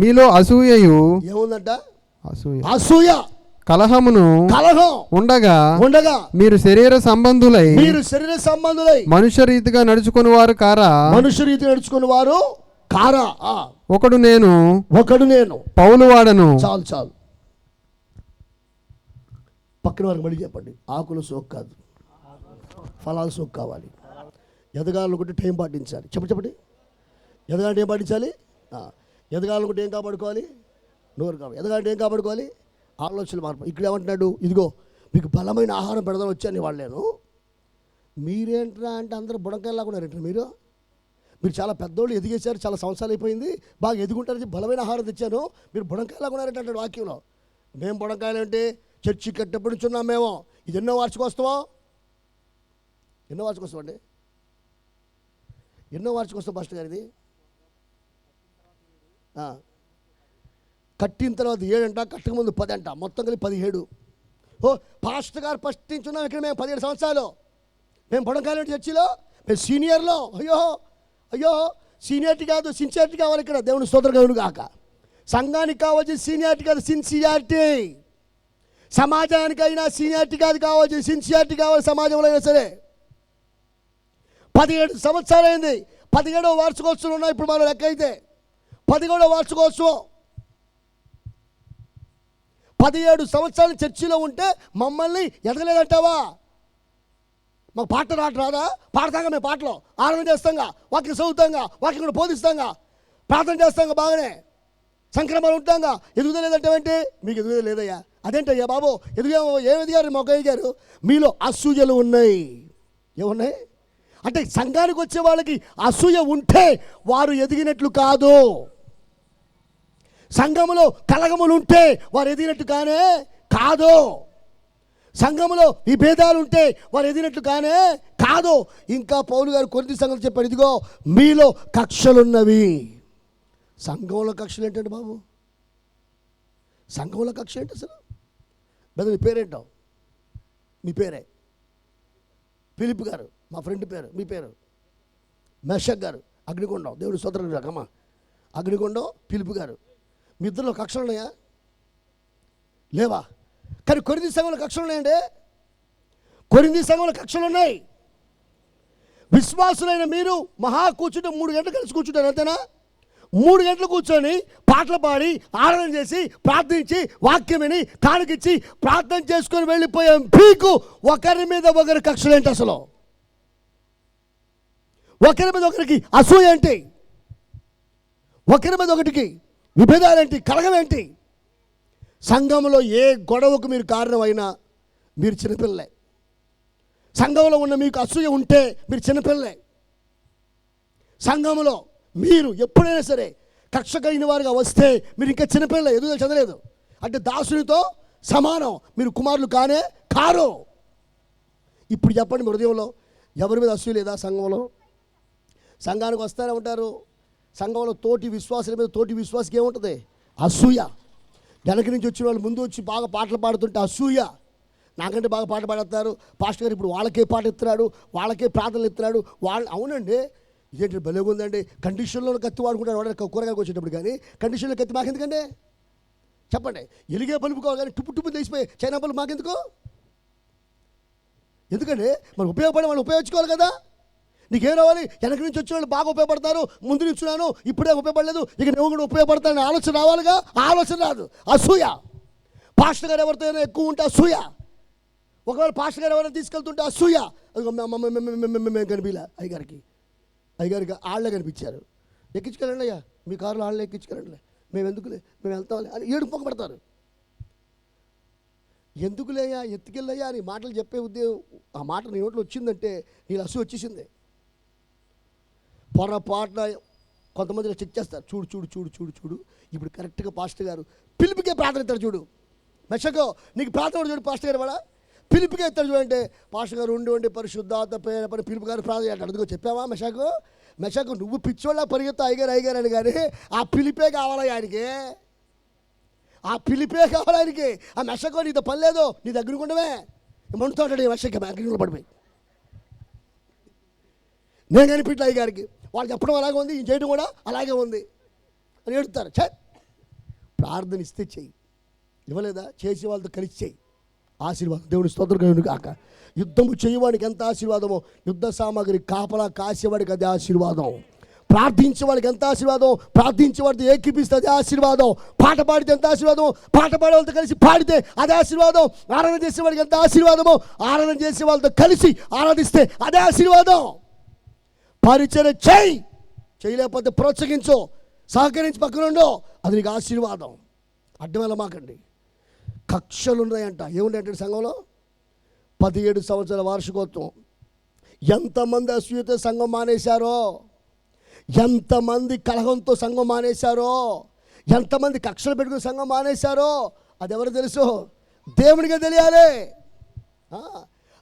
మీలో అసూయయు ఏముందంట? అసూయ కలహం ఉండగా మీరు శరీర సంబంధులై మనుష్య రీతిగా నడుచుకుని వారు కారా. ఒకడు నేను పౌలు వాడను. చాలు పక్కన వారికి మళ్ళీ చెప్పండి. ఆకుల సోక్ కాదు, ఫలాల సోక్ కావాలి. ఎదగాలనుకుంటే టైం పాటించాలి. చెప్పండి. ఎదగాలంటే ఏం పాటించాలి? ఎదగాలనుకుంటే ఏం కాపాడుకోవాలి? నోరు కావాలి. ఎదగాలంటే ఏం కాపాడుకోవాలి? ఆలోచనలు మార్పు. ఇక్కడ ఏమంటున్నాడు? ఇదిగో మీకు బలమైన ఆహారం పెడదాం వచ్చాను వాళ్ళు. నేను మీరేంట్రా అంటే అందరూ బుడంకాయలాగా ఉన్నారంట. మీరు చాలా పెద్దోళ్ళు, ఎదిగేశారు, చాలా సంవత్సరాలు అయిపోయింది, బాగా ఎదుగుంటారని బలమైన ఆహారం తెచ్చాను, మీరు బుడంకాయలాగా ఉన్నారంట అంటాడు వాక్యంలో. మేము బుడంకాయలు అంటే చర్చి కట్టెప్పటి నుంచి ఉన్నాం మేము. ఇది ఎన్నో వార్షికోత్సవం అండి? ఎన్నో వార్షికోత్సవం పాస్టర్ గారు? ఇది కట్టిన తర్వాత 7 అంట, కట్టక ముందు 10 అంట, మొత్తం కలిపి 17. పాస్టర్ గారు ఫస్ట్ నుంచి ఉన్నాం ఇక్కడ మేము 17 సంవత్సరాలు. మేము బుడంకాయలు చర్చిలో, మేము సీనియర్లో. అయ్యో సీనియారిటీ కాదు, సిన్సియారిటీ కావాలి ఇక్కడ. దేవుని స్తోత్రం కలుగును గాక. సంఘానికి కావాల్సిన సీనియారిటీ కాదు, సిన్సియారిటీ. సమాజానికైనా సీనియారిటీ కాదు కావాల్సిన, సిన్సియారిటీ కావాలి. సమాజంలో అయినా సరే 17 సంవత్సరాలు అయింది. 17వ వార్షికోత్సవం ఉన్నాయి ఇప్పుడు మనం లెక్క అయితే. 17వ వార్షికోత్సవం 17 సంవత్సరాలు చర్చిలో ఉంటే మమ్మల్ని ఎదగలేదంటావా? మాకు పాట రాదా? పాడతాగా మేము పాటలో, ఆరాధన చేస్తాంగా, వాక్యం చదువుతాంగా, వాక్యం కూడా బోధిస్తాంగా, ప్రార్థన చేస్తాంగా, బాగానే సంక్రమణ ఉంటాంగా. ఎదుగుదల లేదంటే ఏంటి? మీకు ఎదుగుదల లేదయ్యా. అదేంటయ్యా బాబు ఏం ఎదిగారు? మొగ్గయ్య గారు మీలో అసూయలు ఉన్నాయి. ఏమున్నాయి అంటే సంఘానికి వచ్చే వాళ్ళకి అసూయ ఉంటే వారు ఎదిగినట్లు కాదు. సంఘములో కలగములు ఉంటే వారు ఎదిగినట్టు కానే కాదు. సంఘములో ఈ భేదాలు ఉంటే వారు ఎదిగినట్లు కానే కాదు. ఇంకా పౌలు గారు కొన్ని సంగతులు చెప్పారు. ఇదిగో మీలో కక్షలున్నవి. సంఘంలో కక్షలు ఏంటంటే బాబు? సంఘంలో కక్ష ఏంటి అసలు? పెద్ద మీ పేరేంటావు? మీ పేరే ఫిలిప్ గారు, మా ఫ్రెండ్ పేరు. మీ పేరు మెషక్ గారు. అగ్నికొండం, దేవుడు స్తోత్రం రకమా. అగ్నికొండం ఫిలిప్ గారు. మీ ఇద్దరిలో కక్షలు ఉన్నాయా? లేవా? కానీ కొరింథీ సంఘంలో కక్షలు ఉన్నాయండి. కొరింథీ సంఘంలో కక్షలు ఉన్నాయి. విశ్వాసులైన మీరు మహా కూర్చుంటే 3 గంటలు కలిసి కూర్చుంటారు అంతేనా? 3 గంటలు కూర్చొని పాటలు పాడి ఆరాధన చేసి ప్రార్థించి వాక్యం విని కానుకిచ్చి ప్రార్థన చేసుకొని వెళ్ళిపోయాం. మీకు ఒకరి మీద ఒకరి కక్షలు ఏంటి అసలు? ఒకరి మీద ఒకరికి అసూయ ఏంటి? ఒకరి మీద ఒకటికి విభేదాలేంటి? కలగమేంటి? సంఘంలో ఏ గొడవకు మీరు కారణమైనా మీరు చిన్నపిల్లలే. సంఘంలో ఉన్న మీకు అసూయ ఉంటే మీరు చిన్నపిల్లలే. సంఘంలో మీరు ఎప్పుడైనా సరే కక్ష కలిగిన వారుగా వస్తే మీరు ఇంకా చిన్నపిల్లలే, ఎదుగుదల చదవలేదు. అంటే దాసునితో సమానం. మీరు కుమారులు కానే కారు. ఇప్పుడు చెప్పండి, మీ హృదయంలో ఎవరి మీద అసూయ లేదా? సంఘంలో సంఘానికి వస్తూనే ఉంటారు. సంఘంలో తోటి విశ్వాసుల మీద తోటి విశ్వాసకి ఏముంటుంది? అసూయ. వెనక నుంచి వచ్చిన వాళ్ళు ముందు వచ్చి బాగా పాటలు పాడుతుంటే అసూయ. నాకంటే బాగా పాట పాడేస్తారు. పాస్టర్ గారు ఇప్పుడు వాళ్ళకే పాట ఎత్తున్నాడు, వాళ్ళకే ప్రార్థనలు ఎత్తున్నాడు. వాళ్ళు అవునండి, ఇదేంటి భలేగా ఉందండి. కండిషన్లో కత్తి వాడుకుంటాడు వాడు కూరగాయలకు వచ్చేటప్పుడు. కానీ కండిషన్లో కత్తి మాకెందుకండి? చెప్పండి. ఎలిగే బలుపు కావాలి కానీ టుప్పు తెలిసిపోయి చైనా బలుపు మాకెందుకు? ఎందుకండి మరి ఉపయోగపడే వాళ్ళు ఉపయోగించుకోవాలి కదా. నీకేం రావాలి? వెనక నుంచి వచ్చిన వాళ్ళు బాగా ఉపయోగపడతారు, ముందు నుంచున్నాను, ఇప్పుడే ఉపయోగపడలేదు, ఇక నువ్వు కూడా ఉపయోగపడతానని ఆలోచన రావాలిగా. ఆలోచన రాదు. అసూయ. పాస్టర్ గారు ఎవరితో ఎక్కువ ఉంటే అసూయ. ఒకవేళ పాస్టర్ గారు ఎవరైనా తీసుకెళ్తుంటే అసూయ. మేము కనిపించలే అయ్యగారికి వాళ్ళే కనిపించారు. ఎక్కించుకెళ్ళండి అయ్యా, మీ కారులో వాళ్ళే ఎక్కించుకెళ్ళండి, మేము ఎందుకులే, మేము వెళ్తామని అని ఏడుపు పక్కబడతారు. ఎందుకులేయా, ఎత్తుకెళ్ళయ్యా అని మాటలు చెప్పే ఉద్దేశం. ఆ మాట నీ నోట్లో వచ్చిందంటే నీళ్ళు అసూయ వచ్చేసిందే. పొరపాటున కొంతమందిలో చెక్ చేస్తారు. చూడు ఇప్పుడు కరెక్ట్గా పాస్టర్ గారు పిలుపుకే ప్రార్థన ఇస్తారు. చూడు మెషకో, నీకు ప్రార్థన చూడు పాస్టర్ గారు వాడా పిలుపుకి ఎత్తాడు చూడంటే, పాస్టర్ గారు ఉండి పరిశుద్ధాత్మ పని పిలుపు గారు ప్రార్థన అంటాడు. అందుకో చెప్పావా మెషకు నువ్వు పిచ్చోళ్ళ పరిగెత్తు అయ్యగారు అని, కానీ ఆ పిలిపే కావాలా ఆయనకి, ఆ పిలిపే కావాలి ఆయనకి. ఆ మెషకు నీతో పని లేదు, నీ దగ్గర ఉండవే మండుతూ ఉంటాడు. ఈ మెషకి అగ్నిలో పడిపోయి నేను కనిపించలే అయ్యగారికి. వాళ్ళు చెప్పడం అలాగే ఉంది, ఈయన చేయడం కూడా అలాగే ఉంది అని ఏడుతారు. ప్రార్థన ఇస్తే చెయ్యి, ఇవ్వలేదా చేసే వాళ్ళతో కలిసి చెయ్యి, ఆశీర్వాదం. దేవుని స్తోత్రం కాక. యుద్ధము చేయవాడికి ఎంత ఆశీర్వాదమో, యుద్ధ సామాగ్రి కాపలా కాసేవాడికి అదే ఆశీర్వాదం. ప్రార్థించేవాడికి ఎంత ఆశీర్వాదం, ప్రార్థించేవాడితో ఏకీపిస్తే అదే ఆశీర్వాదం. పాట పాడితే ఎంత ఆశీర్వాదం, పాట పాడే వాళ్ళతో కలిసి పాడితే అదే ఆశీర్వాదం. ఆరాధన చేసేవాడికి ఎంత ఆశీర్వాదమో, ఆరాధన చేసే వాళ్ళతో కలిసి ఆరాధిస్తే అదే ఆశీర్వాదం. పరిచయం చేయలేకపోతే ప్రోత్సహించు, సహకరించి పక్కనుండో, అది నీకు ఆశీర్వాదం. అడ్డం వెళ్ళమాకండి. కక్షలు ఉన్నాయంట. ఏమున్నాయంటే సంఘంలో 17 సంవత్సరాల వార్షికోత్సవం. ఎంతమంది అసూయతో సంఘం మానేశారో, ఎంతమంది కలహంతో సంఘం మానేశారో, ఎంతమంది కక్షలు పెట్టుకుని సంఘం మానేశారో అది ఎవరు తెలుసు? దేవునికే తెలియాలి.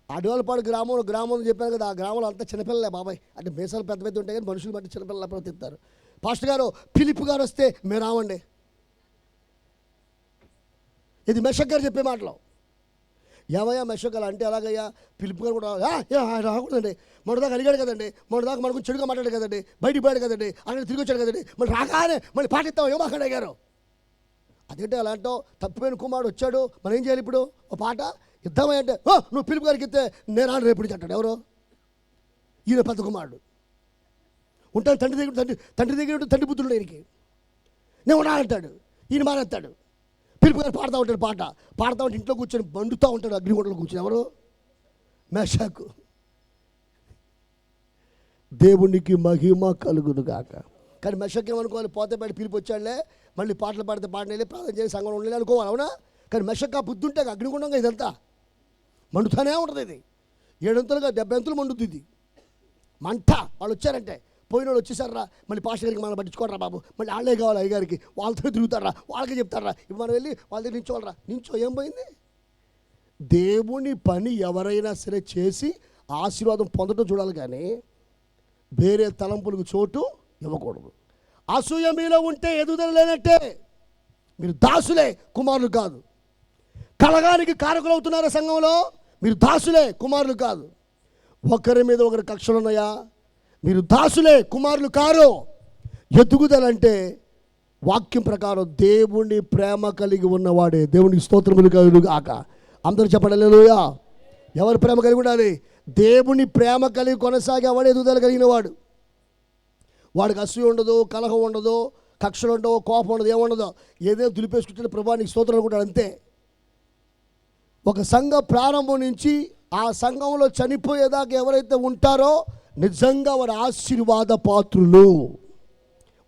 అడవాలపాడు గ్రామం చెప్పాను కదా, ఆ గ్రామంలో అంతా చిన్నపిల్లలే బాబాయ్. అంటే మీసాలు పెద్ద పెద్ద ఉంటాయి కానీ మనుషులు బట్టి చిన్నపిల్లలు ప్రవర్తిస్తారు. పాస్టర్ గారు ఫిలిప్ గారు వస్తే మీరు రావండి. ఇది మెషక్ గారు చెప్పే మాటలు. ఏమయ్యా మెషక్ అలా అంటే ఎలాగయ్యా? ఫిలిప్ గారు కూడా రాకూడదండి, మొదటిదాకా అడిగాడు కదండి, మొదటిదాకా మనకు చెడుగా మాట్లాడాడు కదండి, బయటికి పోయాడు కదండి, అక్కడ తిరిగి వచ్చాడు కదండి, మళ్ళీ రాగానే మళ్ళీ పాటిస్తాం ఏమో అక్కడ అడిగారు. అదేంటే అలా అంటావు? తప్పిపోయిన కుమారుడు వచ్చాడు, మనం ఏం చేయాలి ఇప్పుడు? ఒక పాట ఇద్దామని అంటే నువ్వు ఫిలిప్ గారికి ఇస్తే నేను రాను రేపు నుంచి అంటాడు. ఎవరు? ఈయన పెద్ద కుమారుడు. ఉంటాను తండ్రి దగ్గర తండ్రి బుద్ధుడు ఈయనకి. నేను ఉన్నా అంటాడు, ఈయన మానేస్తాడు. ఫిలిప్ గారు పాడుతూ ఉంటాడు, పాడుతూ ఉంటే ఇంట్లో కూర్చొని మండుతూ ఉంటాడు, అగ్నిగుండలో కూర్చొని. ఎవరు? మెషకు. దేవునికి మహిమ కలుగును గాక. కానీ మెషక్ ఏమనుకోవాలి? పోతే బయట పిలిపి వచ్చాడులే, మళ్ళీ పాటలు పాడితే పాడలే, ప్రార్థన చేసి సంఘంలో ఉండలే అనుకోవాలి. అవునా? కానీ మెషక్ ఆ బుద్ధి ఉంటే అగ్నిగుండంగా ఇదంతా మండుతూనే ఉంటుంది. ఇది 7 అంతులుగా 70 అంతులు మండుతుంది ఇది మంట. వాళ్ళు వచ్చారంటే పోయిన వాళ్ళు వచ్చేసారా, మళ్ళీ పాస్టర్ గారికి మనం పట్టించుకోరా బాబు, మళ్ళీ వాళ్ళే కావాలి అయ్యగారికి, వాళ్ళతో తిరుగుతారా, వాళ్ళకే చెప్తారా, ఇప్పుడు మనం వెళ్ళి వాళ్ళ దగ్గర నించోవాలరా. ఏం పోయింది? దేవుని పని ఎవరైనా సరే చేసి ఆశీర్వాదం పొందడం చూడాలి, కానీ వేరే తలంపులకు చోటు ఇవ్వకూడదు. అసూయ మీలో ఉంటే ఎదుగుదల లేనట్టే. మీరు దాసులే, కుమారులు కాదు. కలగానికి కారకులు అవుతున్నారా సంఘంలో? మీరు దాసులే, కుమారులు కాదు. ఒకరి మీద ఒకరి కక్షలు ఉన్నాయా? మీరు దాసులే, కుమారులు కారు. ఎదుగుదలంటే వాక్యం ప్రకారం దేవుని ప్రేమ కలిగి ఉన్నవాడే. దేవునికి స్తోత్రములు కలుగుగాక. అందరూ చెప్పండి హల్లెలూయా. ఎవరి ప్రేమ కలిగి ఉండాలి? దేవుని ప్రేమ కలిగి కొనసాగేవాడు ఎదుగుదల కలిగిన వాడు. వాడికి అసూయ ఉండదు, కలహం ఉండదు, కక్షలు ఉండవు, కోపం ఉండదు, ఏముండదు. ఏదో దులిపేసుకుంటే ప్రభా నీకు స్తోత్రం అనుకుంటాడు అంతే. ఒక సంఘ ప్రారంభం నుంచి ఆ సంఘంలో చనిపోయేదాకా ఎవరైతే ఉంటారో నిజంగా వారి ఆశీర్వాద పాత్రులు.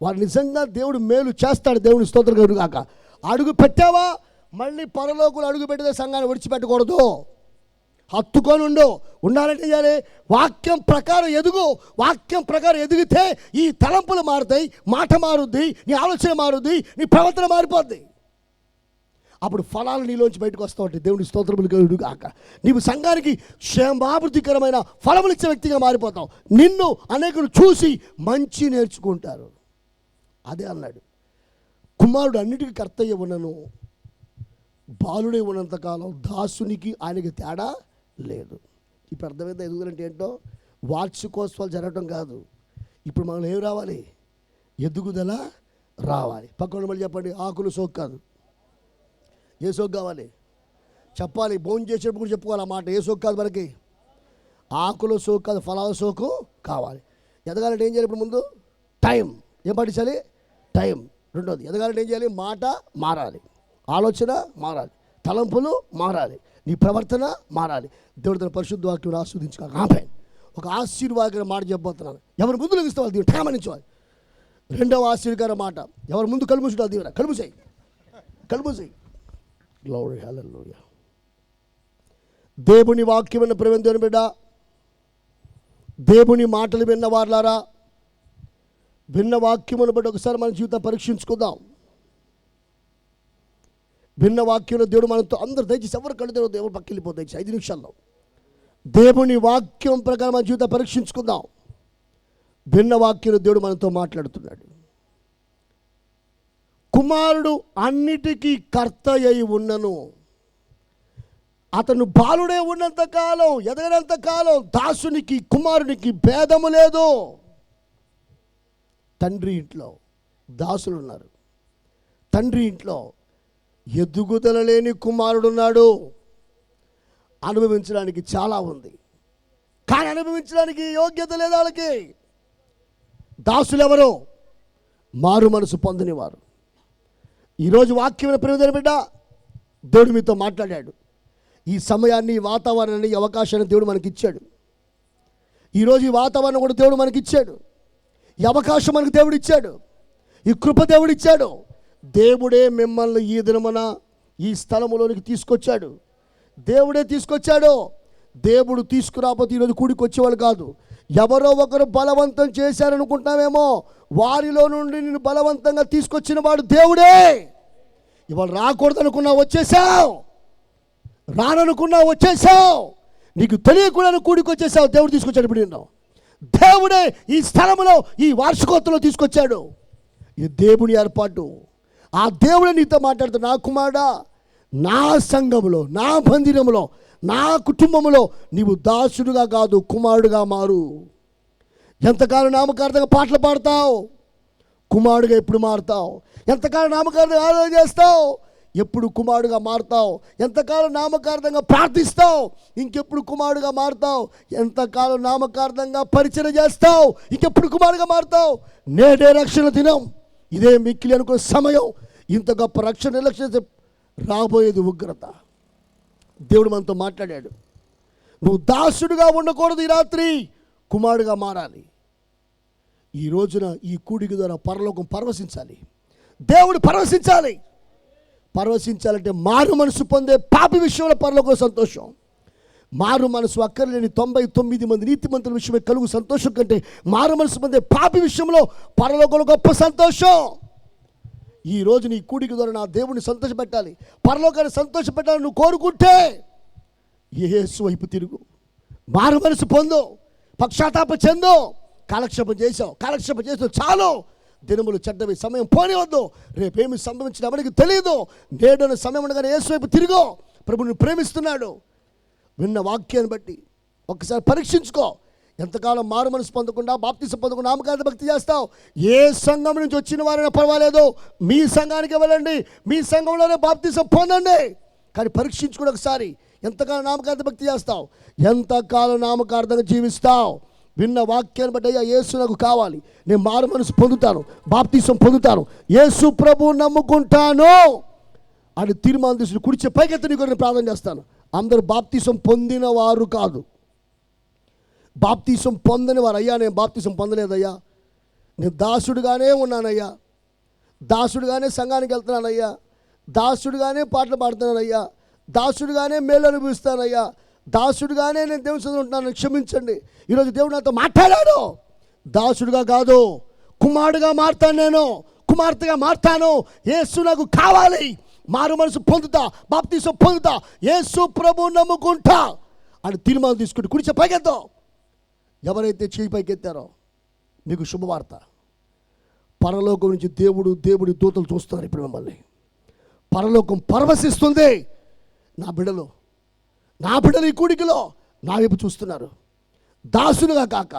వారు నిజంగా దేవుడు మేలు చేస్తాడు. దేవుని స్తోత్రం కలుగును గాక. అడుగు పెట్టావా, మళ్ళీ పరలోకులు అడుగు పెట్టితే సంఘాన్ని విడిచిపెట్టకూడదు. హత్తుకొని ఉండాలంటే చేయాలి? వాక్యం ప్రకారం ఎదుగు. వాక్యం ప్రకారం ఎదిగితే ఈ తలంపులు మారుతాయి, మాట మారుద్ది, నీ ఆలోచన మారుద్ది, నీ ప్రవర్తన మారిపోద్ది. అప్పుడు ఫలాలు నీలోంచి బయటకు వస్తూ ఉంటాయి. దేవుని స్తోత్రములు కలుగును గాక. నీవు సంఘానికి క్షేమాభివృద్ధికరమైన ఫలములు ఇచ్చే వ్యక్తిగా మారిపోతావు. నిన్ను అనేకులు చూసి మంచి నేర్చుకుంటారు. అదే అన్నాడు, కుమారుడు అన్నిటికీ కర్తయ్య ఉన్నను, బాలుడే ఉన్నంతకాలం దాసునికి ఆయనకి తేడా లేదు. ఇప్పుడు అర్థమైందా? ఎదుగుదలంటే ఏంటో? వార్షికోత్సవాలు జరగటం కాదు. ఇప్పుడు మనం ఏం రావాలి? ఎదుగుదల రావాలి. పక్కన మళ్ళీ చెప్పండి, ఆకులు సోకు కాదు. ఏ సోకు కావాలి? చెప్పాలి. భోజనం చేసేటప్పుడు కూడా చెప్పుకోవాలి ఆ మాట. ఏ సోకు కాదు మనకి? ఆకులు సోకు కాదు, ఫలాల సోకు కావాలి. ఎదగాలంటే ఏం చేయాలి? ఇప్పుడు ముందు టైం. ఏం పాటించాలి? టైం. రెండోది, ఎదగాలంటే ఏం చేయాలి? మాట మారాలి, ఆలోచన మారాలి, తలంపులు మారాలి, నీ ప్రవర్తన మారాలి. దేవుడు తన పరిశుద్ధ వాక్యం ఆస్వాదించుకోవాలి. ఆపే ఒక ఆశీర్వాదకర మాట చెప్పబోతున్నాను. ఎవరి ముందు లభిస్తే దీవెన ఠామనించాలి. రెండవ ఆశీర్వాదకర మాట, ఎవరి ముందు కలుముసుంటారు దీవెన. కలుముసేయి. గ్లోరీ హల్లెలూయా. దేవుని వాక్యం విన్న ప్రేమ బిడ్డ, దేవుని మాటలు విన్న వారులారా, విన్న వాక్యమును బట్టి ఒకసారి మన జీవితం పరీక్షించుకుందాం. భిన్న వాక్యంలో దేవుడు మనతో అందరూ దయచేసి ఎవరు కళ్ళు దేవుడు పక్కకి వెళ్ళిపోతే 5 నిమిషాల్లో దేవుని వాక్యం ప్రకారం మన జీవితం పరీక్షించుకుందాం. భిన్న వాక్యంలో దేవుడు మనతో మాట్లాడుతున్నాడు. కుమారుడు అన్నిటికీ కర్త అయి ఉన్నను, అతను బాలుడే ఉన్నంత కాలం, ఎదగనంత కాలం దాసునికి కుమారునికి భేదము లేదు. తండ్రి ఇంట్లో దాసులు ఉన్నారు, తండ్రి ఇంట్లో ఎదుగుదల లేని కుమారుడున్నాడు. అనుభవించడానికి చాలా ఉంది, కానీ అనుభవించడానికి యోగ్యత లేదు వాళ్ళకి. దాసులు ఎవరు? మారు మనసు పొందని వారు. ఈరోజు వాక్యమైన ప్రేమ బిడ్డ, దేవుడు మీతో మాట్లాడాడు. ఈ సమయాన్ని, ఈ వాతావరణాన్ని, ఈ అవకాశాన్ని దేవుడు మనకి ఇచ్చాడు. ఈరోజు ఈ వాతావరణం కూడా దేవుడు మనకి ఇచ్చాడు. ఈ అవకాశం మనకు దేవుడు ఇచ్చాడు. ఈ కృప దేవుడు ఇచ్చాడు. దేవుడే మిమ్మల్ని ఈ దినమున ఈ స్థలములోనికి తీసుకొచ్చాడు. దేవుడే తీసుకొచ్చాడు. దేవుడు తీసుకురాకపోతే ఈరోజు కూడికి వచ్చేవాళ్ళు కాదు. ఎవరో ఒకరు బలవంతం చేశారనుకుంటున్నామేమో, వారిలో నుండి నేను బలవంతంగా తీసుకొచ్చిన వాడు దేవుడే. ఇవాళ రాకూడదనుకున్నా వచ్చేసావు, రాననుకున్నా వచ్చేసావు, నీకు తెలియకుండా కూడికి వచ్చేసావు. దేవుడు తీసుకొచ్చాడు. ఇప్పుడు నిన్ను దేవుడే ఈ స్థలంలో ఈ వార్షికోత్సవంలో తీసుకొచ్చాడు. ఇది దేవుని ఏర్పాటు. ఆ దేవుడే నీతో మాట్లాడుతూ, నా కుమారుడా, నా సంఘములో, నా మందిరంలో, నా కుటుంబంలో నీవు దాసుడుగా కాదు కుమారుడుగా మారు. ఎంతకాలం నామకార్థంగా పాటలు పాడతావు, కుమారుడుగా ఎప్పుడు మారుతావు? ఎంతకాలం నామకార్థంగా ఆలోచన చేస్తావు, ఎప్పుడు కుమారుడుగా మారుతావు? ఎంతకాలం నామకార్థంగా ప్రార్థిస్తావు, ఇంకెప్పుడు కుమారుడుగా మారుతావు? ఎంతకాలం నామకార్థంగా పరిచయం చేస్తావు, ఇంకెప్పుడు కుమారుడుగా మారుతావు? నేడే రక్షణ దినం, ఇదే మిక్కిలి అనుకున్న సమయం. ఇంత గొప్ప రక్షణ నిర్లక్ష్యం రాబోయేది ఉగ్రత. దేవుడు మనతో మాట్లాడాడు. నువ్వు దాసుడుగా ఉండకూడదు, ఈ రాత్రి కుమారుడుగా మారాలి. ఈ రోజున ఈ కూడిక ద్వారా పరలోకం పరవశించాలి. దేవుడు పరవశించాలి. పరవశించాలంటే మారు మనసు పొందే పాపి విషయంలో పరలోకం సంతోషం. మారు మనసు అక్కర్లేని 99 మంది నీతిమంతుల విషయమే కలుగు సంతోషం కంటే మారు మనసు పొందే పాపి విషయంలో పరలోకంలో గొప్ప సంతోషం. ఈ రోజు నీ కూడిక ద్వారా నా దేవుడిని సంతోషపెట్టాలి, పరలోకాన్ని సంతోషపెట్టాలని నువ్వు కోరుకుంటే యేసు వైపు తిరుగు, మారు మనసు పొందు, పక్షాతాప చెందు. కాలక్షేపం చేసావు చాలు. దినములు చెడ్డవి, సమయం పోనివద్దు. రేపేమి సంభవించిన ఎవరికి తెలియదు. నేడు సమయం ఉండగానే యేసు వైపు తిరుగు. ప్రభుని ప్రేమిస్తున్నాడు. విన్న వాక్యాన్ని బట్టి ఒక్కసారి పరీక్షించుకో. ఎంతకాలం మారు మనసు పొందకుండా, బాప్తిసం పొందకుండా నామకార్థ భక్తి చేస్తావు? ఏ సంఘం నుంచి వచ్చిన వారైనా పర్వాలేదు, మీ సంఘానికి వెళ్ళండి, మీ సంఘంలోనే బాప్తిసం పొందండి. కానీ పరీక్షించుకుని ఒకసారి, ఎంతకాలం నామకార్థ భక్తి చేస్తావు, ఎంతకాలం నామకార్థంగా జీవిస్తావు? విన్న వాక్యాన్ని బట్టి, అయ్యా యేసు నాకు కావాలి, నేను మారు మనసు పొందుతాను, బాప్తిసం పొందుతాను, యేసు ప్రభువు నమ్ముకుంటాను అని తీర్మానం తీసుకుని కుడిచే పైకెత్తి నీకు నేను ప్రార్థన చేస్తాను. అందరూ బాప్తిసం పొందిన వారు కాదు, బాప్తిసం పొందని వారు. అయ్యా నేను బాప్తిసం పొందలేదయ్యా, నేను దాసుడుగానే ఉన్నానయ్యా, దాసుడుగానే సంఘానికి వెళ్తున్నానయ్యా, దాసుడుగానే పాటలు పాడుతున్నానయ్యా, దాసుడుగానే మేలు అనుభవిస్తానయ్యా, దాసుడుగానే నేను దేవుని సన్నిధిలో ఉంటున్నాను, క్షమించండి. ఈరోజు దేవుడు నాతో మాట్లాడాడు. దాసుడుగా కాదు, కుమారుడుగా మారుతాను, నేను కుమార్తెగా మారుతాను. యేసు నాకు కావాలి, మారు మనసు పొందుతా, బాప్తిసం పొందుతా, యేసు ప్రభువు నమ్ముకుంటా అని తీర్మానం తీసుకుంటే కుడిచే పైకెత్తాం. ఎవరైతే చేయి పైకెత్తారో మీకు శుభవార్త. పరలోకం నుంచి దేవుడి దూతలు చూస్తున్నారు ఇప్పుడు మిమ్మల్ని. పరలోకం పరవశిస్తుంది. నా బిడ్డలు ఈ కూడికలో నా వైపు చూస్తున్నారు. దాసులుగా కాక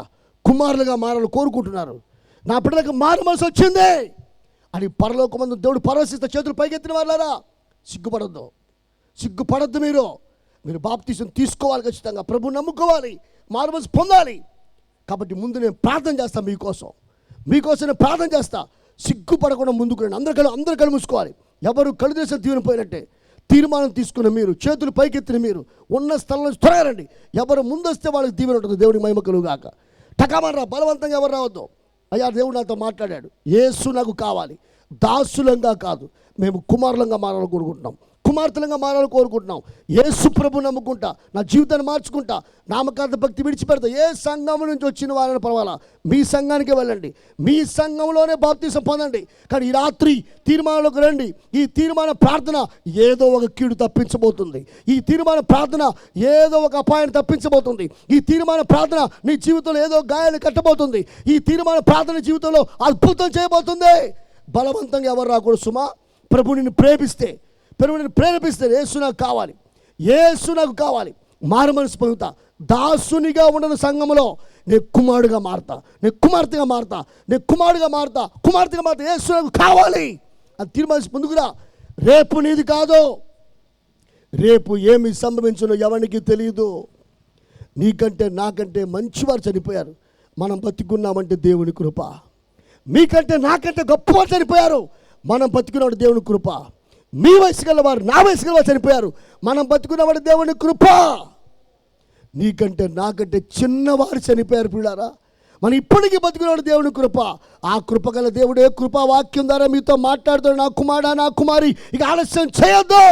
కుమారులుగా మారాలని కోరుకుంటున్నారు. నా బిడ్డలకు మారు మనసు వచ్చింది అని పరలోకమందు దేవుడు పరవశిస్తే చేతులు పైకెత్తిన వాళ్ళారా, సిగ్గుపడద్దు. మీరు బాప్తిసం తీసుకోవాలి, ఖచ్చితంగా ప్రభువు నమ్ముకోవాలి, మారు మనసు పొందాలి. కాబట్టి ముందు నేను ప్రార్థన చేస్తాను, మీకోసం నేను ప్రార్థన చేస్తా. సిగ్గుపడకుండా ముందుకు రండి. అందరూ కళ్ళు మూసుకోవాలి. ఎవరు కళ్ళు చేసిన దీవెన పోయినట్టే. తీర్మానం తీసుకున్న మీరు, చేతులు పైకెత్తిన మీరు, ఉన్న స్థలం నుంచి త్వరగా రండి. ఎవరు ముందొస్తే వాళ్ళకి దీవెన ఉంటుంది. దేవుడి మహిమ కలుగుగాక. టకామనరా, బలవంతంగా ఎవరు రావద్దు. అయ్యా దేవుడు నాతో మాట్లాడాడు, యేసు నాకు కావాలి, దాసులంగా కాదు, మేము కుమారులంగా మారాలని కోరుకుంటున్నాం, కుమార్తెలంగా మారాలని కోరుకుంటున్నాం. యేసు ప్రభు నమ్ముకుంటా, నా జీవితాన్ని మార్చుకుంటా, నామకార్థ భక్తి విడిచిపెడతా. ఏ సంఘం నుంచి వచ్చిన వాళ్ళని పర్వాలా, మీ సంఘానికి వెళ్ళండి, మీ సంఘంలోనే బాప్తీసం పొందండి. కానీ ఈ రాత్రి తీర్మానంలోకి రండి. ఈ తీర్మాన ప్రార్థన ఏదో ఒక కీడు తప్పించబోతుంది. ఈ తీర్మాన ప్రార్థన ఏదో ఒక అపాయాన్ని తప్పించబోతుంది. ఈ తీర్మాన ప్రార్థన నీ జీవితంలో ఏదో గాయాన్ని కట్టబోతుంది. ఈ తీర్మాన ప్రార్థన జీవితంలో అద్భుతం చేయబోతుంది. బలవంతంగా ఎవరు రాకూడదు సుమా. ప్రభు నిన్ను ప్రేమిస్తే, ప్రభు నిన్ను ప్రేరేపిస్తే, యేసు నాకు కావాలి, యేసు నాకు కావాలి, మారు మనసు పొందుతా, దాసునిగా ఉండని సంఘంలో నేను కుమారుడుగా మారుతా, నేను కుమార్తెగా మారుతా, నేను కుమారుడుగా మారుతా, కుమార్తెగా మారుతా, యేసు నాకు కావాలి అది తీర్మానించి ముందుకురా. రేపు నీది కాదు, రేపు ఏమి సంభవించునో ఎవరికి తెలియదు. నీకంటే నాకంటే మంచివారు చనిపోయారు, మనం బతికున్నామంటే దేవుని కృప. మీకంటే నాకంటే గొప్పవారు చనిపోయారు, మనం బతికున్నవాడు దేవుని కృప. మీ వయసు గల వారు, నా వయసు గల వారు చనిపోయారు, మనం బతుకున్నవాడు దేవుని కృప. నీకంటే నాకంటే చిన్నవారు చనిపోయారు పిల్లారా, మనం ఇప్పటికీ బతుకున్నవాడు దేవుని కృప. ఆ కృప గల దేవుడే కృపా వాక్యం ద్వారా మీతో మాట్లాడుతాడు. నా కుమారుడా, నా కుమారి, ఇక ఆలస్యం చేయొద్దు,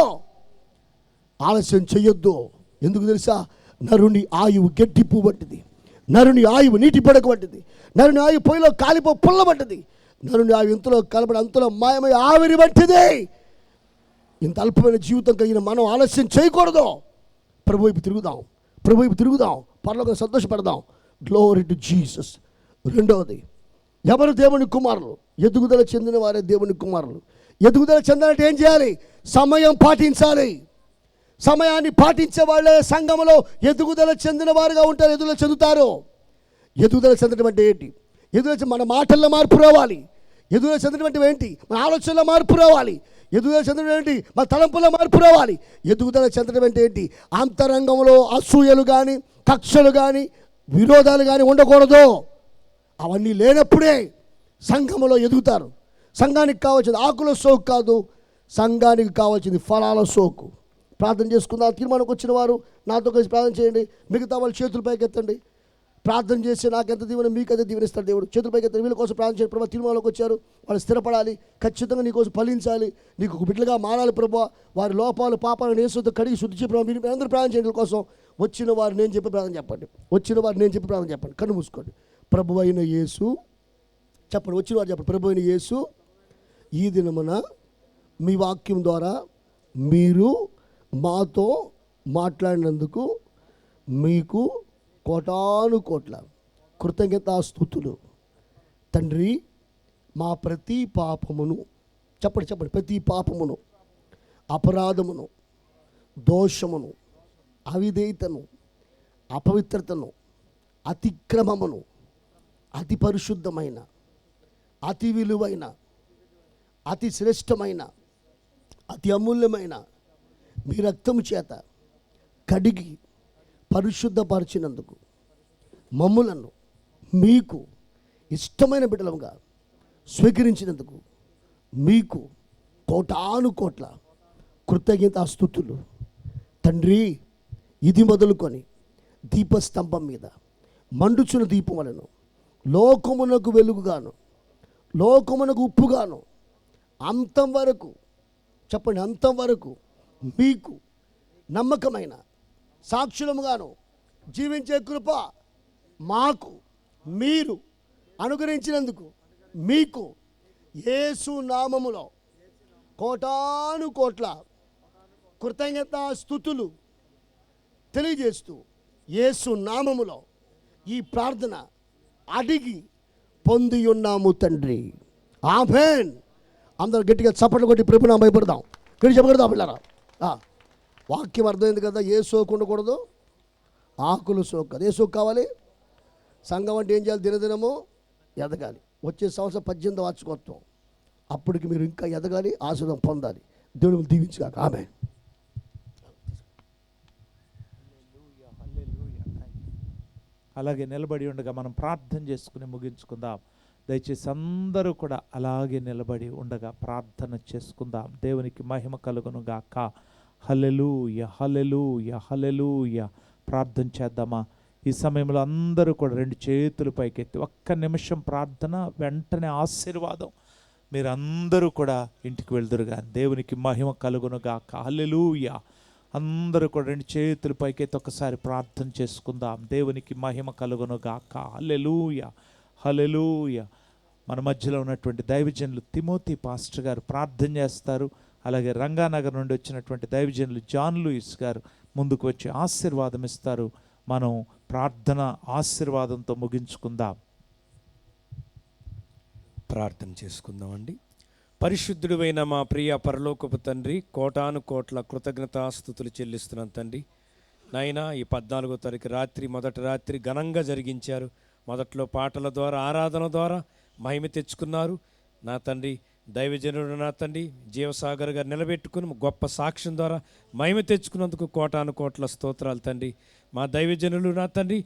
ఆలస్యం చేయొద్దు. ఎందుకు తెలుసా? నరుని ఆయువు గట్టి పువ్వు వంటిది, నరుని ఆయువు నీటి పడక వంటిది, నరుని ఆయువు పొయ్యిలో కాలిపో పుల్ల వంటిది, నరుని ఆయువు ఇంతలో కలపడి అంతలో మాయమై ఆవిరి వంటిది. ఇంత అల్పమైన జీవితం కలిగిన మనం ఆలస్యం చేయకూడదు. ప్రభు వైపు తిరుగుదాం, ప్రభు వైపు తిరుగుదాం, పరలోకం సంతోషపడదాం. Glory to Jesus. రెండవది, ఎవరు దేవుని కుమారులు? ఎదుగుదల చెందిన వారే దేవుని కుమారులు. ఎదుగుదల చెందాలంటే ఏం చేయాలి? సమయం పాటించాలి. సమయాన్ని పాటించే వాళ్ళే సంఘంలో ఎదుగుదల చెందిన వారుగా ఉంటారు, ఎదుగుదల చెందుతారు. ఎదుగుదల చెందడం అంటే ఏంటి? ఎదుగుదల మన మాటల్లో మార్పు రావాలి. ఎదుగుదల చెందడం అంటే ఏంటి? మన ఆలోచనలో మార్పు రావాలి. ఎదుగుదల చెందడం ఏంటి? మన తలంపులో మార్పు రావాలి. ఎదుగుదల చెందడం అంటే ఏంటి? అంతరంగంలో అసూయలు కానీ, కక్షలు కానీ, విరోధాలు కానీ ఉండకూడదు. అవన్నీ లేనప్పుడే సంఘంలో ఎదుగుతారు. సంఘానికి కావాల్సింది ఆకుల సోకు కాదు, సంఘానికి కావాల్సింది ఫలాల సోకు. ప్రార్థన చేసుకుందాం. తీర్మానంకి వచ్చిన వారు నాతో కలిసి ప్రార్థన చేయండి. మిగతా వాళ్ళు చేతుల పైకి ఎత్తండి. ప్రార్థన చేసి నాకు ఎంత దీవెన మీకు అదే దీవెనిస్తాడు దేవుడు. చేతుల పైకి ఎత్తండి. వీళ్ళ కోసం ప్రార్థన చేయండి. ప్రభావ తీర్మానంలోకి వచ్చారు, వాళ్ళు స్థిరపడాలి, ఖచ్చితంగా నీకోసం ఫలించాలి, నీకు ఒక బిడ్డలుగా మారాలి ప్రభావ. వారి లోపాలు పాపాలను యేసుతో కడిగి శుద్ధి చేయ ప్రభావ. మీరు అందరూ ప్రార్థన చేయండి. కోసం వచ్చిన వారు నేను చెప్పి ప్రార్థన చెప్పండి. వచ్చిన వారు నేను చెప్పి ప్రార్థన చెప్పండి. కన్ను మూసుకోండి. ప్రభు అయిన యేసు చెప్పండి. వచ్చిన వారు చెప్పండి. ప్రభు అయిన యేసు, ఈ దినమున మీ వాక్యం ద్వారా మీరు మాతో మాట్లాడినందుకు మీకు కోటాను కోట్ల కృతజ్ఞతాస్తుతులు తండ్రి. మా ప్రతి పాపమును చెప్పండి, ప్రతి పాపమును, అపరాధమును, దోషమును, అవిధేయతను, అపవిత్రతను, అతిక్రమమును, అతి పరిశుద్ధమైన, అతి విలువైన, అతి శ్రేష్టమైన, అతి అమూల్యమైన మీ రక్తము చేత కడిగి పరిశుద్ధపరిచినందుకు మమ్ములను మీకు ఇష్టమైన బిడ్డలుగా స్వీకరించినందుకు మీకు కోటాను కోట్ల కృతజ్ఞతాస్తుతులు తండ్రి. ఇది మొదలుకొని దీపస్తంభం మీద మండుచున్న దీపం వలన లోకమునకు వెలుగుగాను, లోకమునకు ఉప్పుగాను, అంతం వరకు చెప్పండి, అంతం వరకు మీకు నమ్మకమైన సాక్షులముగాను జీవించే కృప మాకు మీరు అనుగ్రహించినందుకు మీకు యేసు నామములో కోటాను కోట్ల కృతజ్ఞతాస్తుతులు తెలియజేస్తూ యేసు నామములో ఈ ప్రార్థన అడిగి పొంది ఉన్నాము తండ్రి. ఆమేన్. అందరూ గట్టిగా చప్పట్లు కొట్టి ప్రభునామం భయపడదాం. గట్టి చెప్పకూడదా పిల్లరా? వాక్యం అర్థమైంది కదా. ఏ సోకు ఉండకూడదు, ఆకులు సోకు కదా. ఏ సోకు కావాలి? సంఘం అంటే ఏం చేయాలి? దినదినము ఎదగాలి. వచ్చే సంవత్సరం 18వ వార్షికోత్సవం, అప్పటికి మీరు ఇంకా ఎదగాలి, ఆశీర్వాదం పొందాలి. దేవుడు దీవించుగాక. ఆమేన్. అలాగే నిలబడి ఉండగా మనం ప్రార్థన చేసుకుని ముగించుకుందాం. దయచేసి అందరూ కూడా అలాగే నిలబడి ఉండగా ప్రార్థన చేసుకుందాం. దేవునికి మహిమ కలుగును గాక. హల్లెలూయ, హల్లెలూయ, హల్లెలూయ. ప్రార్థన చేద్దామా? ఈ సమయంలో అందరూ కూడా 2 చేతులు పైకెత్తి ఒక్క నిమిషం ప్రార్థన, వెంటనే ఆశీర్వాదం. మీరందరూ కూడా ఇంటికి వెళ్దురుగా. దేవునికి మహిమ కలుగునుగాక. హల్లెలూయా. అందరూ కూడా 2 చేతులు పైకెత్తి ఒకసారి ప్రార్థన చేసుకుందాం. దేవునికి మహిమ కలుగునుగాక. హల్లెలూయా, హల్లెలూయా. మన మధ్యలో ఉన్నటువంటి దైవజనులు తిమోతి పాస్టర్ గారు ప్రార్థన చేస్తారు. అలాగే రంగానగర్ నుండి వచ్చినటువంటి దైవజనులు జాన్ లూయిస్ గారు ముందుకు వచ్చి ఆశీర్వాదం ఇస్తారు. మనం ప్రార్థన ఆశీర్వాదంతో ముగించుకుందాం. ప్రార్థన చేసుకుందామండి. పరిశుద్ధుడైన మా ప్రియ పరలోకపు తండ్రి, కోటాను కోట్ల కృతజ్ఞతాస్తుతులు చెల్లిస్తున్నాను తండ్రి. నాయనా, ఈ 14వ తారీఖు రాత్రి, మొదటి రాత్రి ఘనంగా జరిగించారు. మొదట్లో పాటల ద్వారా, ఆరాధన ద్వారా మహిమ తెచ్చుకున్నారు. నా తండ్రి దైవజనుడు, నా తండ్రి జీవసాగర్ గారు నిలబెట్టుకుని గొప్ప సాక్ష్యం ద్వారా మహిమ తెచ్చుకున్నందుకు కోటాను కోట్ల స్తోత్రాలు తండ్రి. మా దైవజనులు నా తండ్రి